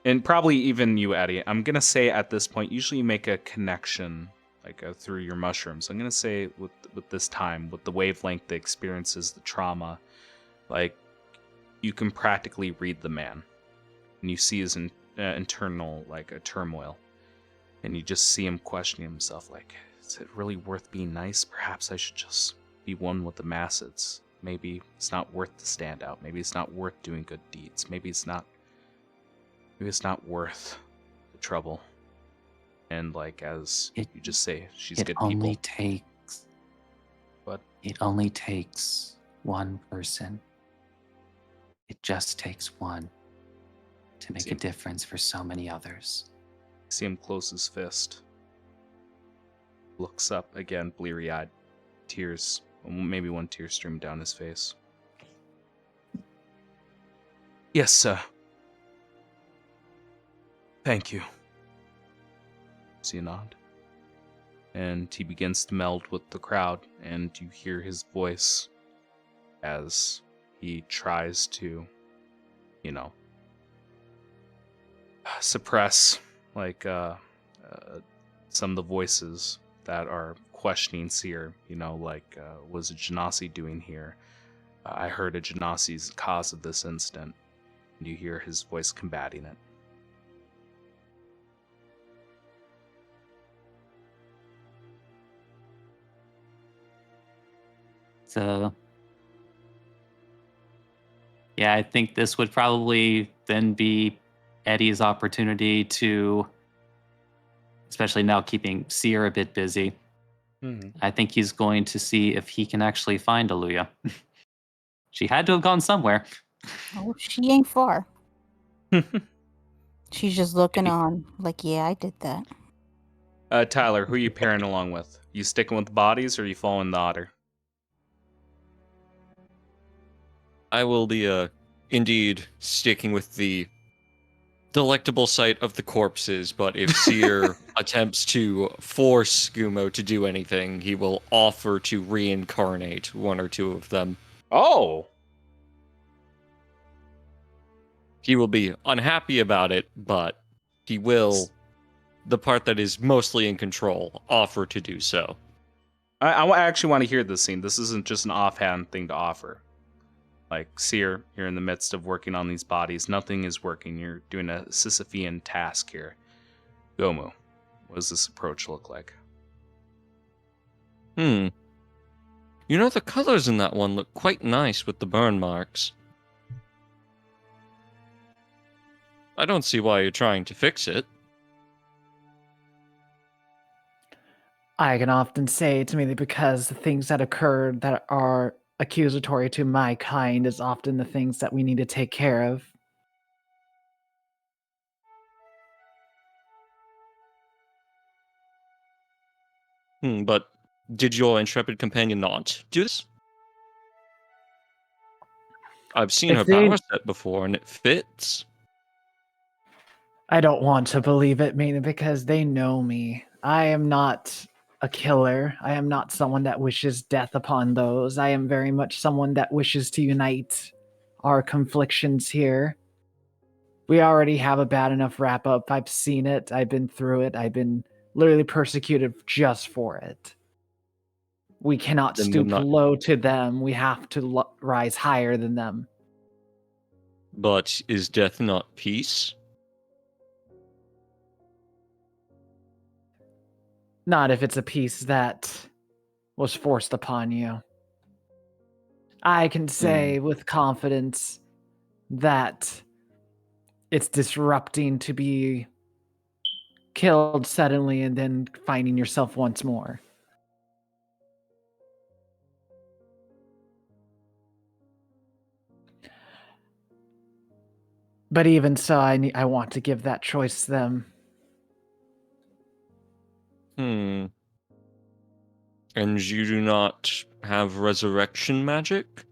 And probably even you, Eddie. I'm gonna say at this point, usually you make a connection like through your mushrooms. I'm gonna say with this time, with the wavelength, the experiences, the trauma, like you can practically read the man, and you see his internal like a turmoil, and you just see him questioning himself, like, is it really worth being nice? Perhaps I should just be one with the masses. Maybe it's not worth the standout. Maybe it's not worth doing good deeds. Maybe it's not worth the trouble. And like as you just say, she's good people. It only takes one person. It just takes one to make a difference for so many others. See him close his fist. Looks up again, bleary-eyed. Tears, maybe one tear streamed down his face. Yes, sir. Thank you. See a nod. And he begins to meld with the crowd, and you hear his voice as he tries to, suppress like some of the voices that are questioning Seer. Was a Genasi doing here? I heard a Genasi's cause of this incident. And you hear his voice combating it. So, yeah, I think this would probably then be Eddie's opportunity to, especially now keeping Seer a bit busy. I think he's going to see if he can actually find Aluya. She had to have gone somewhere. Oh, she ain't far. She's just looking on like, yeah, I did that. Tyler, who are you pairing along with? You sticking with the bodies or are you following the otter? I will be indeed sticking with the delectable sight of the corpses, but if Seer attempts to force Gumo to do anything, he will offer to reincarnate one or two of them. Oh! He will be unhappy about it, but he will, the part that is mostly in control, offer to do so. I actually want to hear this scene. This isn't just an offhand thing to offer. Like, Seer, you're in the midst of working on these bodies. Nothing is working. You're doing a Sisyphean task here. Gomu, what does this approach look like? The colors in that one look quite nice with the burn marks. I don't see why you're trying to fix it. I can often say it's mainly because the things that occurred that are accusatory to my kind is often the things that we need to take care of. But did your intrepid companion not do this? I've seen her power set before, and it fits. I don't want to believe it, mainly because they know me. I am not a killer. I am not someone that wishes death upon those. I am very much someone that wishes to unite our conflictions here. We already have a bad enough wrap up. I've seen it. I've been through it. I've been literally persecuted just for it. We cannot stoop low to them. We have to rise higher than them. But is death not peace? Not if it's a peace that was forced upon you. I can say with confidence that it's disrupting to be killed suddenly and then finding yourself once more. But even so, I want to give that choice to them. And you do not have resurrection magic?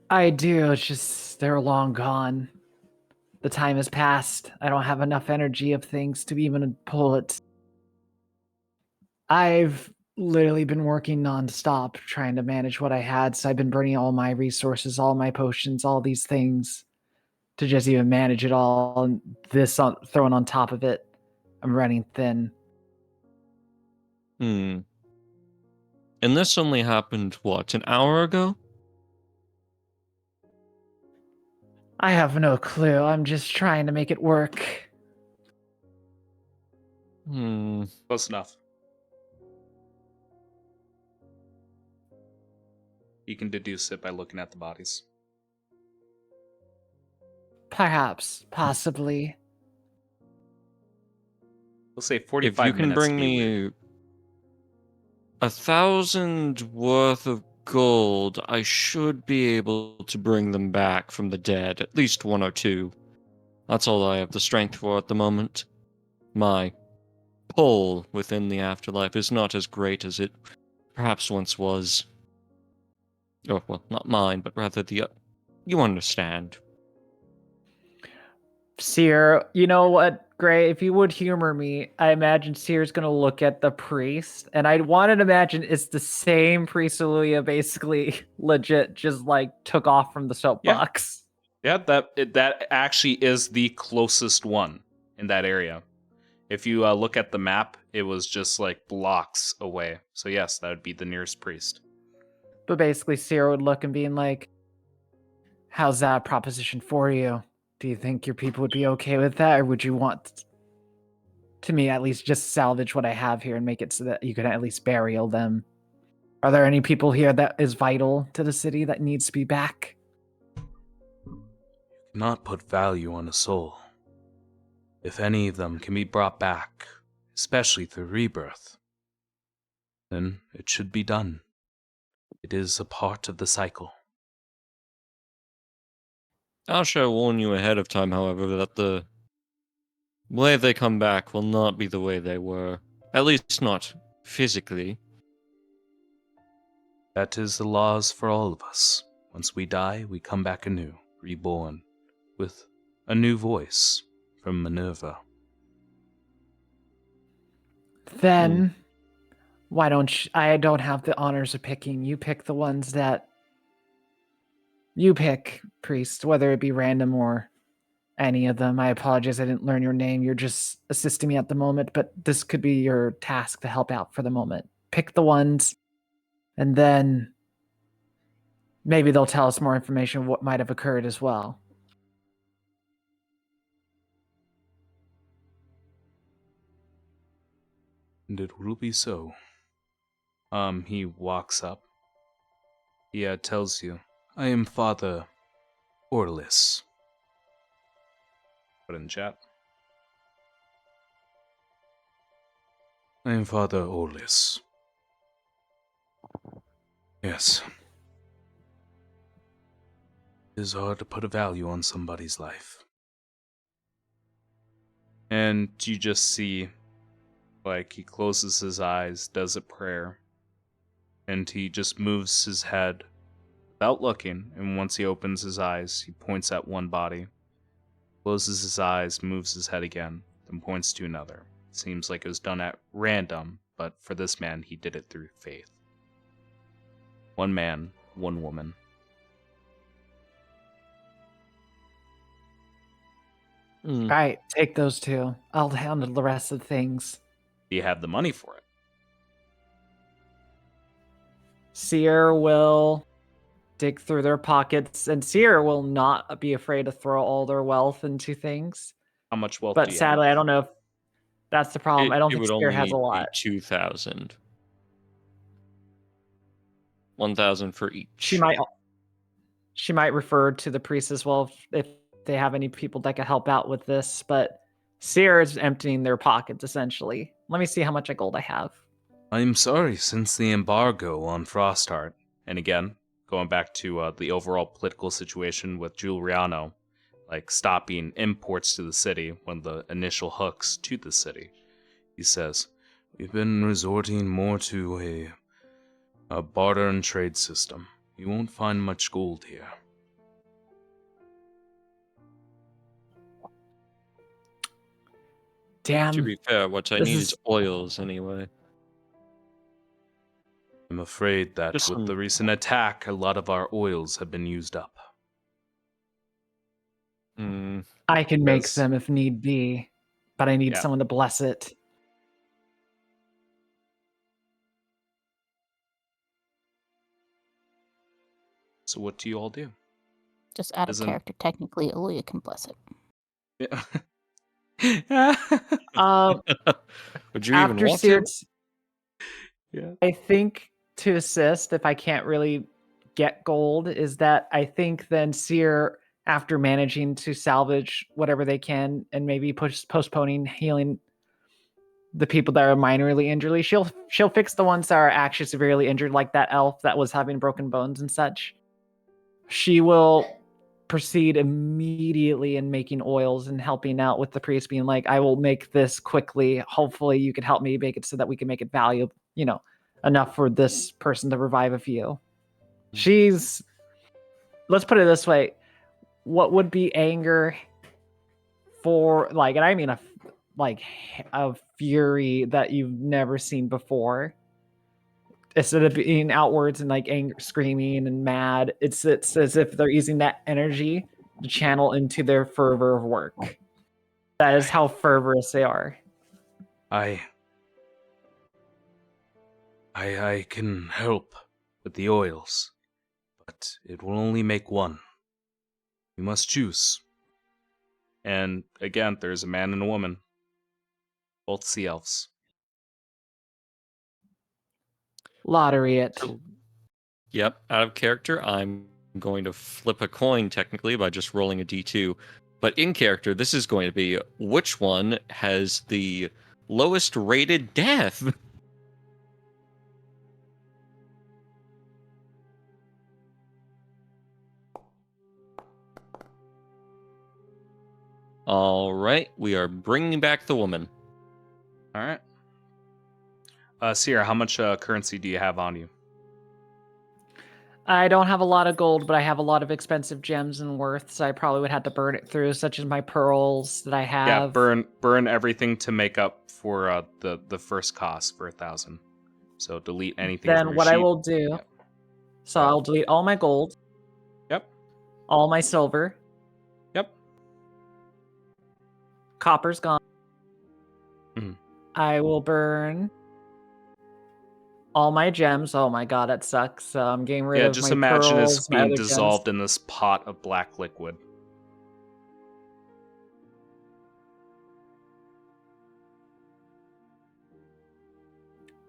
I do, it's just they're long gone. The time has passed. I don't have enough energy of things to even pull it. I've literally been working nonstop trying to manage what I had, so I've been burning all my resources, all my potions, all these things to just even manage it all. And thrown on top of it, I'm running thin. And this only happened, what, an hour ago? I have no clue. I'm just trying to make it work. Close enough. You can deduce it by looking at the bodies. Perhaps, possibly. We'll say 45 minutes. If you can bring to be me weird. 1,000 worth of gold, I should be able to bring them back from the dead, at least one or two. That's all I have the strength for at the moment. My pull within the afterlife is not as great as it perhaps once was. Oh, well, not mine, but rather the... you understand. Seer, you know what, Gray? If you would humor me, I imagine Seer's gonna look at the priest, and I want to imagine it's the same priest Aluya basically legit just like took off from the soapbox. Yeah, that actually is the closest one in that area. If you look at the map, it was just like blocks away. So yes, that would be the nearest priest. But basically, Seer would look and being like, "How's that proposition for you? Do you think your people would be okay with that, or would you want to me at least just salvage what I have here and make it so that you can at least burial them? Are there any people here that is vital to the city that needs to be back?" Not put value on a soul. If any of them can be brought back, especially through rebirth, then it should be done. It is a part of the cycle. I shall warn you ahead of time, however, that the way they come back will not be the way they were. At least not physically. That is the laws for all of us. Once we die, we come back anew, reborn, with a new voice from Minerva. Then, why don't I don't have the honors of picking. You pick the ones that you pick, priest, whether it be random or any of them. I apologize, I didn't learn your name. You're just assisting me at the moment, but this could be your task to help out for the moment. Pick the ones, and then maybe they'll tell us more information of what might have occurred as well. And it will be so. He walks up. He tells you, I am Father Orlis. Put in chat. I am Father Orlis. Yes. It is hard to put a value on somebody's life. And you just see, like, he closes his eyes, does a prayer, and he just moves his head without looking, and once he opens his eyes, he points at one body, closes his eyes, moves his head again, then points to another. Seems like it was done at random, but for this man, he did it through faith. One man, one woman. All right, take those two. I'll handle the rest of the things. Do you have the money for it? Seer will dig through their pockets, and Seer will not be afraid to throw all their wealth into things. How much wealth But do you sadly, have? I don't know if That's the problem. I don't It think would Spear only has need a to be lot. 2,000. 1,000 for each. She might refer to the priest as well if they have any people that can help out with this, but Seer is emptying their pockets essentially. Let me see how much gold I have. I'm sorry, since the embargo on Frostheart, and again, going back to the overall political situation with Giuliano, like stopping imports to the city, one of the initial hooks to the city, he says, We've been resorting more to a barter and trade system. You won't find much gold here. Damn. To be fair, what I This need is- is oils anyway. I'm afraid that Just with some- the recent attack, a lot of our oils have been used up. I can make Yes. them if need be, but I need Yeah. someone to bless it. So what do you all do? Just out of Isn't- character. Technically, Aaliyah can bless it. Yeah. Would you even After want Seer, to? Yeah. I think to assist, if I can't really get gold, is that I think then Seer, after managing to salvage whatever they can and maybe postponing healing the people that are minorly injured, she'll fix the ones that are actually severely injured, like that elf that was having broken bones and such. She will proceed immediately in making oils and helping out with the priest, being like, I will make this quickly. Hopefully you could help me make it so that we can make it valuable, enough for this person to revive a few. She's, let's put it this way, what would be anger for, like, and I mean a fury that you've never seen before. Instead of being outwards and like anger, screaming and mad, it's as if they're using that energy to channel into their fervor of work. That is how fervorous they are. I can help with the oils, but it will only make one. You must choose. And again, there's a man and a woman. Both sea elves. Lottery it. Yep, out of character, I'm going to flip a coin technically by just rolling a d2. But in character, this is going to be which one has the lowest rated death. All right, we are bringing back the woman. All right. Sierra, how much currency do you have on you? I don't have a lot of gold, but I have a lot of expensive gems and worth, so I probably would have to burn it through, such as my pearls that I have. Yeah, burn everything to make up for the first cost for 1,000. So delete anything. Then from your what I sheet. will do, Yep. so I'll delete all my gold, Yep. all my silver, Yep. copper's gone. Mhm. I will burn all my gems. Oh my god, that sucks. I'm getting rid Yeah, of just my imagine pearls, it's my being other dissolved gems. in this pot of black liquid.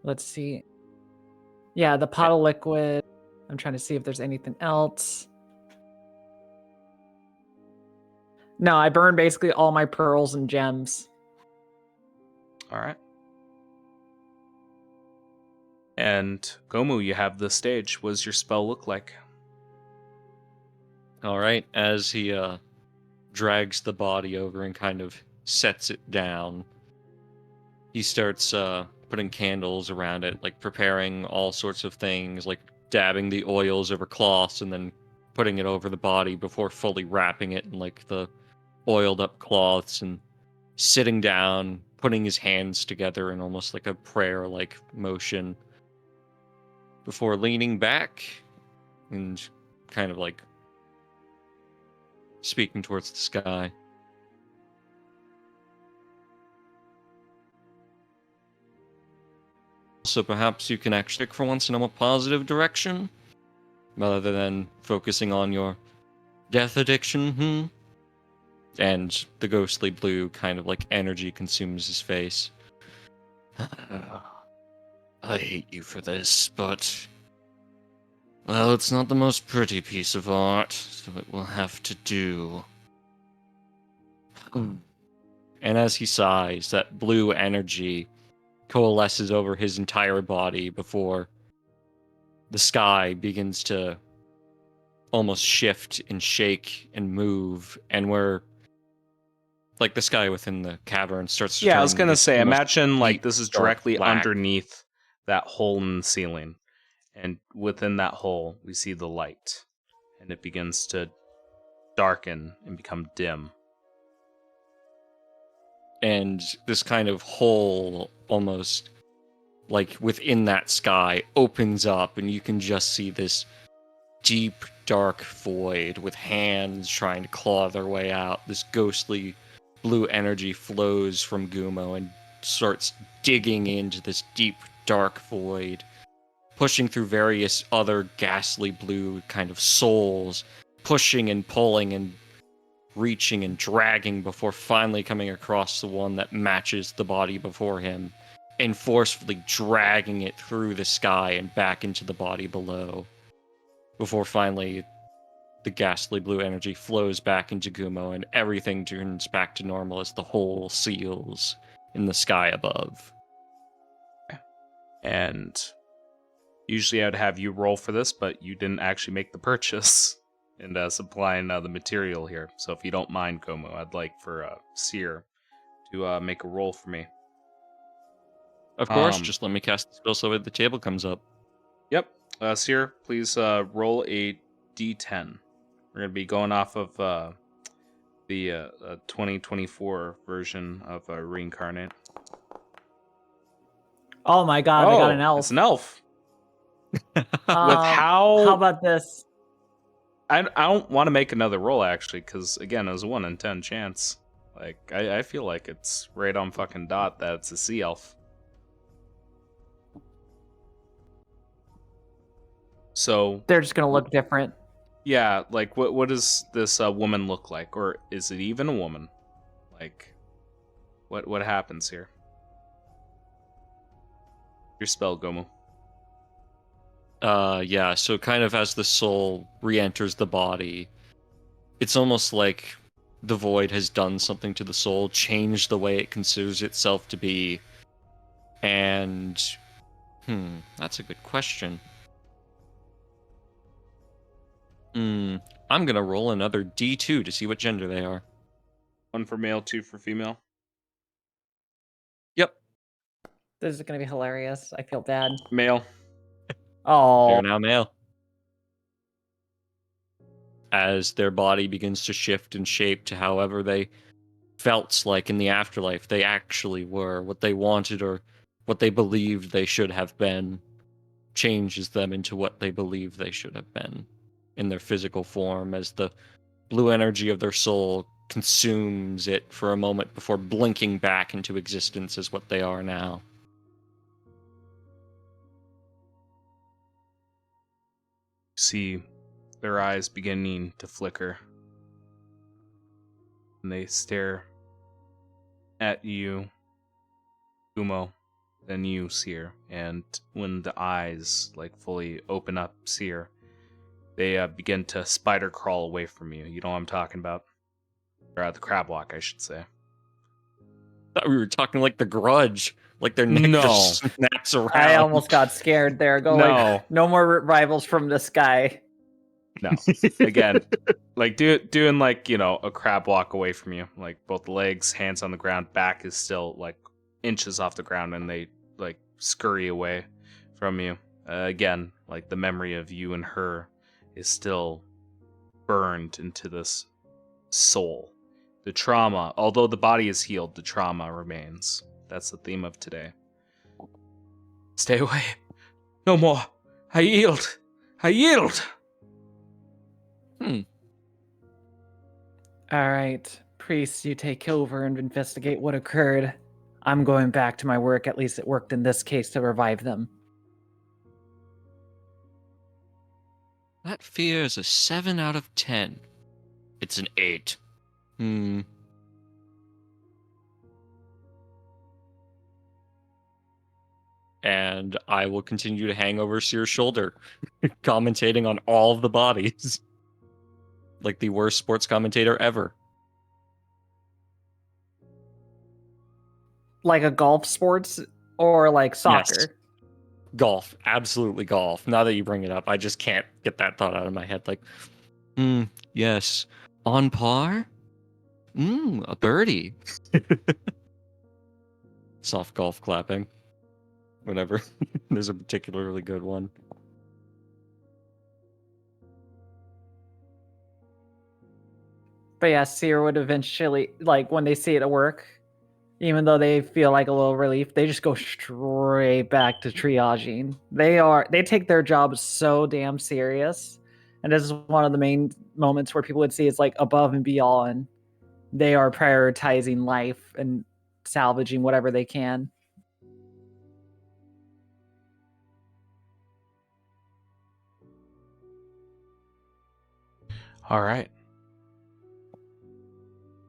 Let's see. Yeah, the pot of liquid. I'm trying to see if there's anything else. No, I burned basically all my pearls and gems. All right. And Gomu, you have the stage. What does your spell look like? All right, as he drags the body over and kind of sets it down, he starts putting candles around it, like preparing all sorts of things, like dabbing the oils over cloths and then putting it over the body before fully wrapping it in like the oiled up cloths, and sitting down, putting his hands together in almost like a prayer like motion before leaning back and kind of like speaking towards the sky. So perhaps you can actually look for once in a more positive direction, rather than focusing on your death addiction. And the ghostly blue kind of like energy consumes his face. I hate you for this, but... Well, it's not the most pretty piece of art, so it will have to do. And as he sighs, that blue energy coalesces over his entire body before the sky begins to almost shift and shake and move, and where like the sky within the cavern starts to Yeah, turn I was gonna this say, almost imagine like deep, this is dark directly black. underneath that hole in the ceiling, and within that hole we see the light, and it begins to darken and become dim. And this kind of hole almost like within that sky opens up, and you can just see this deep dark void with hands trying to claw their way out. This ghostly blue energy flows from Gumo and starts digging into this deep dark void, pushing through various other ghastly blue kind of souls, pushing and pulling and reaching and dragging before finally coming across the one that matches the body before him and forcefully dragging it through the sky and back into the body below, before finally the ghastly blue energy flows back into Gumo and everything turns back to normal as the hole seals in the sky above. And usually I'd have you roll for this, but you didn't actually make the purchase and supplying the material here. So if you don't mind, Como, I'd like for Seer to make a roll for me. Of course, just let me cast the spell so the table comes up. Yep. Seer, please roll a d10. We're going to be going off of the 2024 version of Reincarnate. Oh my god, I got an elf. It's an elf. With how about this? I don't want to make another roll, actually, because, again, it was a 1 in 10 chance. Like, I feel like it's right on fucking dot that it's a sea elf. So They're just gonna look different. yeah, like what does this woman look like, or is it even a woman? Like, what happens here? Your spell, Gomu. Yeah, so kind of as the soul re-enters the body, it's almost like the void has done something to the soul, changed the way it considers itself to be. And that's a good question. I'm gonna roll another D2 to see what gender they are. 1 for male, 2 for female. Yep. This is gonna be hilarious. I feel bad. Male. Oh, They're now male. As their body begins to shift and shape to however they felt like in the afterlife they actually were, what they wanted or what they believed they should have been, changes them into what they believe they should have been in their physical form, as the blue energy of their soul consumes it for a moment before blinking back into existence as what they are now. See their eyes beginning to flicker, and they stare at you, Gumo, then you, Seer. And when the eyes like fully open up, Seer, they begin to spider crawl away from you. You know what I'm talking about? Or the crab walk, I should say. I thought we were talking like the Grudge, like their neck No. just snaps around. I almost got scared there. No more rivals from this guy. No. Again, like doing like, you know, a crab walk away from you. Like both legs, hands on the ground, back is still like inches off the ground, and they like scurry away from you. Again, like the memory of you and her is still burned into this soul. The trauma, although the body is healed, the trauma remains. That's the theme of today. Stay away. No more. I yield. I yield. All right, priest, you take over and investigate what occurred. I'm going back to my work. At least it worked in this case to revive them. That fear is a 7 out of 10. It's an 8. Hmm. And I will continue to hang over Seer's shoulder, commentating on all of the bodies. Like the worst sports commentator ever. Like a golf sports or like soccer? Yes. Golf. Absolutely golf. Now that you bring it up, I just can't get that thought out of my head. Like, yes. On par? A birdie. Soft golf clapping. Whenever there's a particularly good one. But yeah, Seer would eventually, like, when they see it at work, even though they feel like a little relief, they just go straight back to triaging. They take their job so damn serious. And this is one of the main moments where people would see it's like above and beyond. They are prioritizing life and salvaging whatever they can. All right.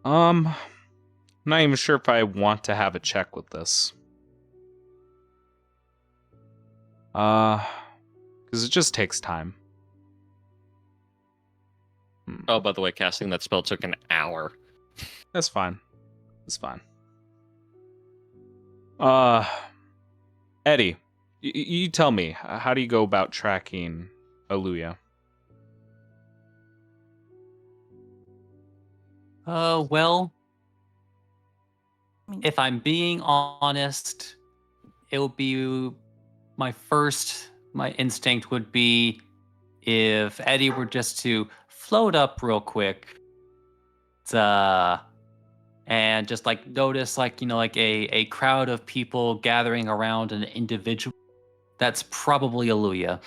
I'm not even sure if I want to have a check with this. Because it just takes time. Oh, by the way, casting that spell took an hour. That's fine. That's fine. Eddie, you tell me, how do you go about tracking Aluya? Well, I mean, if I'm being honest, it would be my instinct would be if Eddie were just to float up real quick, and just like notice like like a crowd of people gathering around an individual. That's probably Aluya.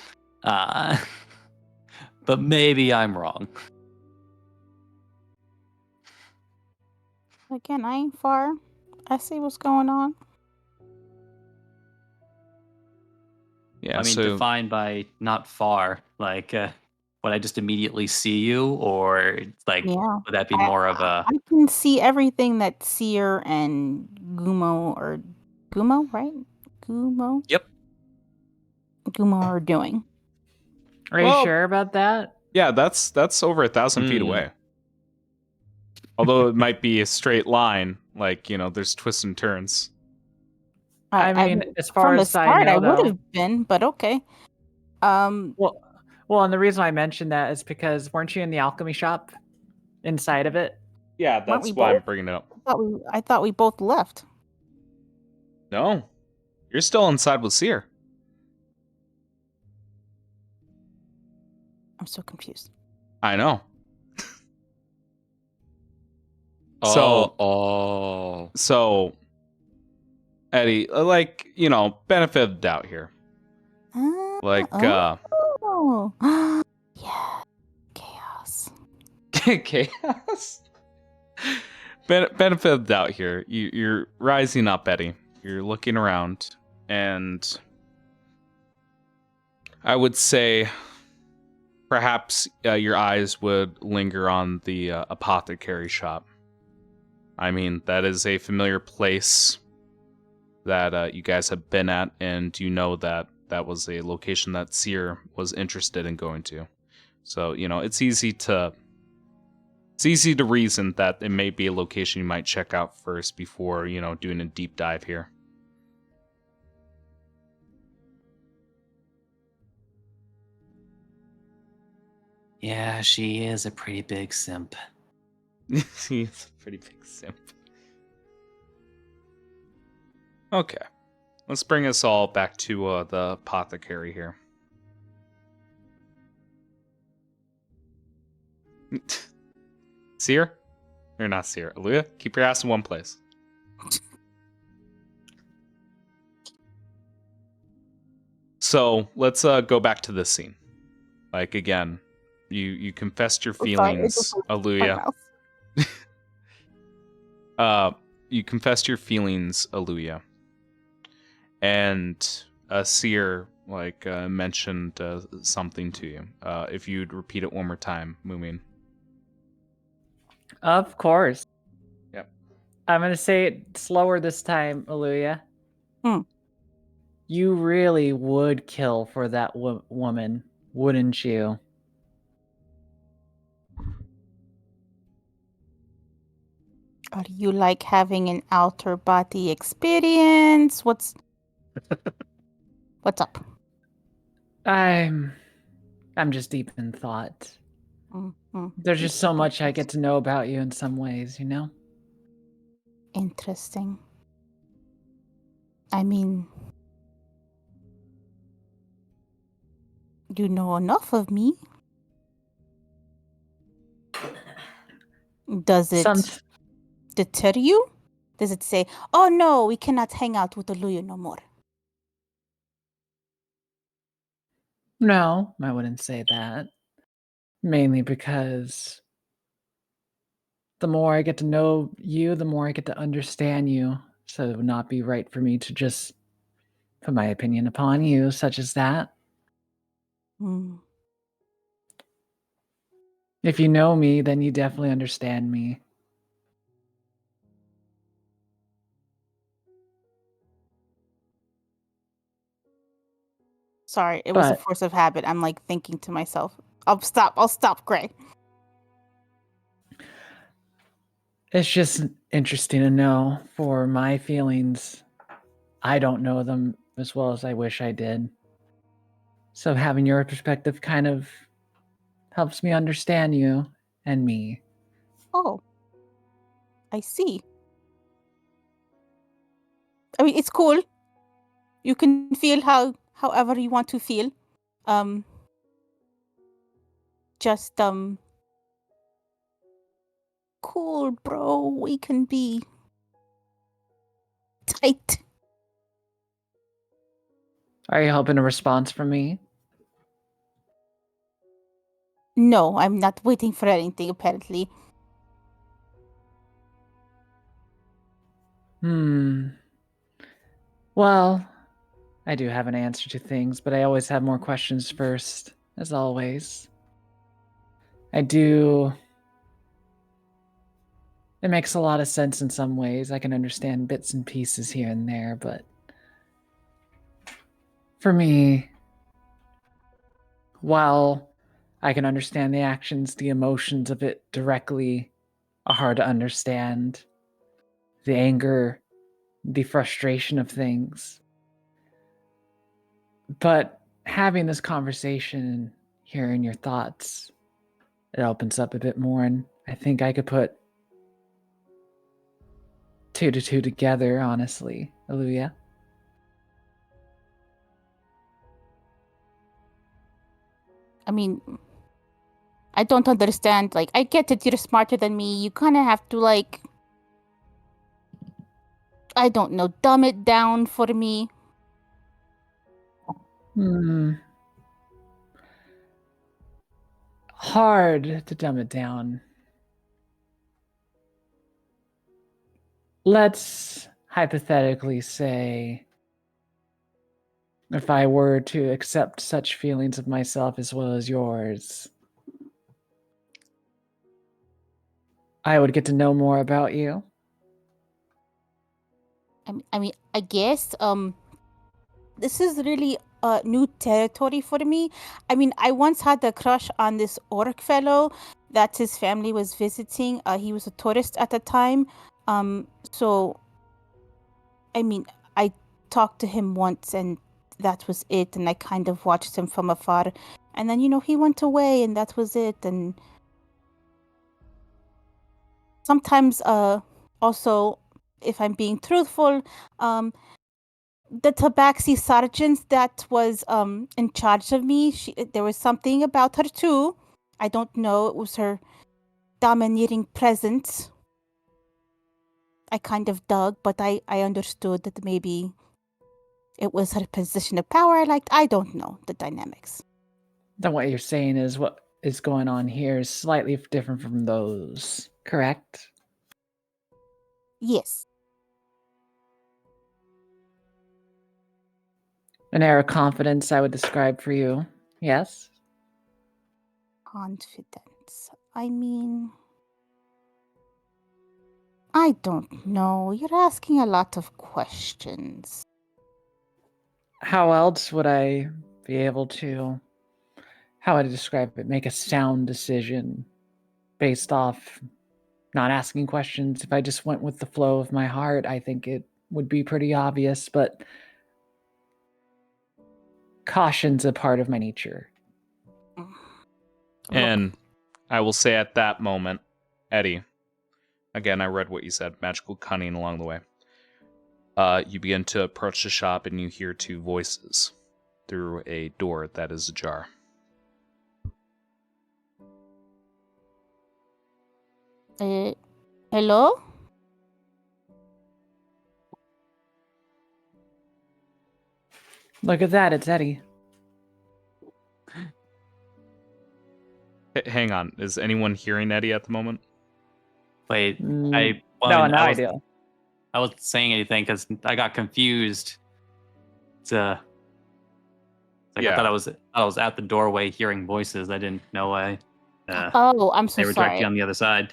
But maybe I'm wrong. again, I ain't far. I see what's going on. Yeah, I mean, so defined by not far, like would I just immediately see you, or like Yeah. would that be more of a? I can see everything that Seer and Gumo, right? Gumo? Yep. Gumo are doing. Are you Well- sure about that? yeah, that's over 1,000 feet away. Although it might be a straight line, like there's twists and turns. I mean, as far from the as I start, know, I would though. have been, but okay. Well, and the reason I mentioned that is because weren't you in the alchemy shop inside of it? Yeah, we that's why I'm both? bringing it up. I thought we both left. No, you're still inside with Seer. I'm so confused. I know. Oh. So, Eddie, like, benefit of the doubt here. Like, Oh. Yeah. Chaos. chaos. Benefit of the doubt here. You're rising up, Eddie. You're looking around, and I would say perhaps your eyes would linger on the apothecary shop. I mean, that is a familiar place that you guys have been at, and you know that was a location that Seer was interested in going to. So, it's easy to reason that it may be a location you might check out first before, doing a deep dive here. Yeah, she is a pretty big simp. He's a pretty big simp. Okay. Let's bring us all back to the apothecary here. Seer? Or not Seer. Aluya, keep your ass in one place. So, let's go back to this scene. Like, again, you confessed your feelings, Aluya. You confessed your feelings, Aluya. And Seer, mentioned something to you. If you'd repeat it one more time, Moomin. Of course. Yep. I'm going to say it slower this time, Aluya. Hmm. You really would kill for that woman, wouldn't you? Are you like having an outer body experience? What's up? I'm just deep in thought. There's just so much I get to know about you in some ways, you know? Interesting. I mean, you know enough of me. Does it deter you? Does it say, oh no, we cannot hang out with Aluya no more? No, I wouldn't say that. Mainly because the more I get to know you, the more I get to understand you. So it would not be right for me to just put my opinion upon you, such as that. Hmm. If you know me, then you definitely understand me. Sorry, it was a force of habit. I'm like thinking to myself, I'll stop, Gray. It's just interesting to know. For my feelings, I don't know them as well as I wish I did. So having your perspective kind of helps me understand you and me. Oh, I see. I mean, it's cool. You can feel however you want to feel. Just cool, bro. We can be tight. Are you hoping a response from me? No, I'm not waiting for anything, apparently. Well, I do have an answer to things, but I always have more questions first, as always. It makes a lot of sense in some ways. I can understand bits and pieces here and there, but for me, while I can understand the actions, the emotions of it directly are hard to understand. The anger, the frustration of things. But having this conversation, hearing your thoughts, it opens up a bit more, and I think I could put 2 to 2 together, honestly, Aluya. I mean, I don't understand. Like, I get it. You're smarter than me. You kind of have to, like, I don't know, dumb it down for me. Hard to dumb it down. Let's hypothetically say if I were to accept such feelings of myself as well as yours, I would get to know more about you. I mean, I guess this is really new territory for me. I mean, I once had a crush on this orc fellow that his family was visiting. He was a tourist at the time. So, I mean, I talked to him once and that was it. And I kind of watched him from afar. And then, he went away and that was it. And sometimes, also, if I'm being truthful, the tabaxi sergeant that was in charge of me, there was something about her too. I don't know, it was her domineering presence. I kind of dug, but I understood that maybe it was her position of power I liked. I don't know the dynamics. Then what you're saying is what is going on here is slightly different from those, correct? Yes. An air of confidence I would describe for you, yes? Confidence. I mean, I don't know. You're asking a lot of questions. How else would I be able to, how would I describe it, make a sound decision based off not asking questions? If I just went with the flow of my heart, I think it would be pretty obvious, but caution's a part of my nature. And I will say at that moment, Eddie, again, I read what you said, magical cunning along the way. You begin to approach the shop and you hear two voices through a door that is ajar. Hello? Look at that, it's Eddie. Hang on, is anyone hearing Eddie at the moment? Wait, No, now I do. I wasn't saying anything because I got confused. I thought I was at the doorway hearing voices. I didn't know Oh, I'm so they were sorry. directly on the other side.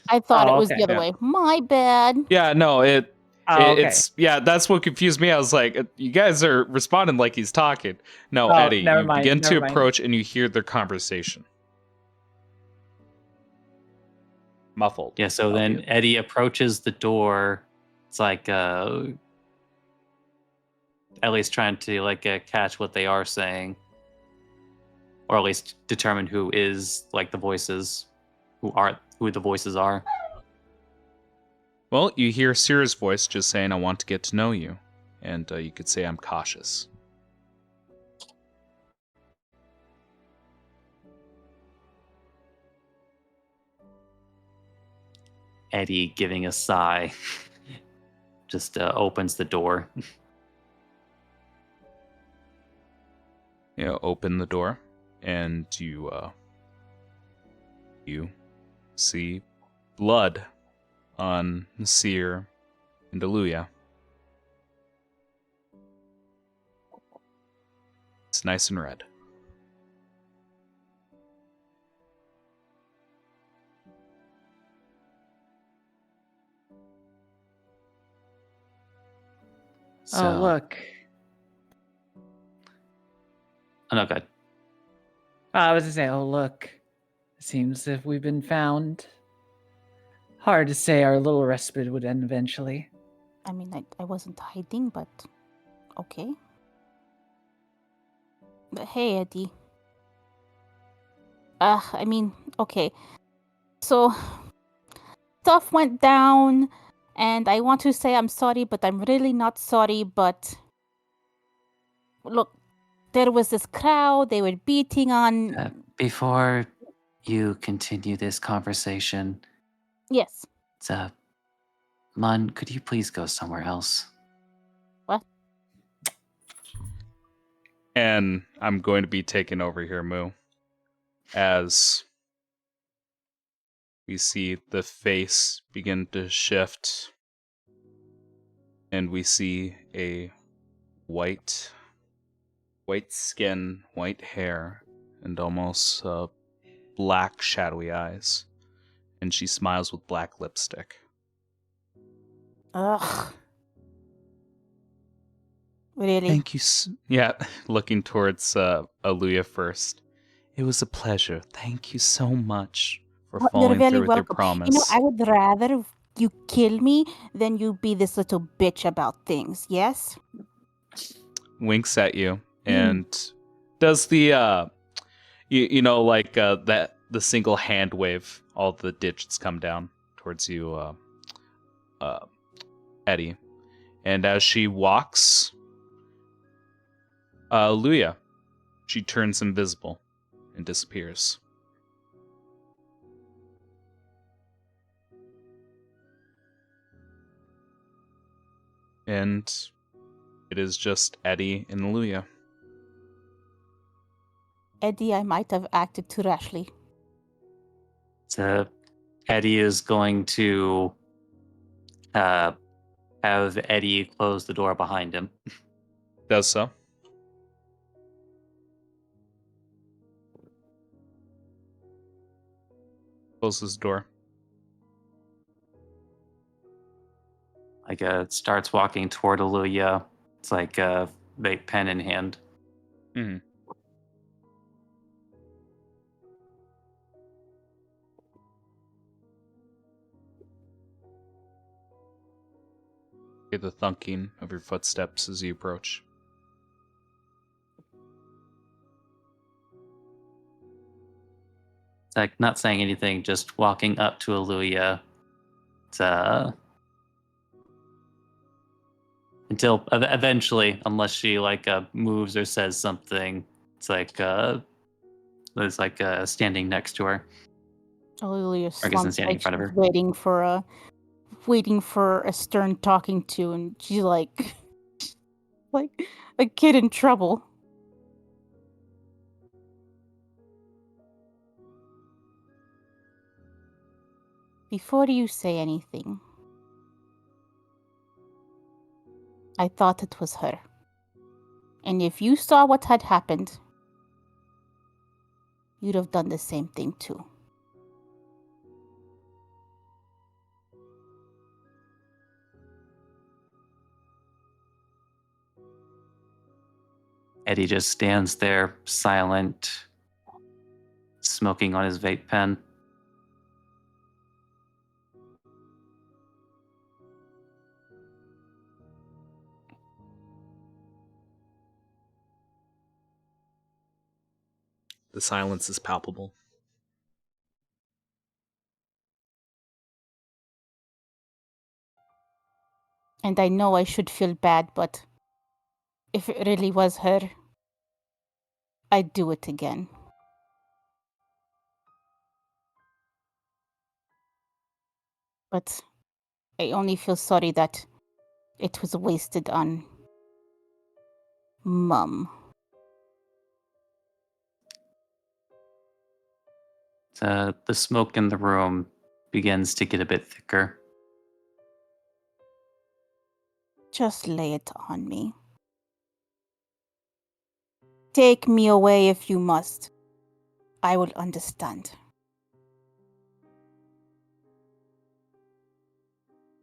I thought it was okay. the other way. My bad. Yeah, no, Okay. it's that's what confused me. I was like, you guys are responding like he's talking. No, Oh, Eddie, never you mind, begin to never mind. approach and you hear their conversation. Muffled. Yeah, so then albeit. Eddie approaches the door. It's like at least trying to catch what they are saying, or at least determine who is like the voices, who the voices are. Well, you hear Sierra's voice just saying, I want to get to know you. And you could say, I'm cautious. Eddie, giving a sigh, just opens the door. You open the door, and you see blood on Seer and Aluya. It's nice and red. So, Oh, look. Oh, no, good. I was to say, oh, look. It seems as if we've been found. Hard to say our little respite would end eventually. I mean, I wasn't hiding, but okay. But hey, Eddie. I mean, okay. So, stuff went down, and I want to say I'm sorry, but I'm really not sorry, but look, there was this crowd, they were beating on... Before you continue this conversation, Yes. Mun, could you please go somewhere else? What? And I'm going to be taking over here, Moo, as we see the face begin to shift, and we see a white skin, white hair, and almost black shadowy eyes. And she smiles with black lipstick. Ugh. Really? Thank you. Yeah, looking towards Aluya first. It was a pleasure. Thank you so much for You're following very through with your welcome. promise. I would rather you kill me than you be this little bitch about things, yes? Winks at you and does the that the single hand wave, all the digits come down towards you, Eddie. And as she walks, Luya, she turns invisible and disappears. And it is just Eddie and Luya. Eddie, I might have acted too rashly. So Eddie is going to have Eddie close the door behind him. Does so. Closes the door. like starts walking toward Aluya. It's like a vape pen in hand. Mm-hmm. Hear the thunking of your footsteps as you approach. It's like not saying anything, just walking up to Aluya. It's, until eventually, unless she like moves or says something, it's like standing next to her. Olivia Or I guess I'm slumps standing in like front of she's her. waiting for a stern talking to, and she's like, like a kid in trouble. Before you say anything, I thought it was her. And if you saw what had happened, you'd have done the same thing too. Eddie just stands there, silent, smoking on his vape pen. The silence is palpable. And I know I should feel bad, but if it really was her, I'd do it again. But I only feel sorry that it was wasted on Mum. The smoke in the room begins to get a bit thicker. Just lay it on me. Take me away if you must. I will understand.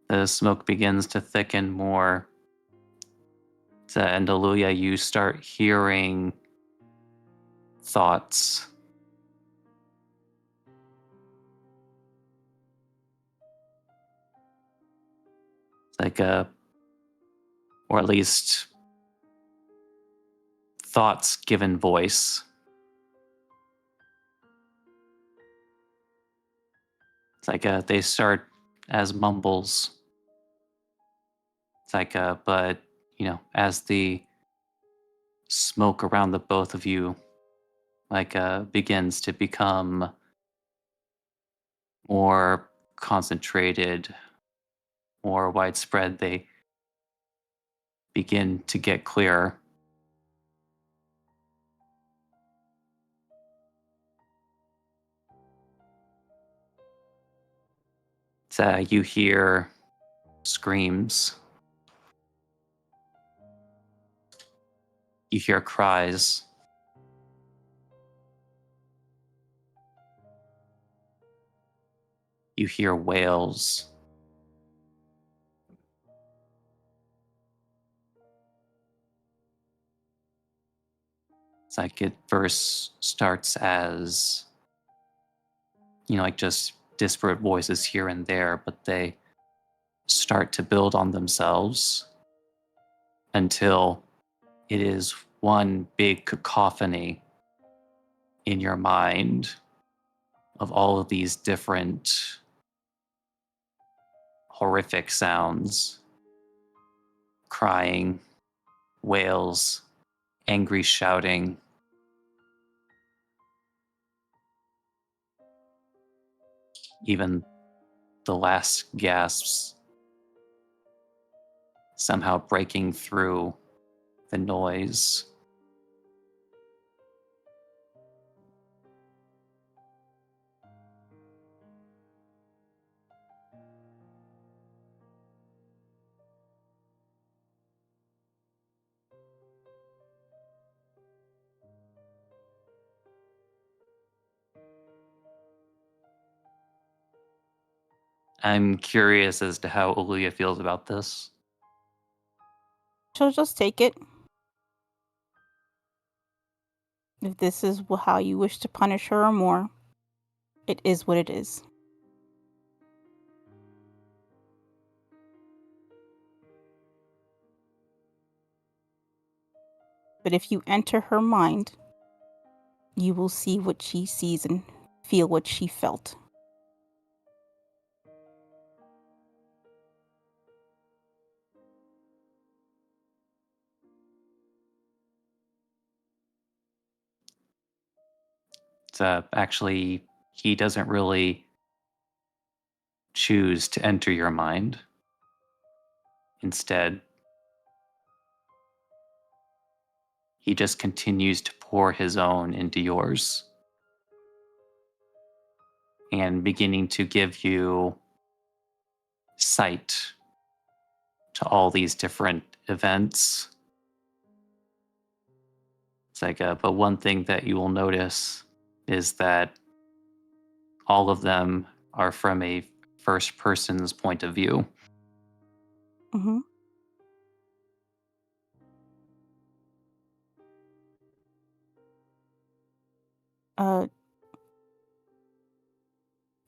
The smoke begins to thicken more. And Aluya, you start hearing thoughts. It's like or at least thoughts given voice. It's like they start as mumbles. It's like, but as the smoke around the both of you, like, begins to become more concentrated, more widespread, they begin to get clearer. You hear screams. You hear cries. You hear wails. It's like it first starts as, like just disparate voices here and there, but they start to build on themselves until it is one big cacophony in your mind of all of these different horrific sounds: crying, wails, angry shouting. Even the last gasps somehow breaking through the noise. I'm curious as to how Oluya feels about this. She'll just take it. If this is how you wish to punish her or more, it is what it is. But if you enter her mind, you will see what she sees and feel what she felt. Actually, he doesn't really choose to enter your mind. Instead, he just continues to pour his own into yours and beginning to give you sight to all these different events. It's like, but one thing that you will notice is that all of them are from a first person's point of view. Mm-hmm.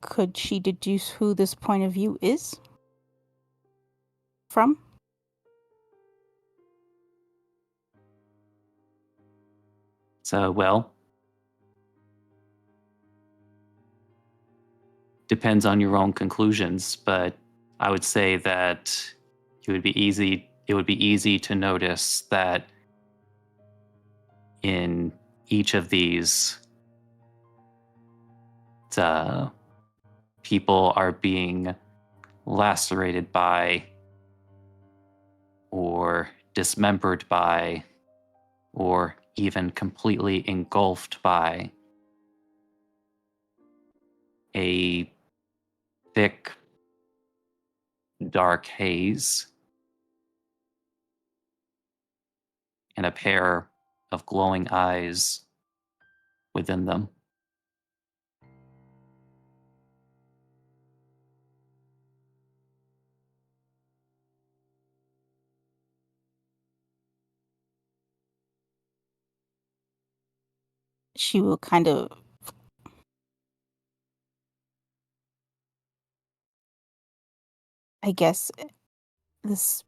Could she deduce who this point of view is from? So, well, depends on your own conclusions, but I would say that it would be easy to notice that in each of these, people are being lacerated by or dismembered by or even completely engulfed by a thick, dark haze and a pair of glowing eyes within them. She will kind of I guess this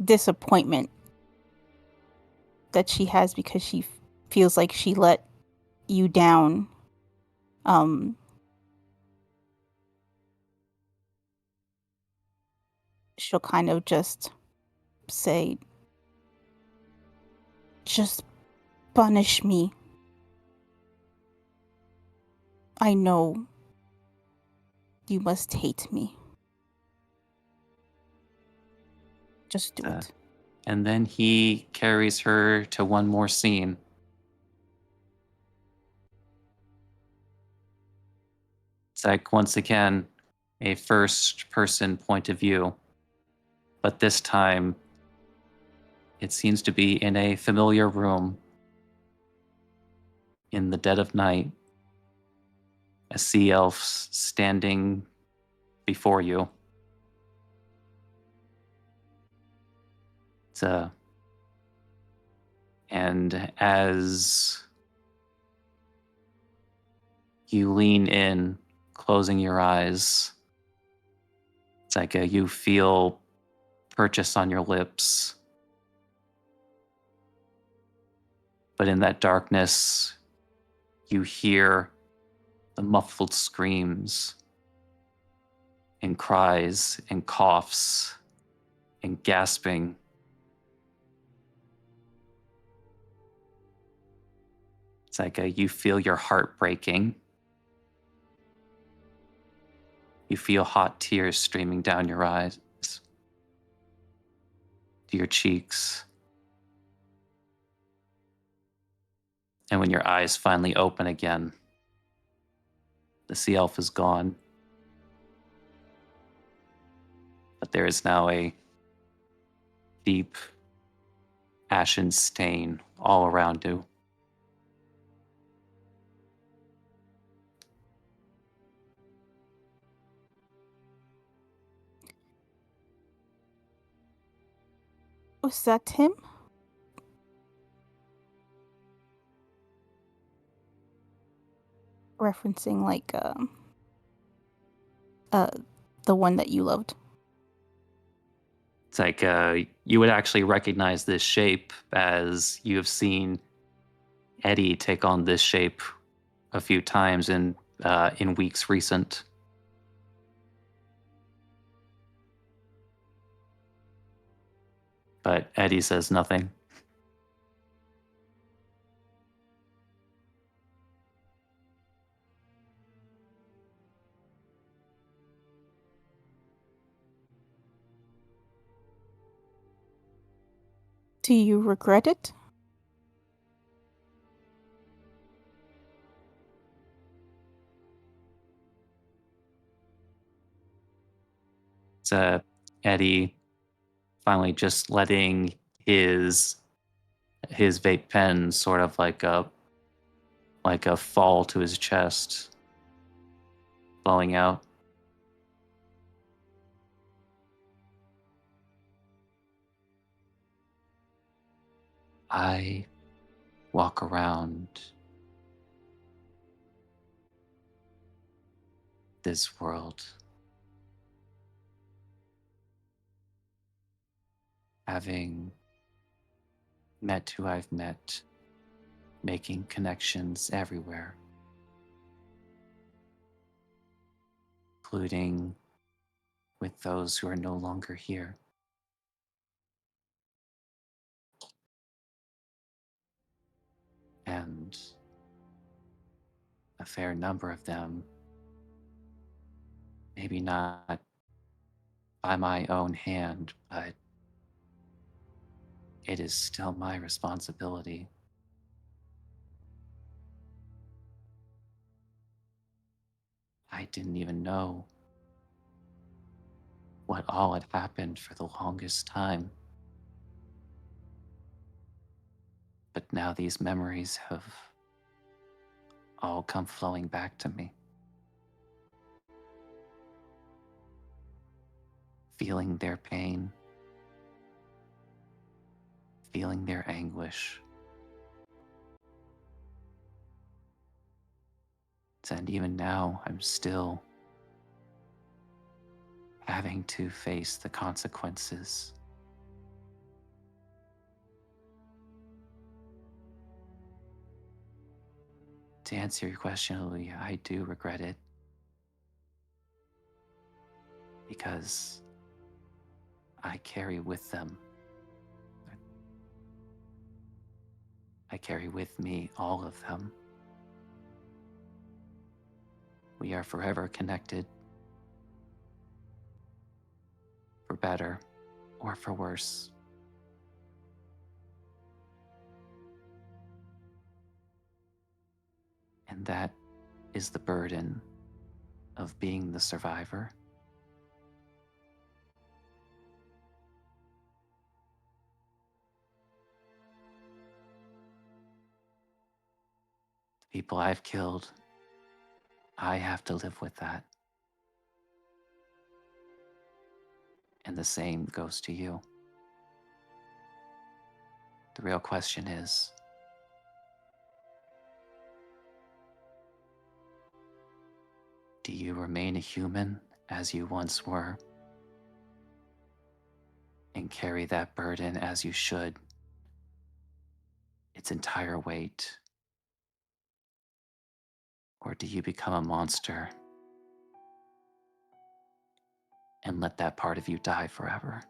disappointment that she has because she feels like she let you down. She'll kind of just say, just punish me. I know you must hate me. Just do it. And then he carries her to one more scene. It's like, once again, a first person point of view. But this time, it seems to be in a familiar room in the dead of night. A sea elf standing before you. And as you lean in, closing your eyes, it's like you feel purchase on your lips. But in that darkness, you hear the muffled screams and cries and coughs and gasping. It's like you feel your heart breaking. You feel hot tears streaming down your eyes, to your cheeks. And when your eyes finally open again, the sea elf is gone. But there is now a deep, ashen stain all around you. Was that him? Referencing like the one that you loved. It's like you would actually recognize this shape as you have seen Eddie take on this shape a few times in weeks recent. But Eddie says nothing. Do you regret it? It's Eddie finally just letting his vape pen sort of like a fall to his chest, blowing out. I walk around this world having met who I've met, making connections everywhere, including with those who are no longer here. And a fair number of them, maybe not by my own hand, but it is still my responsibility. I didn't even know what all had happened for the longest time. But now these memories have all come flowing back to me. Feeling their pain, feeling their anguish. And even now, I'm still having to face the consequences. To answer your question, Louis, I do regret it. Because I carry with them. I carry with me all of them. We are forever connected. For better or for worse. And that is the burden of being the survivor. The people I've killed, I have to live with that. And the same goes to you. The real question is, do you remain a human as you once were? And carry that burden as you should, its entire weight? Or do you become a monster and let that part of you die forever?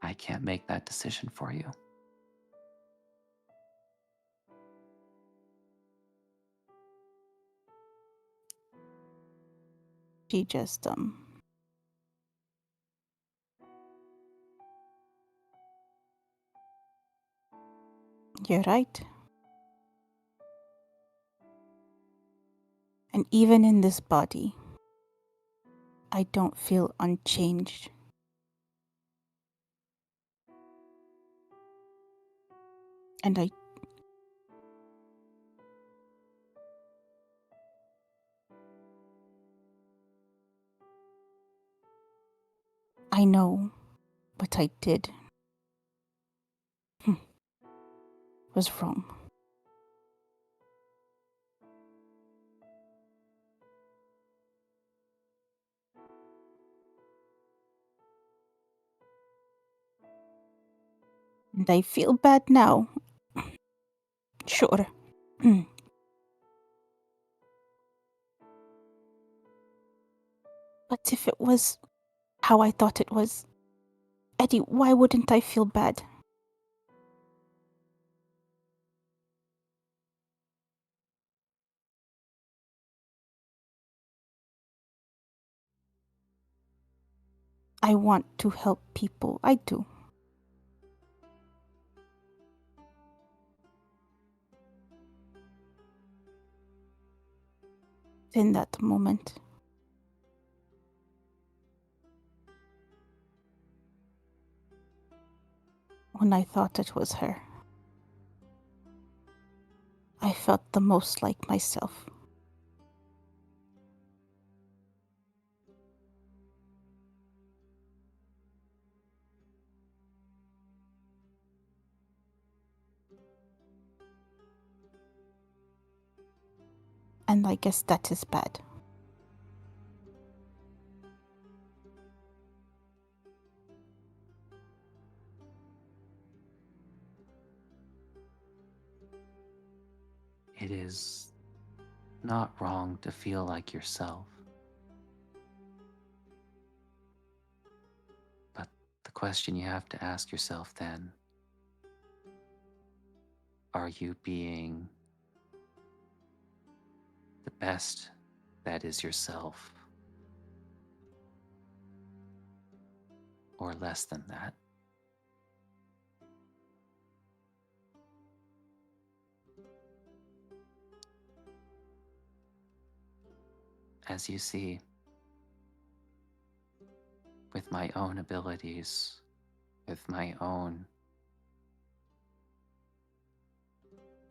I can't make that decision for you. She just You're right. And even in this body, I don't feel unchanged. And I know what I did was wrong. And I feel bad now. Sure. But if it was how I thought it was, Eddie, why wouldn't I feel bad? I want to help people. I do. In that moment, when I thought it was her, I felt the most like myself. And I guess that is bad. It is not wrong to feel like yourself. But the question you have to ask yourself then, are you being the best that is yourself? Or less than that? As you see, with my own abilities, with my own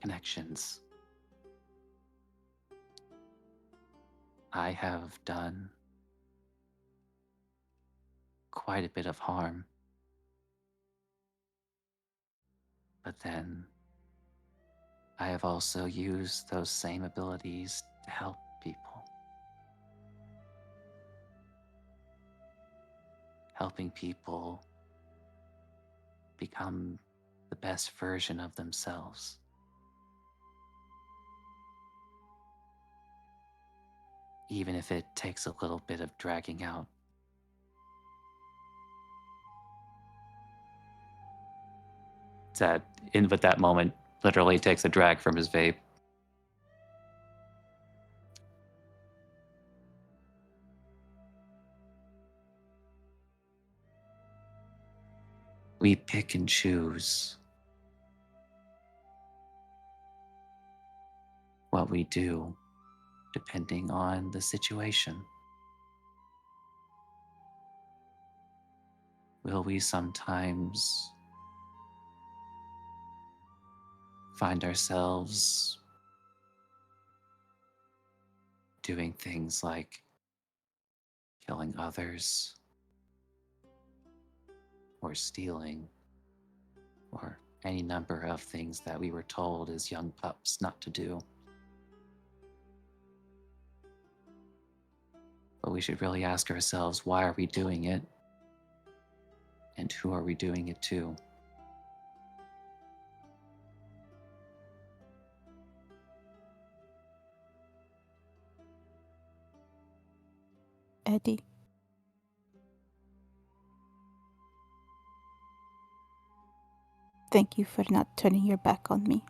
connections, I have done quite a bit of harm. But then I have also used those same abilities to help people. Helping people become the best version of themselves. Even if it takes a little bit of dragging out. That at that moment literally takes a drag from his vape. We pick and choose what we do depending on the situation. Will we sometimes find ourselves doing things like killing others, or stealing, or any number of things that we were told as young pups not to do? But we should really ask ourselves, why are we doing it? And who are we doing it to? Eddie, thank you for not turning your back on me.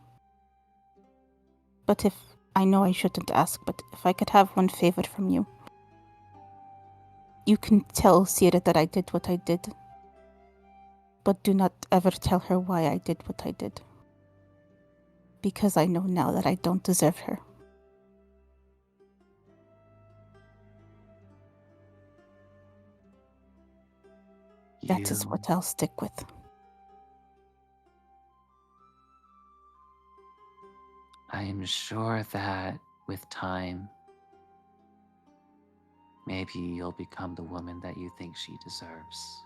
But I know I shouldn't ask, but if I could have one favor from you. You can tell Sierra that I did what I did. But do not ever tell her why I did what I did. Because I know now that I don't deserve her. That is what I'll stick with. I'm sure that with time, maybe you'll become the woman that you think she deserves.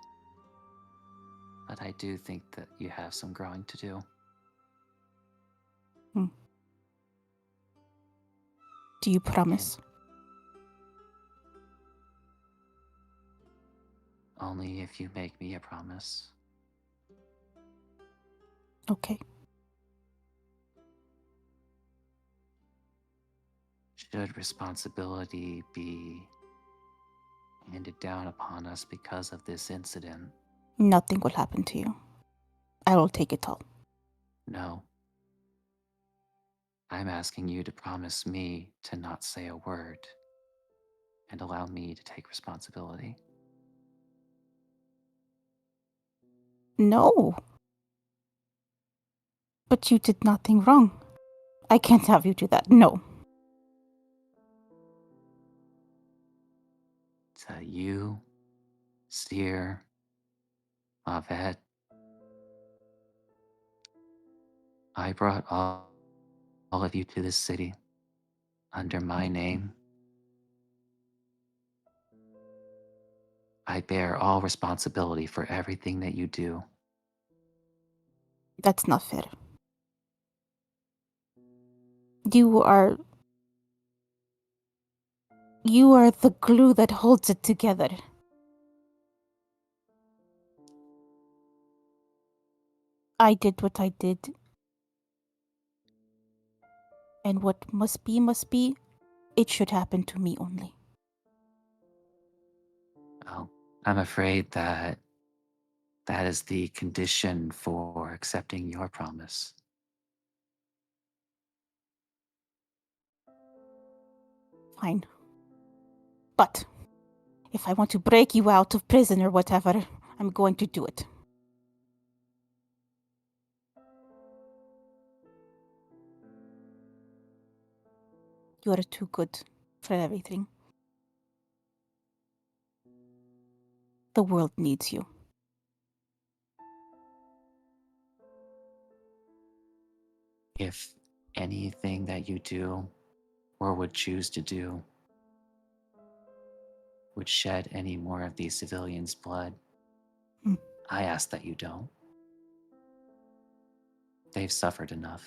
But I do think that you have some growing to do. Do you promise? Only if you make me a promise. Okay. Should responsibility be handed down upon us because of this incident? Nothing will happen to you. I will take it all. No. I'm asking you to promise me to not say a word and allow me to take responsibility. No. But you did nothing wrong. I can't have you do that. No. To you, Seer, Mavet, I brought all of you to this city under my name. I bear all responsibility for everything that you do. That's not fair. You are the glue that holds it together. I did what I did. And what must be, it should happen to me only. Well, I'm afraid that is the condition for accepting your promise. Fine. But if I want to break you out of prison or whatever, I'm going to do it. You are too good for everything. The world needs you. If anything that you do or would choose to do would shed any more of these civilians' blood, I ask that you don't. They've suffered enough.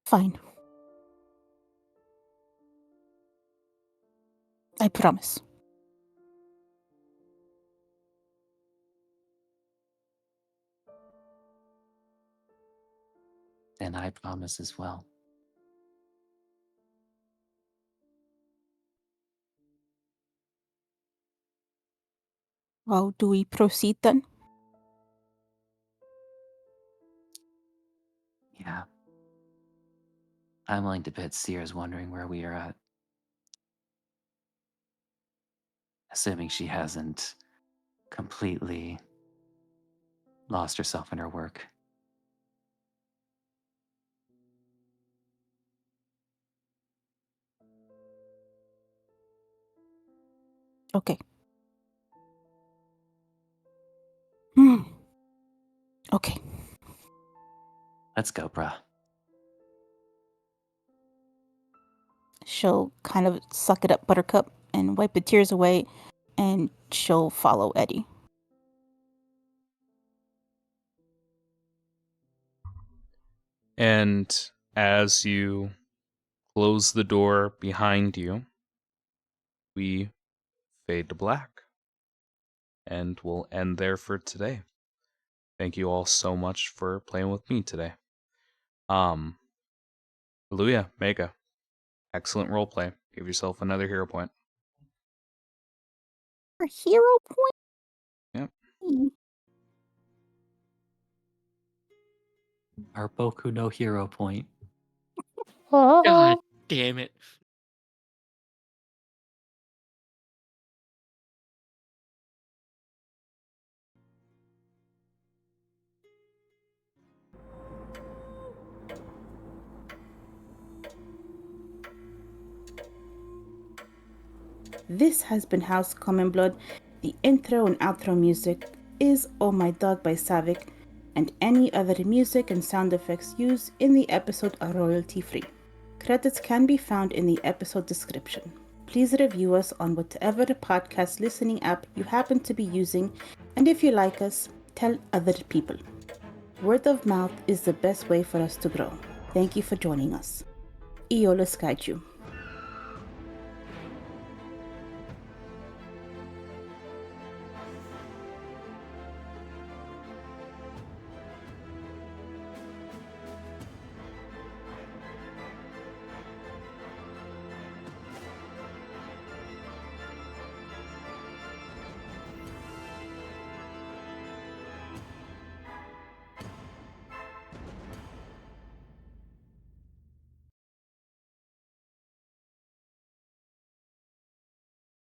Fine. I promise. Then I promise as well. Well, do we proceed then? Yeah. I'm willing to bet Seer's wondering where we are at. Assuming she hasn't completely lost herself in her work. Okay. Okay. Let's go, bruh. She'll kind of suck it up, Buttercup, and wipe the tears away, and she'll follow Eddie. And as you close the door behind you, we fade to black. And we'll end there for today. Thank you all so much for playing with me today. Hallelujah, Mega. Excellent roleplay. Give yourself another hero point. A hero point? Yep. Our Boku no Hero point. God damn it. This has been House Common Blood, The intro and outro music is Oh My Dog by Savik, and any other music and sound effects used in the episode are royalty-free. Credits can be found in the episode description. Please review us on whatever podcast listening app you happen to be using, and if you like us, tell other people. Word of mouth is the best way for us to grow. Thank you for joining us. Iola Skyju.